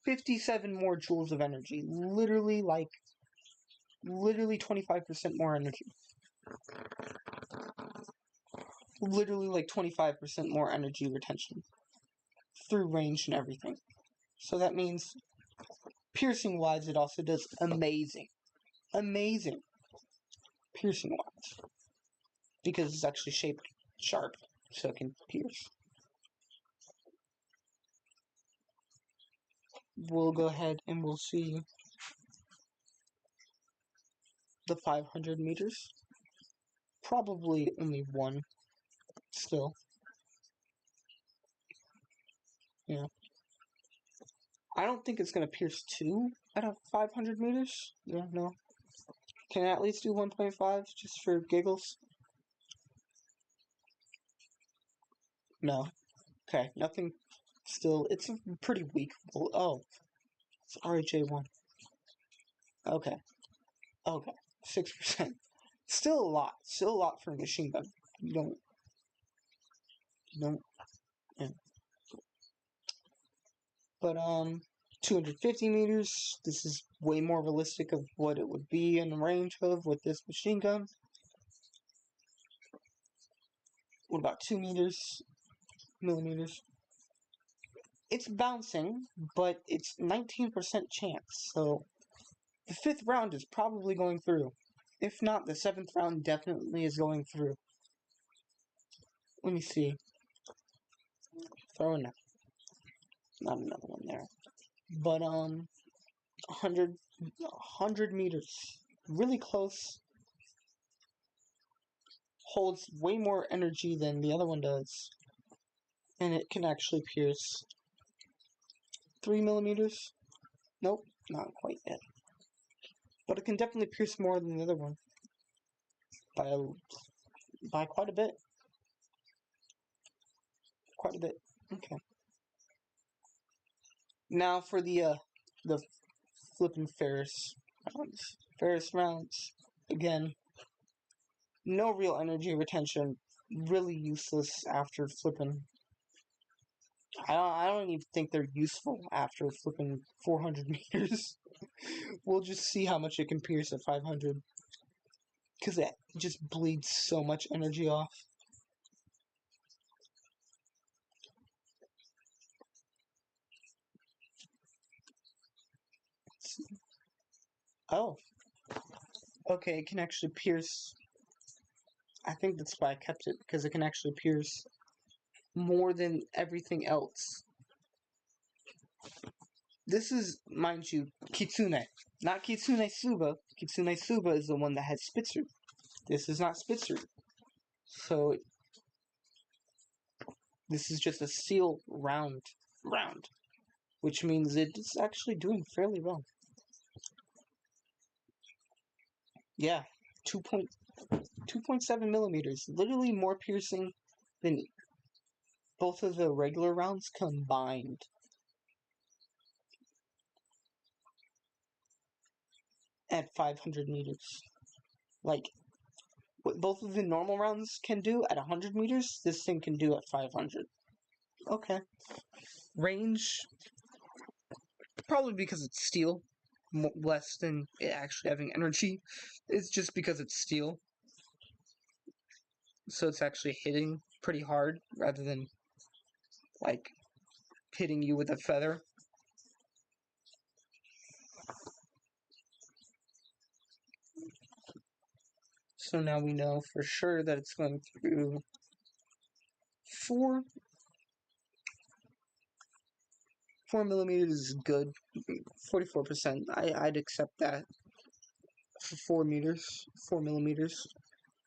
57 more joules of energy. Literally 25% more energy. Literally like 25% more energy retention. Through range and everything. So that means, piercing-wise, it also does amazing. Amazing. Piercing-wise. Because it's actually shaped sharp, so it can pierce. We'll go ahead and we'll see the 500 meters. Probably only one, still. Yeah. I don't think it's going to pierce 2 out of 500 meters. Yeah, no. Can I at least do 1.5 just for giggles? No. Okay, nothing. Still, it's a pretty weak. Oh, it's RHA1. Okay. Okay. 6%. Still a lot. Still a lot for a machine gun. You don't. Yeah. But, 250 meters. This is way more realistic of what it would be in the range of with this machine gun. What about 2 millimeters? It's bouncing, but it's 19% chance, so the 5th round is probably going through. If not, the 7th round definitely is going through. Let me see. Throw in that. Not another one there. But, 100 meters. Really close. Holds way more energy than the other one does. And it can actually pierce 3 millimeters. Nope, not quite yet. But it can definitely pierce more than the other one. By quite a bit. Quite a bit. Okay. Now for the flipping Ferris rounds. Ferris rounds. Again, no real energy retention. Really useless after flipping. I don't even think they're useful after flipping 400 meters. We'll just see how much it can pierce at 500. Because it just bleeds so much energy off. Oh. Okay, it can actually pierce. I think that's why I kept it, because it can actually pierce more than everything else. This is, mind you, Kitsune. Not Kitsune Suba. Kitsune Suba is the one that has Spitzer. This is not Spitzer. So, this is just a steel round. Which means it's actually doing fairly well. Yeah, 2.7 millimeters. Literally more piercing than both of the regular rounds combined. At 500 meters. Like, what both of the normal rounds can do at 100 meters, this thing can do at 500. Okay. Range, probably because it's steel, less than it actually having energy. It's just because it's steel. So it's actually hitting pretty hard, rather than, like, hitting you with a feather. So now we know for sure that it's going through 4 millimeters is good. 44%. I'd accept that for 4 millimeters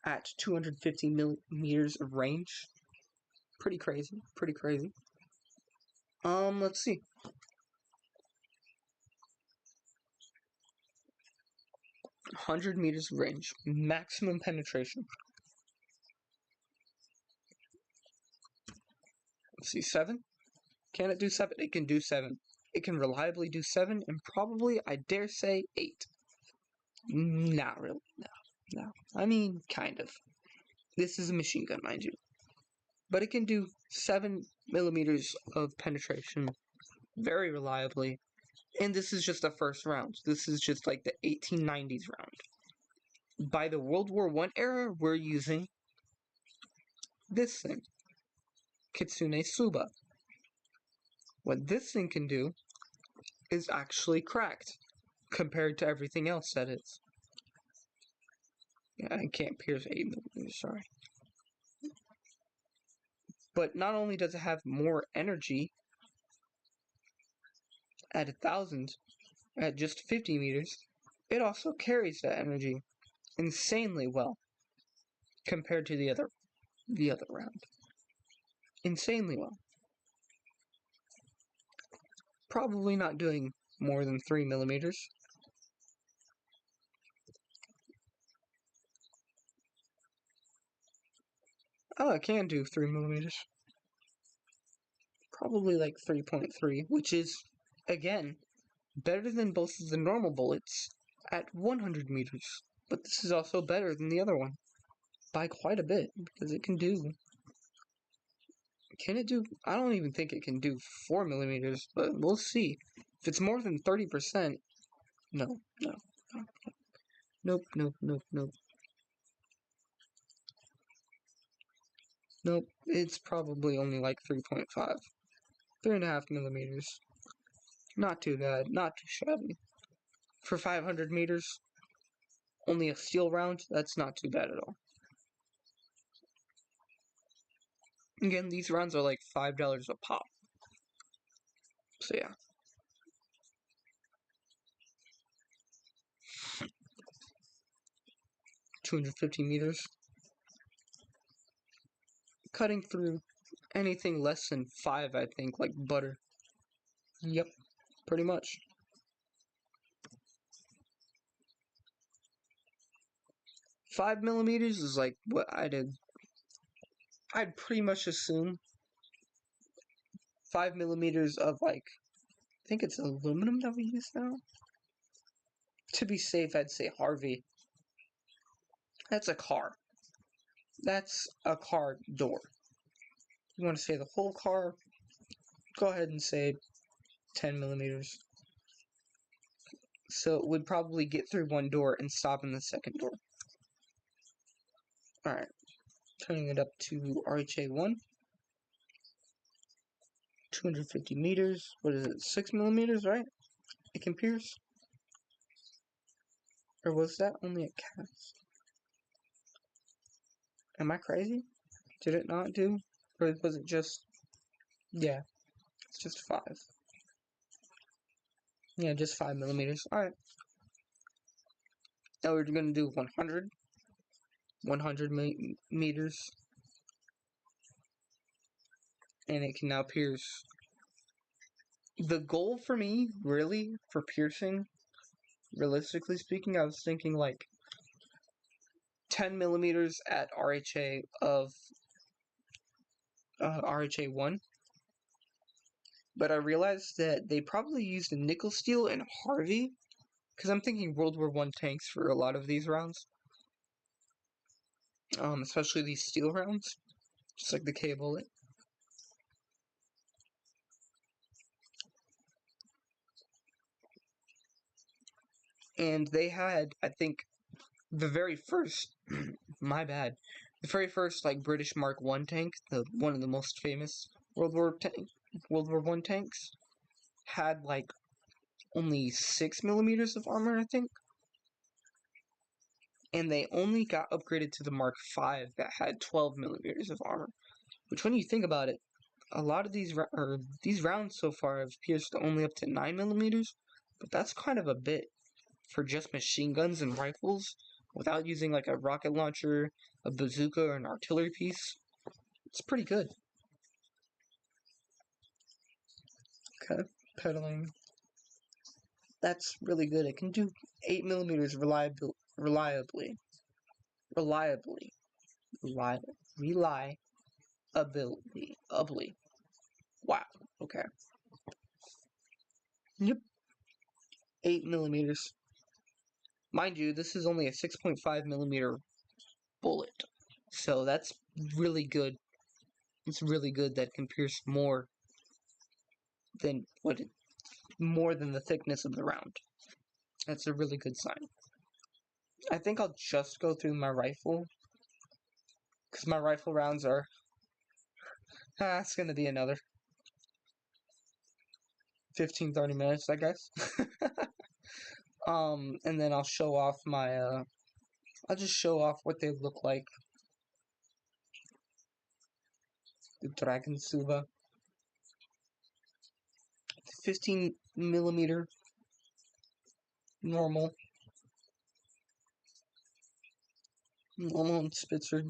at 250 millimeters of range. Pretty crazy. Let's see. $100 meters of range. Maximum penetration. Let's see, 7? Can it do 7? It can do 7. it can reliably do 7, and probably, I dare say, 8. Not really, no. I mean, kind of. This is a machine gun, mind you. But it can do 7 millimeters of penetration very reliably. And this is just the first round. This is just like the 1890s round. By the World War I era, we're using this thing. Kitsune Suba. What this thing can do is actually cracked compared to everything else that is. Yeah, I can't pierce 8 millimeters, sorry. But not only does it have more energy at 1,000, at just 50 meters, it also carries that energy insanely well compared to the other round. Insanely well. Probably not doing more than 3 millimeters. Oh, I can do 3 millimeters. Probably like 3.3, which is, again, better than both of the normal bullets at 100 meters. But this is also better than the other one by quite a bit, because it can do... Can it do... I don't even think it can do 4 millimeters, but we'll see. If it's more than 30%... No. Nope. Nope, it's probably only like 3.5. 3.5 millimeters. Not too bad, not too shabby. For 500 meters, only a steel round, that's not too bad at all. Again, these rounds are like $5 a pop. So yeah. $250 meters. Cutting through anything less than 5, I think, like butter. Yep, pretty much. $5 millimeters is like what I did. I'd pretty much assume 5 millimeters of like, I think it's aluminum that we use now. To be safe, I'd say Harvey. That's a car. That's a car door. You want to say the whole car? Go ahead and say 10 millimeters. So it would probably get through one door and stop in the second door. Alright. Turning it up to RHA1. 250 meters. What is it? 6 millimeters, right? It can pierce? Or was that only a cast? Am I crazy? Did it not do? Or was it just... Yeah. It's just 5. Yeah, just 5 millimeters. Alright. Now we're going to do 100. 100 meters. And it can now pierce. The goal for me, really, for piercing, realistically speaking, I was thinking like 10 millimeters at RHA of RHA1. But I realized that they probably used a nickel steel and Harvey, because I'm thinking World War I tanks for a lot of these rounds. Especially these steel rounds, just like the K bullet. And they had, I think, the very first, my bad, the very first like British Mark I tank, one of the most famous World War I tanks, had like only 6 millimeters of armor, I think. And they only got upgraded to the Mark V that had 12 millimeters of armor. Which, when you think about it, a lot of these rounds so far have pierced only up to 9 millimeters, but that's kind of a bit for just machine guns and rifles without using like a rocket launcher, a bazooka, or an artillery piece. It's pretty good. Okay, pedaling. That's really good. It can do 8 millimeters reliably. Wow. Okay. Yep. 8 millimeters. Mind you, this is only a 6.5 millimeter bullet. So that's really good. It's really good that can pierce more than more than the thickness of the round. That's a really good sign. I think I'll just go through my rifle, because my rifle rounds are... it's going to be another 15-30 minutes, I guess. And then I'll show off my, I'll just show off what they look like. The Dragon Suva. 15 millimeter normal and Spitzer.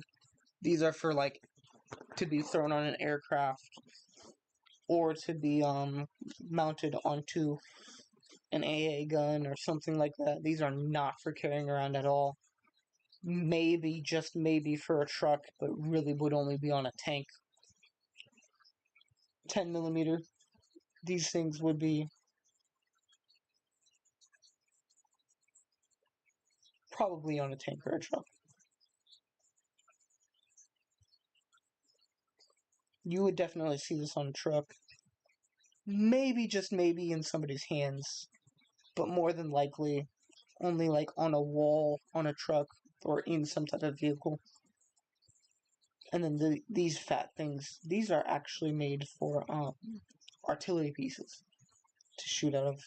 These are for, like, to be thrown on an aircraft or to be mounted onto an AA gun or something like that. These are not for carrying around at all. Maybe, just maybe, for a truck, but really would only be on a tank. 10 millimeter. These things would be probably on a tank or a truck. You would definitely see this on a truck. Maybe, just maybe, in somebody's hands. But more than likely, only like on a wall, on a truck, or in some type of vehicle. And then these fat things, these are actually made for artillery pieces to shoot out of.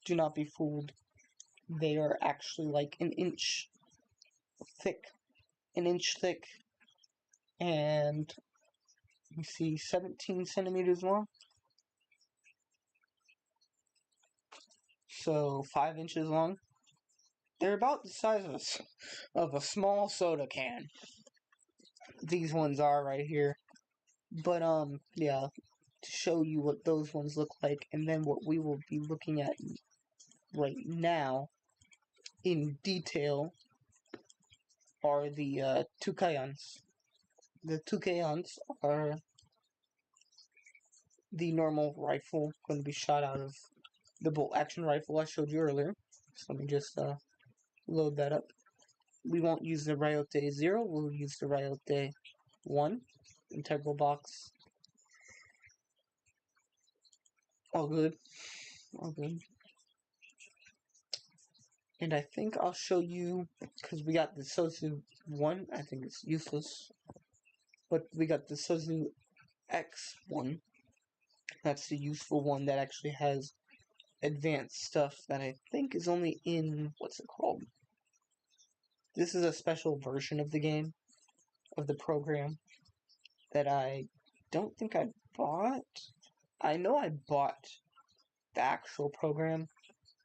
Do not be fooled. They are actually like an inch thick. An inch thick. And you see 17 centimeters long. So 5 inches long. They're about the size of a small soda can. These ones are right here. But yeah, to show you what those ones look like, and then what we will be looking at right now in detail are the Tukayans. The Tukayans are the normal rifle going to be shot out of the bolt action rifle I showed you earlier. So let me just load that up. We won't use the Ryote 0, we'll use the Ryote 1 integral box. All good. All good. And I think I'll show you, because we got the Sozu 1, I think it's useless. But we got the Sozu X1. That's the useful one that actually has advanced stuff that I think is only in, what's it called? This is a special version of the game, of the program, that I don't think I bought. I know I bought the actual program,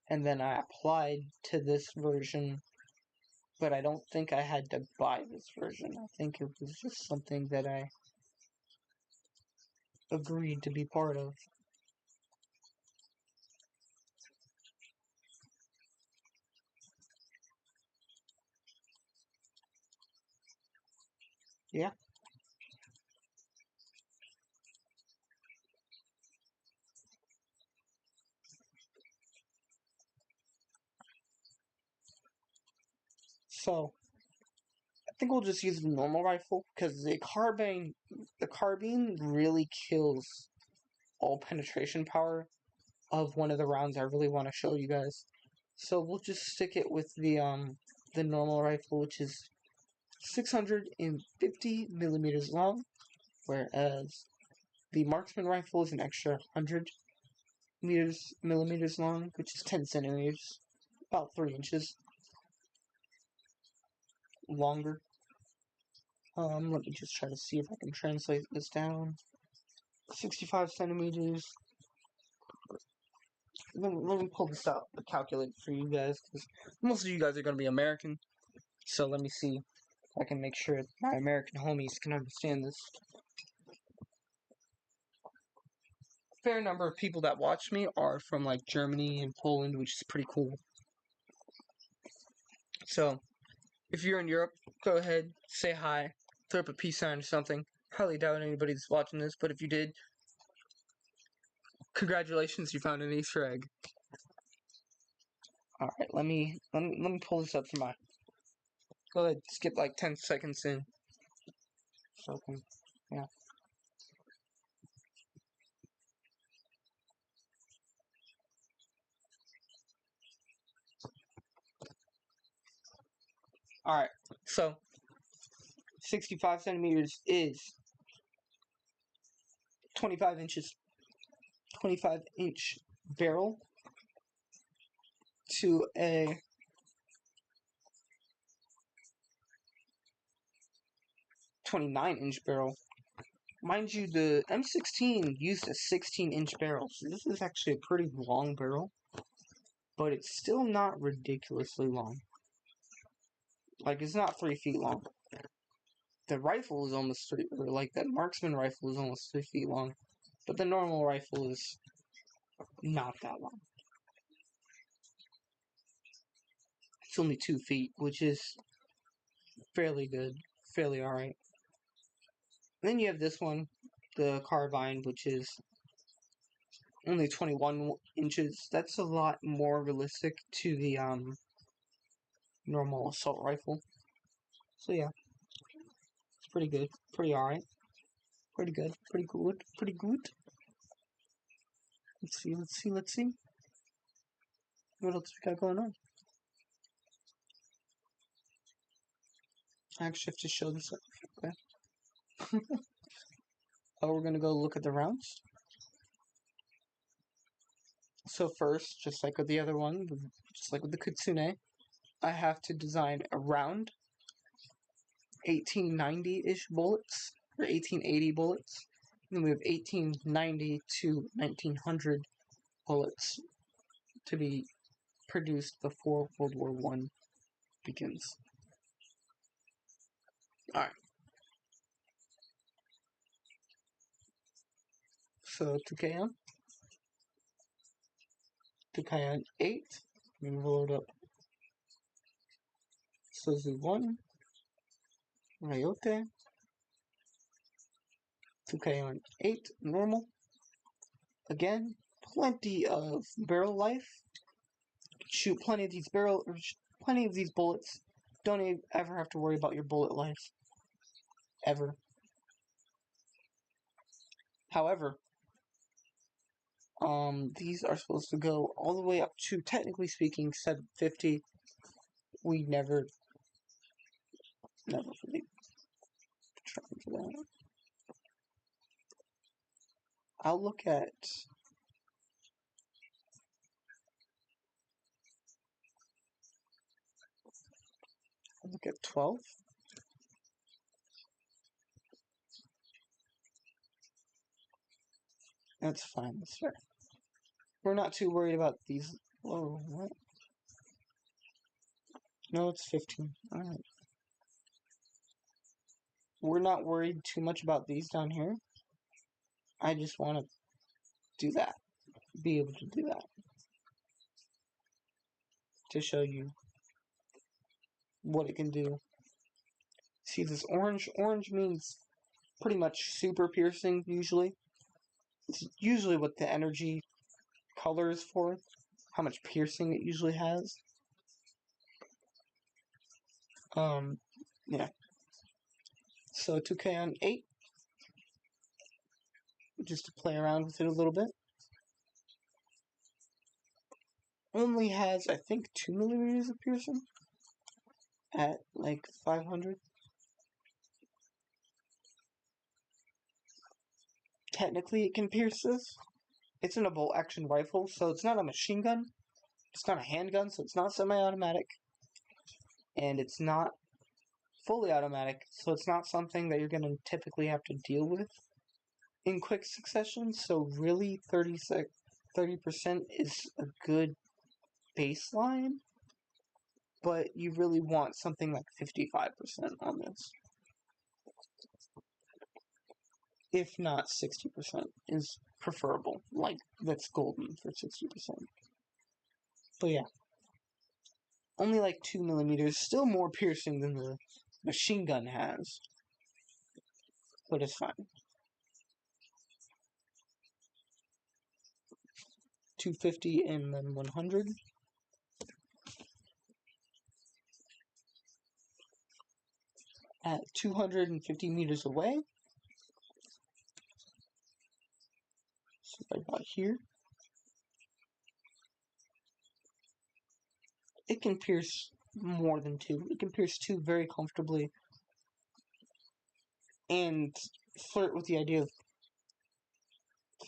and then I applied to this version, but I don't think I had to buy this version. I think it was just something that I agreed to be part of. Yeah. So, I think we'll just use the normal rifle, because the carbine really kills all penetration power of one of the rounds I really want to show you guys. So we'll just stick it with the normal rifle, which is 650 millimeters long, whereas the marksman rifle is an extra 100 millimeters long, which is 10 centimeters, about 3 inches longer. Let me just try to see if I can translate this down. 65 centimeters. Let me pull this out, the calculator for you guys, because most of you guys are going to be American. So let me see if I can make sure my American homies can understand this. A fair number of people that watch me are from like Germany and Poland, which is pretty cool. So, if you're in Europe, go ahead, say hi, throw up a peace sign or something. Highly doubt anybody's watching this, but if you did, Congratulations, you found an Easter egg. Alright, let me pull this up for my... Go ahead, skip like 10 seconds in. So I can, yeah. Alright, so 65 centimeters is 25 inches. 25-inch barrel to a 29-inch barrel. Mind you, the M16 used a 16-inch barrel, so this is actually a pretty long barrel, but it's still not ridiculously long. Like, it's not 3 feet long. The rifle is almost 3, or like that marksman rifle is almost 3 feet long, but the normal rifle is not that long. It's only 2 feet, which is fairly good, fairly alright. Then you have this one, the carbine, which is only 21 inches. That's a lot more realistic to the normal assault rifle. So yeah, it's pretty good, pretty alright, pretty good, pretty good, pretty good. Let's see. What else we got going on? I actually have to show this up. Okay. Oh, we're gonna go look at the rounds. So first, just like with the other one, just like with the Kitsune, I have to design a round 1890-ish bullets, or 1880 bullets. And then we have 1890 to 1900 bullets to be produced before World War I begins. Alright. So, Tukayan 8, I'm going to load up Suzu 1, Ryote, Tukayan 8, normal. Again, plenty of barrel life. Shoot plenty of these bullets. Don't ever have to worry about your bullet life. Ever. However, these are supposed to go all the way up to, technically speaking, 750. We never really trying for that. I'll look at I'll look at 12. That's fine, that's fair. We're not too worried about these. Whoa, what? No, it's 15. Alright. We're not worried too much about these down here. I just want to do that. Be able to do that. To show you what it can do. See this orange? Orange means pretty much super piercing, usually. It's usually what the energy color is for. How much piercing it usually has. Yeah. So 2K on 8. Just to play around with it a little bit. Only has, I think, 2 millimeters of piercing. At, like, 500. Technically, it can pierce this. It's in a bolt-action rifle, so it's not a machine gun. It's not a handgun, so it's not semi-automatic. And it's not fully automatic, so it's not something that you're going to typically have to deal with in quick succession. So really, 30% is a good baseline, but you really want something like 55% on this. If not 60% is preferable. Like, that's golden for 60%. But yeah. Only like 2 millimeters. Still more piercing than the machine gun has. But it's fine. 250 and then 100. At 250 meters away, so right about here, it can pierce more than 2. It can pierce 2 very comfortably and flirt with the idea of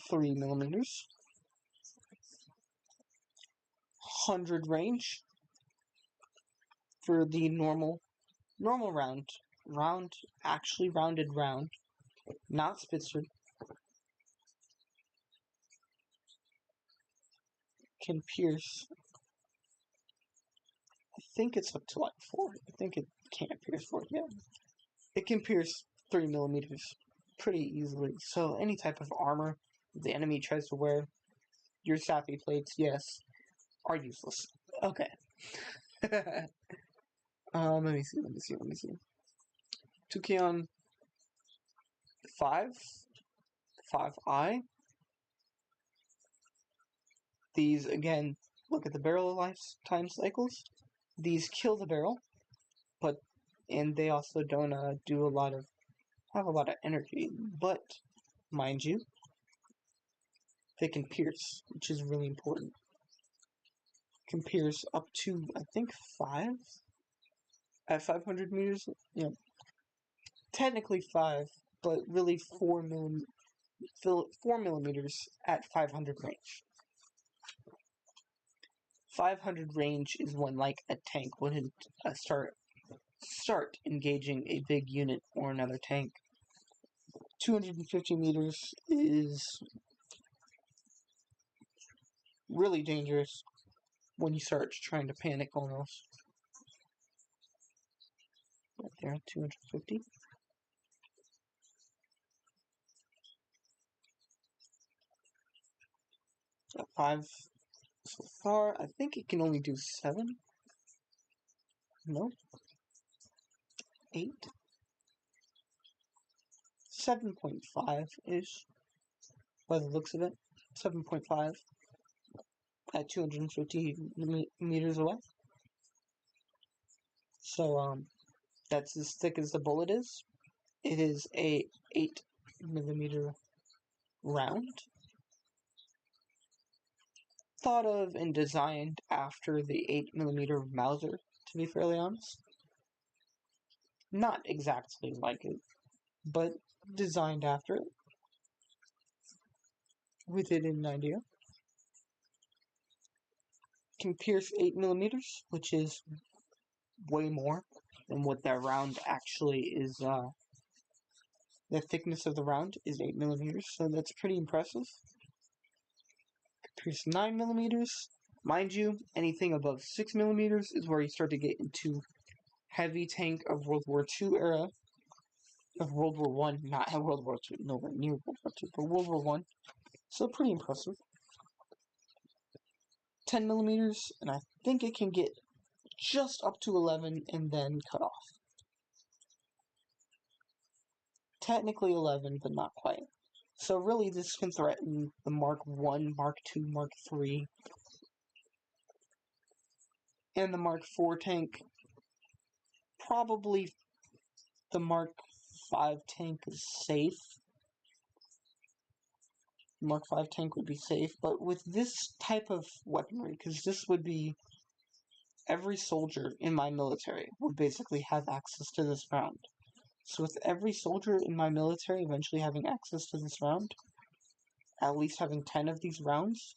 3 millimeters. 100 range for the normal round, actually rounded round, not Spitzer. Can pierce, I think it's up to like 4. I think it can't pierce 4 yet. It can pierce 3 millimeters pretty easily. So any type of armor the enemy tries to wear, your sappy plates, yes, are useless. Okay. Let me see. Tukion 5I. These, again, look at the barrel lifetime cycles. These kill the barrel, and they also don't have a lot of energy. But, mind you, they can pierce, which is really important. Can pierce up to, I think, 5? At 500 meters? Yeah. Technically 5, but really 4 millimeters at 500 range. 500 range is when, like, a tank wouldn't start engaging a big unit or another tank. 250 meters is really dangerous when you start trying to panic almost. Right there, 250. Got 5 so far. I think it can only do 7. No. 8. 7.5-ish, by the looks of it. 7.5 at 250 meters away. So, that's as thick as the bullet is. It is a 8 millimeter round. Thought of and designed after the 8 millimeter Mauser, to be fairly honest. Not exactly like it, but designed after it. With it in idea. Can pierce 8 millimeters, which is way more than what that round actually is. The thickness of the round is 8 millimeters, so that's pretty impressive. Can pierce 9 millimeters. Mind you, anything above 6 millimeters is where you start to get into heavy tank of World War II era. Of World War I, not World War II, nowhere near World War II, but World War I. So pretty impressive. 10 millimeters, and I think it can get just up to 11 and then cut off. Technically 11, but not quite. So really this can threaten the Mark I, Mark II, Mark III, and the Mark IV tank. Probably the Mark V tank is safe. Mark V tank would be safe, but with this type of weaponry, because this would be every soldier in my military would basically have access to this round. So with every soldier in my military eventually having access to this round, at least having 10 of these rounds,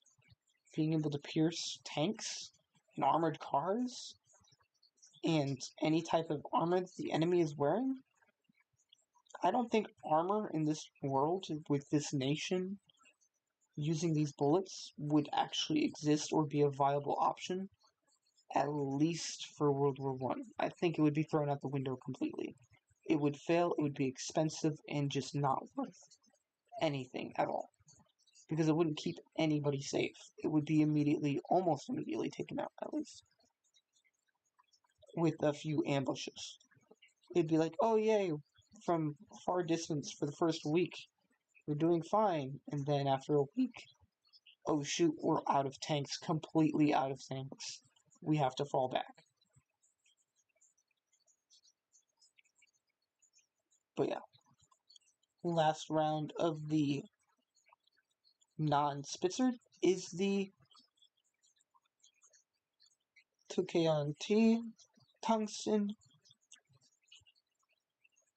being able to pierce tanks and armored cars, and any type of armor that the enemy is wearing, I don't think armor in this world, with this nation, using these bullets would actually exist or be a viable option, at least for World War I. I think it would be thrown out the window completely. It would fail, it would be expensive, and just not worth anything at all. Because it wouldn't keep anybody safe. It would be almost immediately taken out, at least. With a few ambushes. It'd be like, oh yay, from far distance for the first week, we're doing fine. And then after a week, oh shoot, we're out of tanks, completely out of tanks. We have to fall back. But yeah, last round of the non-Spitzer is the 2KNT Tungsten.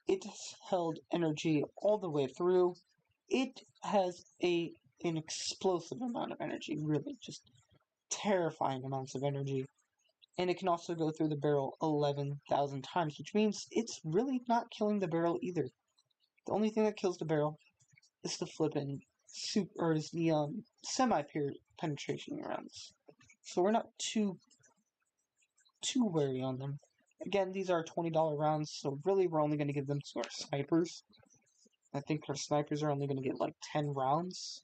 It held energy all the way through. It has an explosive amount of energy, really, just terrifying amounts of energy. And it can also go through the barrel 11,000 times, which means it's really not killing the barrel either. The only thing that kills the barrel is the flippin' semi-penetration rounds. So we're not too wary on them. Again, these are $20 rounds, so really we're only going to give them to our snipers. I think our snipers are only going to get like 10 rounds,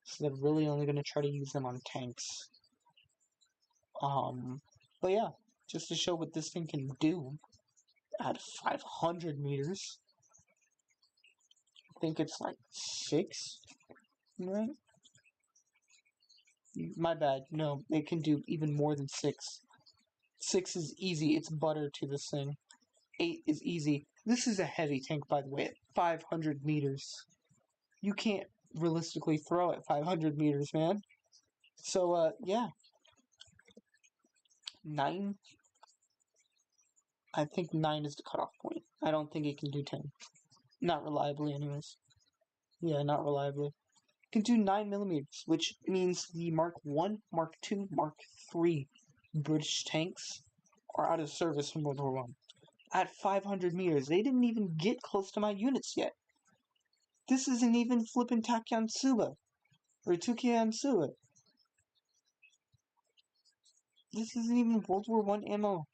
so they're really only going to try to use them on tanks. But yeah, just to show what this thing can do at 500 meters. I think it's like 6, right? My bad. No, it can do even more than 6. 6 is easy. It's butter to this thing. 8 is easy. This is a heavy tank, by the way, at 500 meters. You can't realistically throw at 500 meters, man. So, yeah. 9. I think 9 is the cutoff point. I don't think it can do 10. Not reliably, anyways. Yeah, not reliably. It can do 9 millimeters, which means the Mark 1, Mark 2, Mark 3 British tanks are out of service from World War 1. At 500 meters, they didn't even get close to my units yet. This isn't even flippin' Takyansuba, or Tukyansuba. This isn't even World War 1 ammo,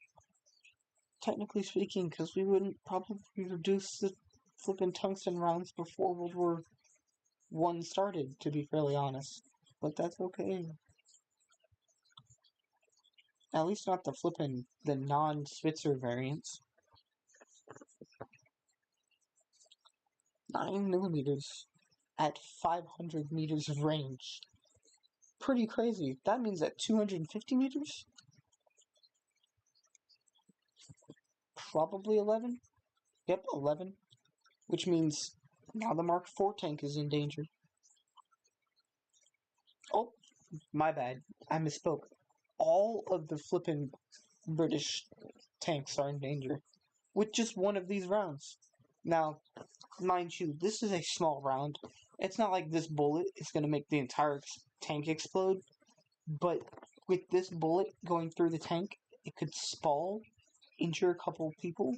technically speaking, because we wouldn't probably reduce the flippin' tungsten rounds before World War 1 started, to be fairly honest. But that's okay. At least not the non-Spitzer variants. 9 millimeters at 500 meters of range. Pretty crazy. That means at 250 meters? Probably 11? Yep, 11. Which means now the Mark IV tank is in danger. Oh, my bad. I misspoke. All of the flippin' British tanks are in danger with just one of these rounds. Now, mind you, this is a small round. It's not like this bullet is going to make the entire tank explode, but with this bullet going through the tank, it could spall, injure a couple of people.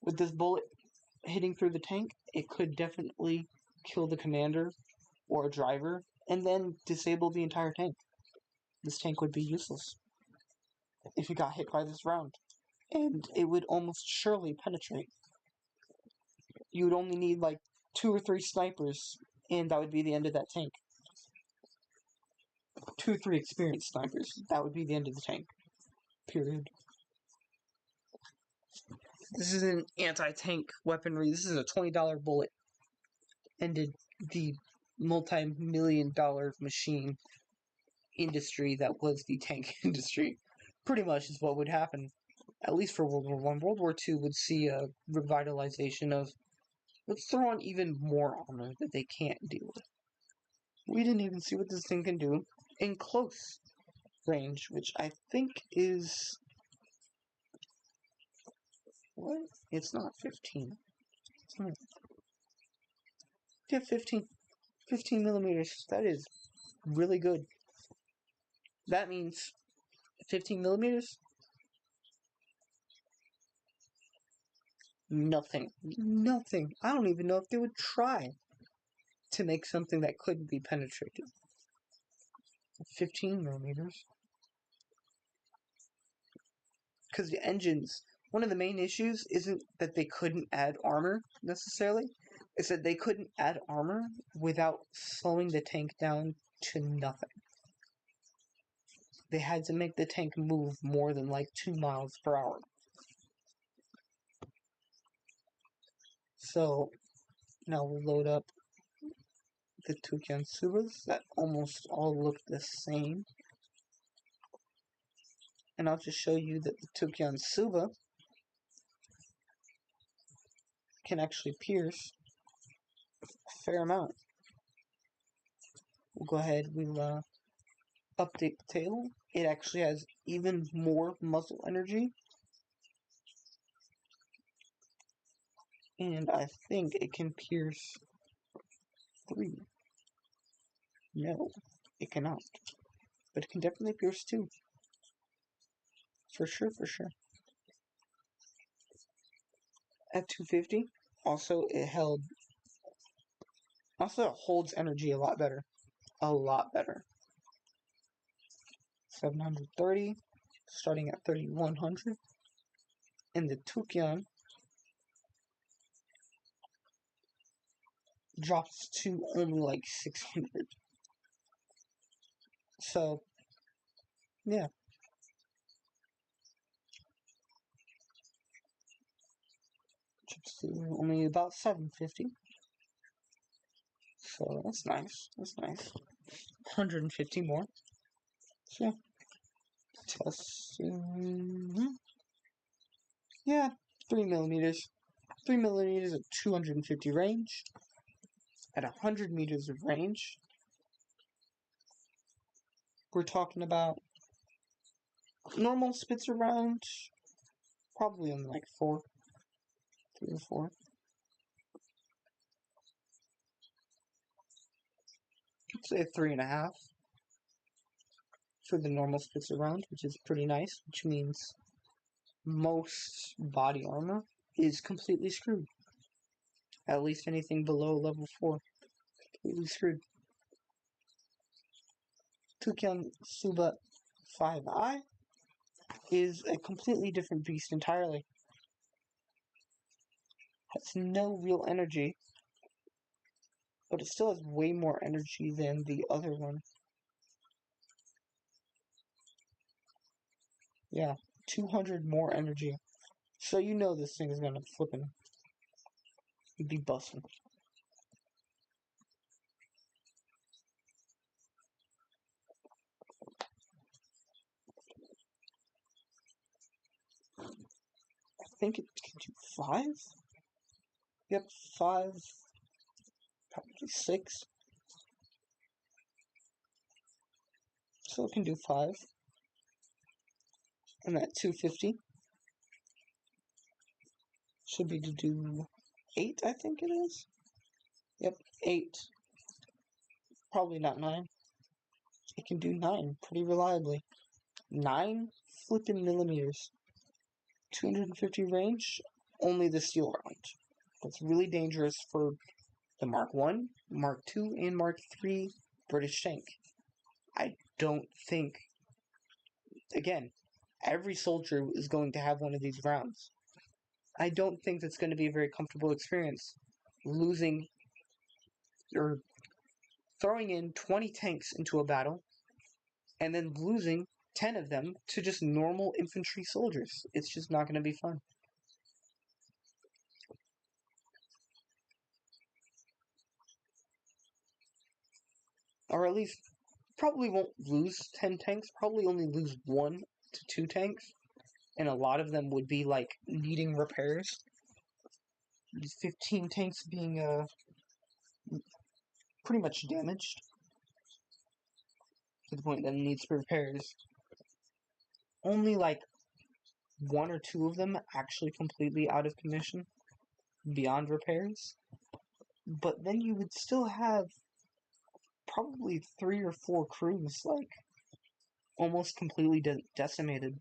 With this bullet hitting through the tank, it could definitely kill the commander or a driver, and then disable the entire tank. This tank would be useless if it got hit by this round, and it would almost surely penetrate. You would only need like 2 or 3 snipers, and that would be the end of that tank. 2 or 3 experienced snipers, that would be the end of the tank. Period. This is an anti-tank weaponry. This is a $20 bullet. Ended the multi-million-dollar machine industry that was the tank industry. Pretty much is what would happen, at least for World War I. World War II would see a revitalization of, let's throw on even more armor that they can't deal with. We didn't even see what this thing can do in close range, which I think is... What? It's not 15. It's not. Yeah, 15. 15 millimeters. That is really good. That means 15 millimeters? Nothing. Nothing. I don't even know if they would try to make something that couldn't be penetrated. 15 millimeters. Because the engines, one of the main issues isn't that they couldn't add armor, necessarily. It's that they couldn't add armor without slowing the tank down to nothing. They had to make the tank move more than like 2 miles per hour. So, now we'll load up the Tukyan Subas that almost all look the same. And I'll just show you that the Tukyan Suba can actually pierce a fair amount. We'll go ahead, we'll update the table. It actually has even more muzzle energy. And I think it can pierce 3. No, it cannot. But it can definitely pierce 2. For sure, for sure. At 250, also it holds energy a lot better. A lot better. 730, starting at 3100. And the Tukyan drops to only like 600. So, yeah. Drops to only about 750. So that's nice. That's nice. 150 more. So yeah. Test. Yeah, 3 millimeters. 3 millimeters at 250 range. At 100 meters of range, we're talking about normal Spitzer round, probably only like 3 or 4. I'd say 3.5 for the normal Spitzer round, which is pretty nice, which means most body armor is completely screwed. At least anything below level 4, completely screwed. Tukyan Suba 5i is a completely different beast entirely. Has no real energy, but it still has way more energy than the other one. Yeah, 200 more energy. So you know this thing is gonna flippin' be bussin'. I think it can do 5? Yep, 5, probably 6. So it can do 5. And that 250 should be to do 8, I think it is. Yep, 8. Probably not 9. It can do 9 pretty reliably. 9 flippin' millimeters. 250 range, only the steel round. That's really dangerous for the Mark 1, Mark 2, and Mark 3 British tank. I don't think, again, every soldier is going to have one of these rounds. I don't think that's going to be a very comfortable experience. Losing, or throwing in 20 tanks into a battle, and then losing 10 of them to just normal infantry soldiers. It's just not going to be fun. Or at least, probably won't lose 10 tanks, probably only lose 1 to 2 tanks. And a lot of them would be, like, needing repairs. These 15 tanks being, pretty much damaged. To the point that it needs repairs. Only, like, 1 or 2 of them actually completely out of commission. Beyond repairs. But then you would still have probably 3 or 4 crews, like, almost completely decimated.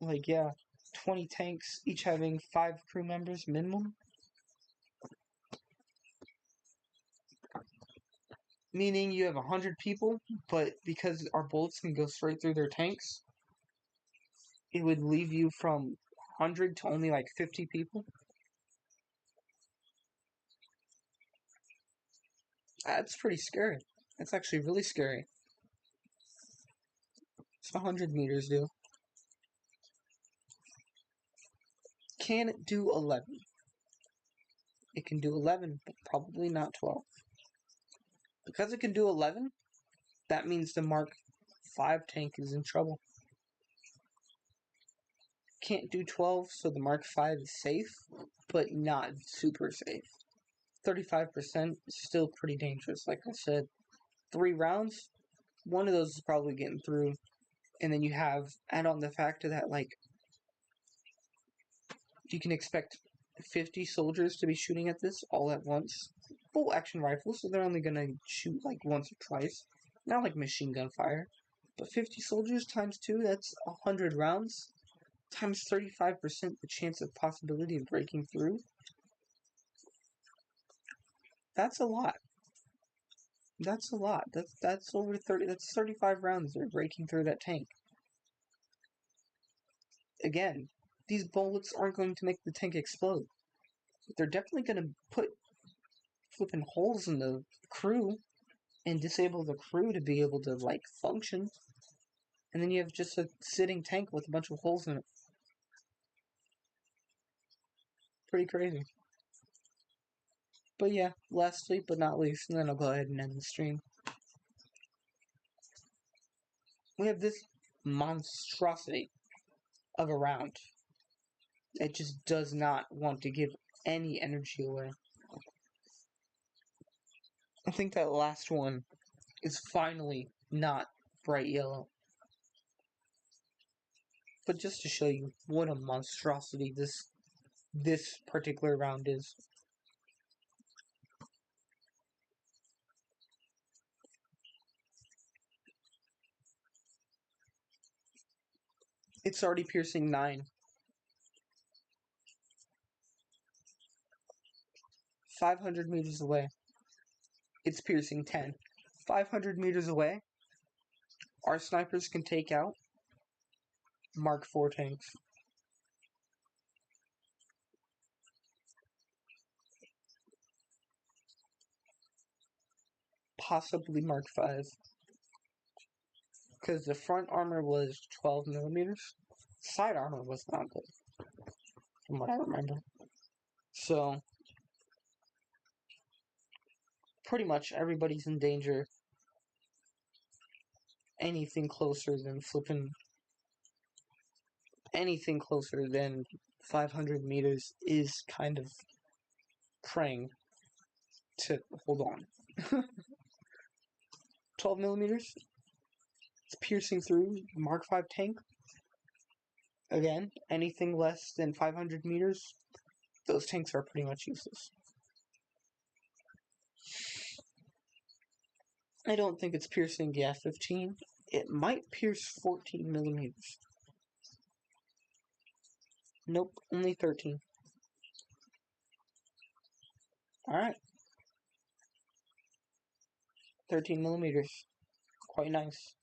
Like, yeah, 20 tanks, each having 5 crew members minimum. Meaning you have 100 people, but because our bullets can go straight through their tanks, it would leave you from 100 to only like 50 people. That's pretty scary. That's actually really scary. It's 100 meters, dude. Can it do 11? It can do 11, but probably not 12. Because it can do 11, that means the Mark 5 tank is in trouble. Can't do 12, so the Mark 5 is safe, but not super safe. 35% is still pretty dangerous, like I said. 3 rounds, one of those is probably getting through. And then you add on the fact of that, like, you can expect 50 soldiers to be shooting at this all at once. Full action rifles, so they're only going to shoot like once or twice. Not like machine gun fire. But 50 soldiers times 2, that's 100 rounds. Times 35% the chance of possibility of breaking through. That's a lot. That's a lot. That's over 30. That's 35 rounds they're breaking through that tank. Again, these bullets aren't going to make the tank explode. But they're definitely going to put flipping holes in the crew and disable the crew to be able to, like, function. And then you have just a sitting tank with a bunch of holes in it. Pretty crazy. But yeah, lastly but not least, and then I'll go ahead and end the stream. We have this monstrosity of a round. It just does not want to give any energy away. I think that last one is finally not bright yellow. But just to show you what a monstrosity this particular round is. It's already piercing 9. 500 meters away. It's piercing 10. 500 meters away, our snipers can take out Mark 4 tanks. Possibly Mark 5. Because the front armor was 12 millimeters. Side armor was not good, from what I remember. So, pretty much everybody's in danger. Anything closer than 500 meters is kind of praying to hold on. 12 millimeters. It's piercing through Mark 5 tank. Again, anything less than 500 meters, those tanks are pretty much useless. I don't think it's piercing, 15. It might pierce 14 millimeters. Nope, only 13. Alright. 13 millimeters. Quite nice.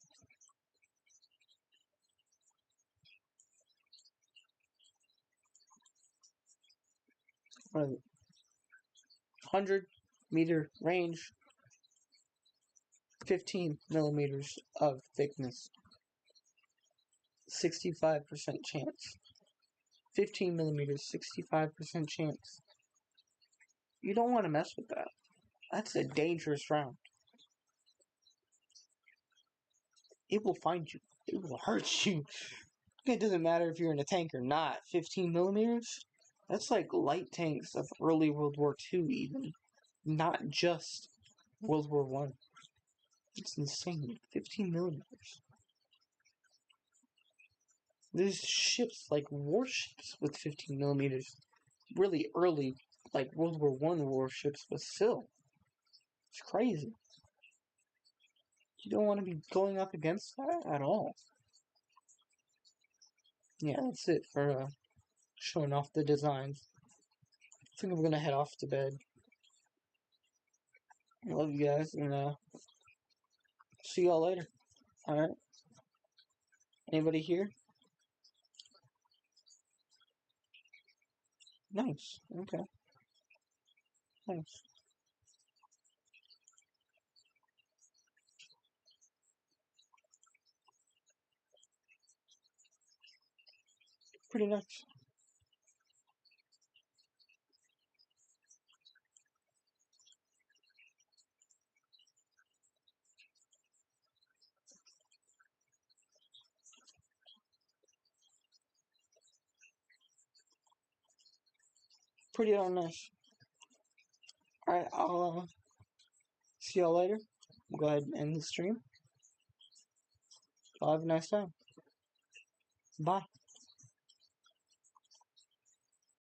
What is it? 100-meter range. 15 millimeters of thickness. 65% chance. 15 millimeters, 65% chance. You don't want to mess with that. That's a dangerous round. It will find you. It will hurt you. It doesn't matter if you're in a tank or not. 15 millimeters? That's like light tanks of early World War II even. Not just World War I. It's insane. 15 millimeters. There's ships, like warships with 15 millimeters. Really early, like World War I warships, but still. It's crazy. You don't want to be going up against that at all. Yeah, that's it for showing off the designs. I think I'm gonna head off to bed. I love you guys, and see y'all later. Alright? Anybody here? Nice. Okay. Nice. Pretty nice. pretty darn nice. Alright, I'll see y'all later. We'll go ahead and end the stream. Y'all have a nice time. Bye.